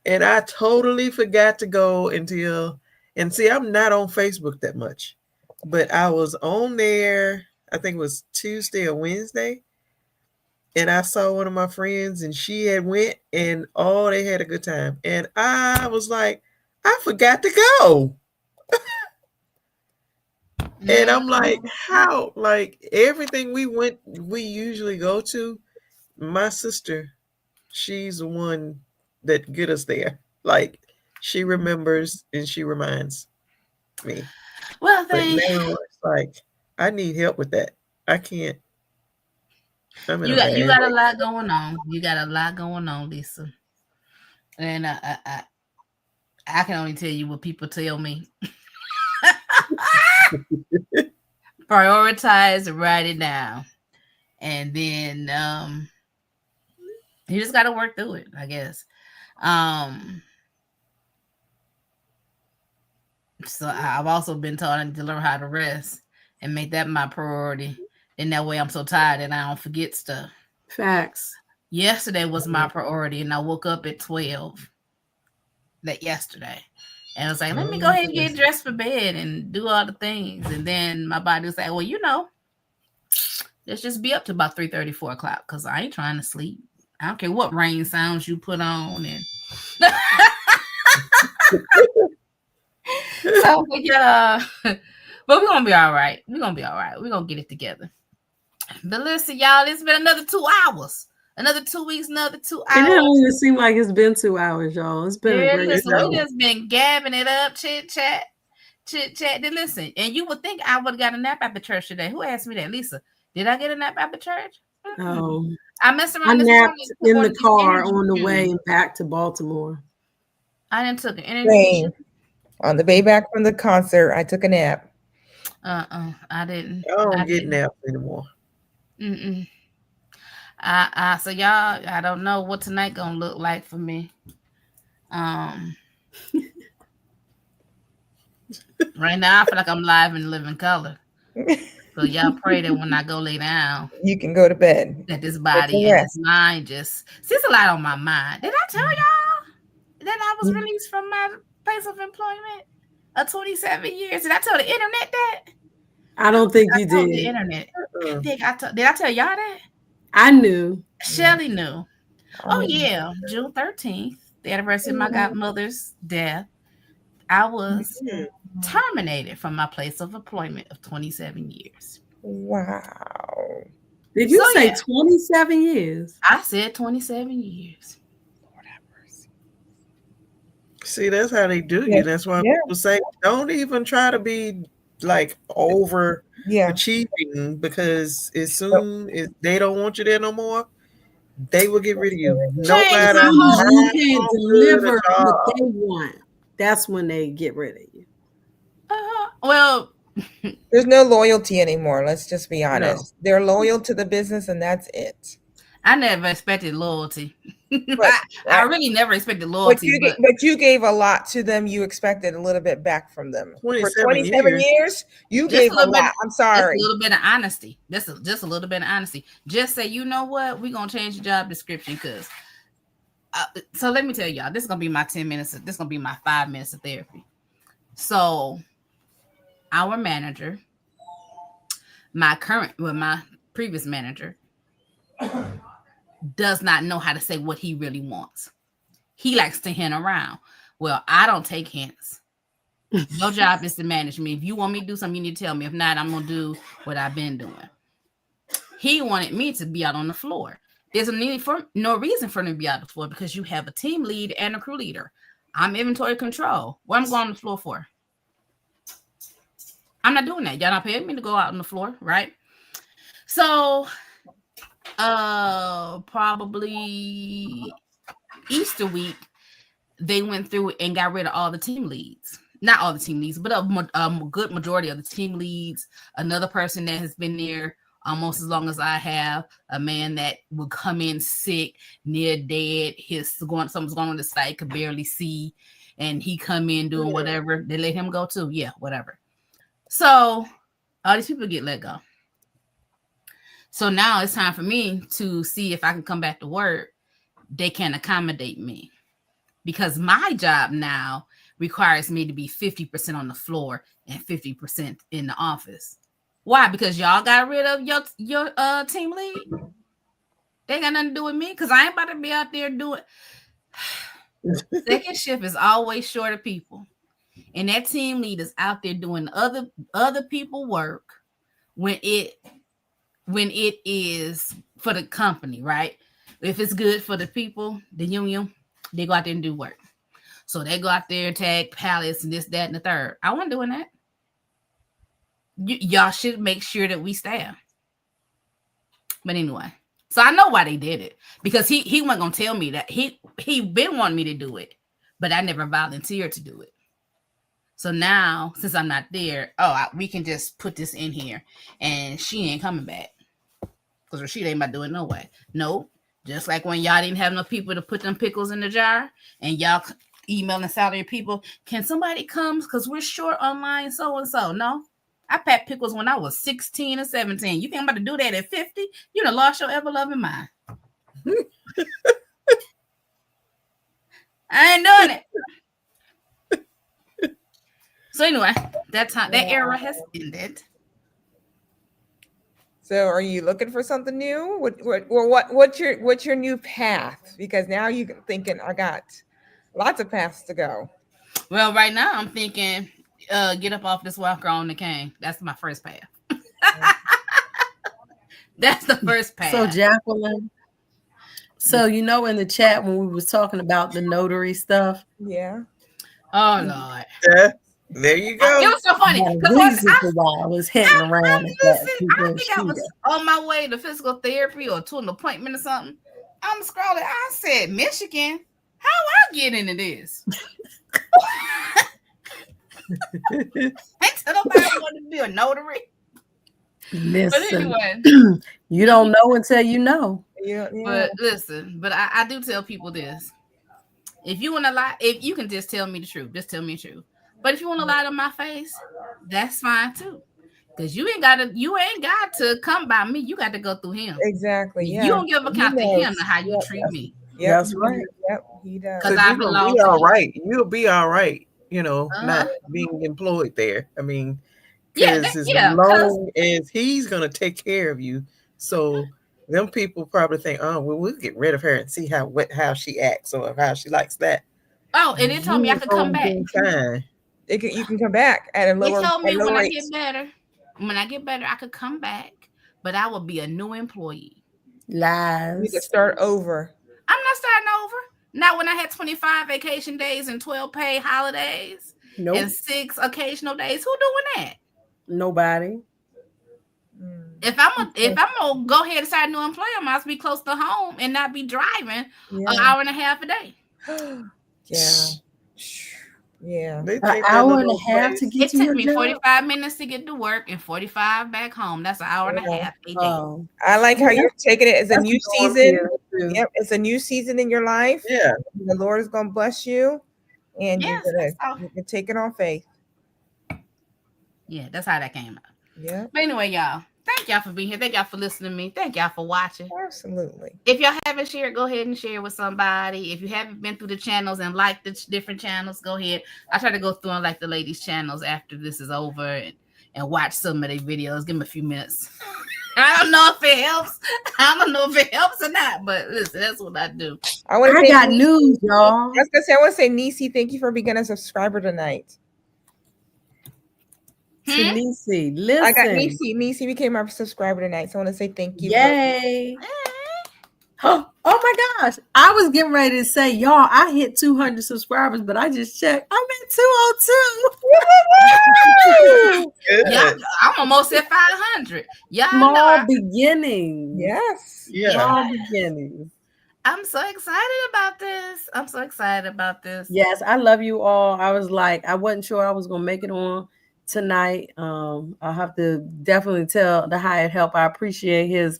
And I totally forgot to go until, and see, I'm not on Facebook that much, but I was on there, I think it was Tuesday or Wednesday. And I saw one of my friends and she had went and oh, they had a good time. And I was like, I forgot to go. And I'm like, how? Like everything we usually go to, my sister, she's the one that get us there. Like she remembers and she reminds me. Well, But now it's like I need help with that. I can't. I'm in you a got bad a way. lot going on. You got a lot going on, Lisa. And I can only tell you what people tell me. Prioritize and write it down. And then you just gotta work through it, I guess. So I've also been taught I need to learn how to rest and make that my priority. And that way I'm so tired and I don't forget stuff. Facts. Yesterday was my priority, and I woke up at 12 that yesterday. And I was like, let me go ahead and get dressed for bed and do all the things. And then my body was like, well, you know, let's just be up to about 3:30, 4 o'clock because I ain't trying to sleep. I don't care what rain sounds you put on. And so, yeah, but we're going to be all right. We're going to be all right. We're going to get it together. But listen, y'all, it's been another 2 hours. Another 2 weeks, another 2 hours. It don't even seem like it's been 2 hours, y'all. It's been a great show. We just been gabbing it up, chit chat. Then listen, and you would think I would have got a nap after church today. Who asked me that? Lisa, did I get a nap after church? Oh, I messed I around this napped morning. in the car on the way back to Baltimore. I didn't took an energy. Same. On the way back from the concert, I took a nap. I didn't. I don't get naps anymore. So y'all, I don't know what tonight gonna look like for me. Right now I feel like I'm live in living color. So y'all pray that when I go lay down, you can go to bed. That this body and this mind just sees a lot on my mind. Did I tell y'all that I was released from my place of employment of 27 years? Did I tell the internet that? I don't think you did. The internet. Did I tell y'all that? I knew. Shelly knew. Oh yeah, June 13th, the anniversary of my godmother's death. I was terminated from my place of employment of 27 years. Wow. Did you say 27 years? I said 27 years. Lord have mercy. See, that's how they do you. That's why people say don't even try to be like over achieving because as soon as they don't want you there no more, they will get rid of you. No matter how you can't deliver what they want. That's when they get rid of you. Well, there's no loyalty anymore. Let's just be honest. They're loyal to the business, and that's it. I never expected loyalty. But I really never expected but loyalty, you gave a lot to them. You expected a little bit back from them. For 27 27 years, you Just gave a a little bit. lot. I'm just sorry. a little bit of honesty. Just a little bit of honesty. Just say, you know what, we're gonna change the job description because. So let me tell y'all, this is gonna be my 10 minutes. This is gonna be my 5 minutes of therapy. So, our manager, my previous manager, does not know how to say what he really wants. He likes to hint around. Well, I don't take hints. Your job is to manage me. If you want me to do something, you need to tell me. If not, I'm gonna do what I've been doing. He wanted me to be out on the floor. There's no reason for me to be out on the floor because you have a team lead and a crew leader. I'm inventory control. What I'm going on the floor for? I'm not doing that. Y'all not paying me to go out on the floor, right? So, probably Easter week, they went through and got rid of all the team leads. Not all the team leads, but a good majority of the team leads. Another person that has been there almost as long as I have, a man that would come in sick, near dead, something's going on the site, could barely see, and he come in doing whatever. They let him go too. Yeah, whatever. So all these people get let go. So now it's time for me to see if I can come back to work. They can accommodate me because my job now requires me to be 50% on the floor and 50% in the office. Why? Because y'all got rid of your team lead. They ain't got nothing to do with me because I ain't about to be out there doing. Second shift is always short of people, and that team lead is out there doing other people work when it is for the company, right? If it's good for the people, the union, they go out there and do work. So they go out there and tag pallets and this, that, and the third. I wasn't doing that. Y'all should make sure that we staff. But anyway, so I know why they did it because he wasn't gonna tell me that he been wanting me to do it, but I never volunteered to do it. So now, since I'm not there, we can just put this in here, and she ain't coming back because Rashida ain't about to do it no way. Nope. Just like when y'all didn't have enough people to put them pickles in the jar, and y'all emailing salary people, can somebody come because we're short online so and so? No. I packed pickles when I was 16 or 17. You think I'm about to do that at 50? You done lost your ever-loving mind. I ain't doing it. So anyway, that era has ended. So are you looking for something new? What's your new path? Because now you're thinking, I got lots of paths to go. Well, right now I'm thinking get up off this walker on the cane. That's my first path. That's the first path. So Jacqueline, so in the chat when we was talking about the notary stuff. Yeah. Oh Lord. Yeah. There you go. It was so funny because I was hitting around. I think I was on my way to physical therapy or to an appointment or something. I'm scrolling. I said, Michigan, how I get into this? Ain't nobody want to be a notary. Listen, but anyway, you don't know until you know. Yeah. But listen, but I do tell people this. If you want to lie, if you can just tell me the truth, just tell me the truth. But if you want to lie to my face, that's fine too. Because you ain't got to come by me. You got to go through him. Exactly. Yeah. You don't give account to him to how you treat me. Yeah, that's right. Yep, he does. Because you're gonna be all right. You'll be all right. Not being employed there. I mean, because as long as he's gonna take care of you, so them people probably think, oh, well, we'll get rid of her and see how she acts or how she likes that. Oh, and it told me I could come back. Fine. You can come back at a lower. It told me when rates. I get better, I could come back, but I will be a new employee. Lies. You can start over. I'm not starting over. Not when I had 25 vacation days and 12 paid holidays and 6 occasional days. Who doing that? Nobody. If I'm gonna go ahead and start a new employer, I must be close to home and not be driving an hour and a half a day. Yeah. Yeah. They An take that hour and little a half to place. get It to took your me job. 45 minutes to get to work and 45 back home. That's an hour and a Yeah. half a day. Oh, I like how you're taking it as a that's new norm season. here, too. Yep, it's a new season in your life. Yeah. The Lord is gonna bless you, and Yes, that's all. you can take it on faith. Yeah, that's how that came out. Yeah, But anyway, y'all, thank y'all for being here. Thank y'all for listening to me. Thank y'all for watching. absolutely. If y'all haven't shared, go ahead and share with somebody. If you haven't been through the channels and liked the different channels, go ahead. I try to go through and like the ladies' channels after this is over and watch some of their videos. Give them a few minutes. I don't know if it helps. I don't know if it helps or not, but listen, that's what I do. I want to I say, got news, y'all. I was gonna say, I want to say, Nisi, thank you for being a subscriber tonight. To Nisi, listen. I got Nisi. Nisi became our subscriber tonight, so I want to say thank you. Yay. Oh my gosh. I was getting ready to say, y'all, I hit 200 subscribers, but I just checked. I'm at 202. Good. Yeah, I'm almost at 500. Y'all Small know beginnings. Yes. Yeah. Small beginnings. I'm so excited about this. I'm so excited about this. Yes, I love you all. I was like, I wasn't sure I was gonna make it on tonight. I'll have to definitely tell the hired help. I appreciate his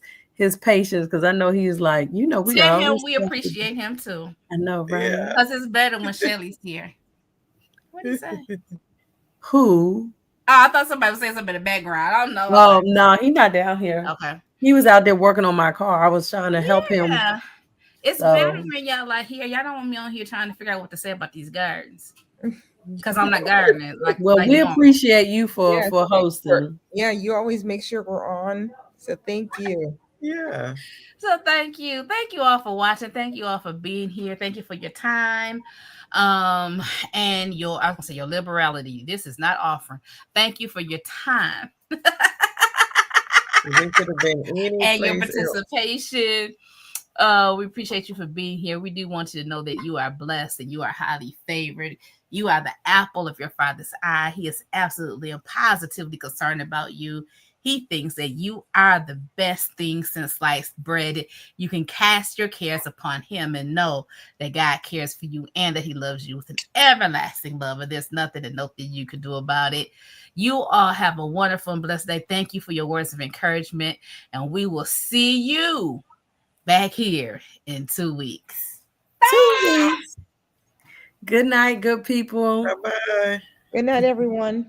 patience because I know he's like, we Tell are. him we appreciate him too. I know, right? Yeah. Because it's better when Shelly's here. What did he say? Who? Oh, I thought somebody was saying something in the background. I don't know. Oh no, he's not down here. Okay. He was out there working on my car. I was trying to help him. Yeah. It's So- better when y'all like here. Y'all don't want me on here trying to figure out what to say about these gardens. Because I'm not gardening. Well, like we normal. appreciate you for Yes, hosting. Yeah, you always make sure we're on. So thank you. Yeah. So thank you. Thank you all for watching. Thank you all for being here. Thank you for your time. And I was gonna say your liberality. This is not offering. Thank you for your time They could have been any and your place else. participation. We appreciate you for being here. We do want you to know that you are blessed and you are highly favored. You are the apple of your Father's eye. He is absolutely and positively concerned about you. He thinks that you are the best thing since sliced bread. You can cast your cares upon him and know that God cares for you and that he loves you with an everlasting love. And there's nothing and nothing you can do about it. You all have a wonderful and blessed day. Thank you for your words of encouragement. And we will see you back here in 2 weeks. 2 weeks. Good night, good people. Bye-bye. Good night, everyone.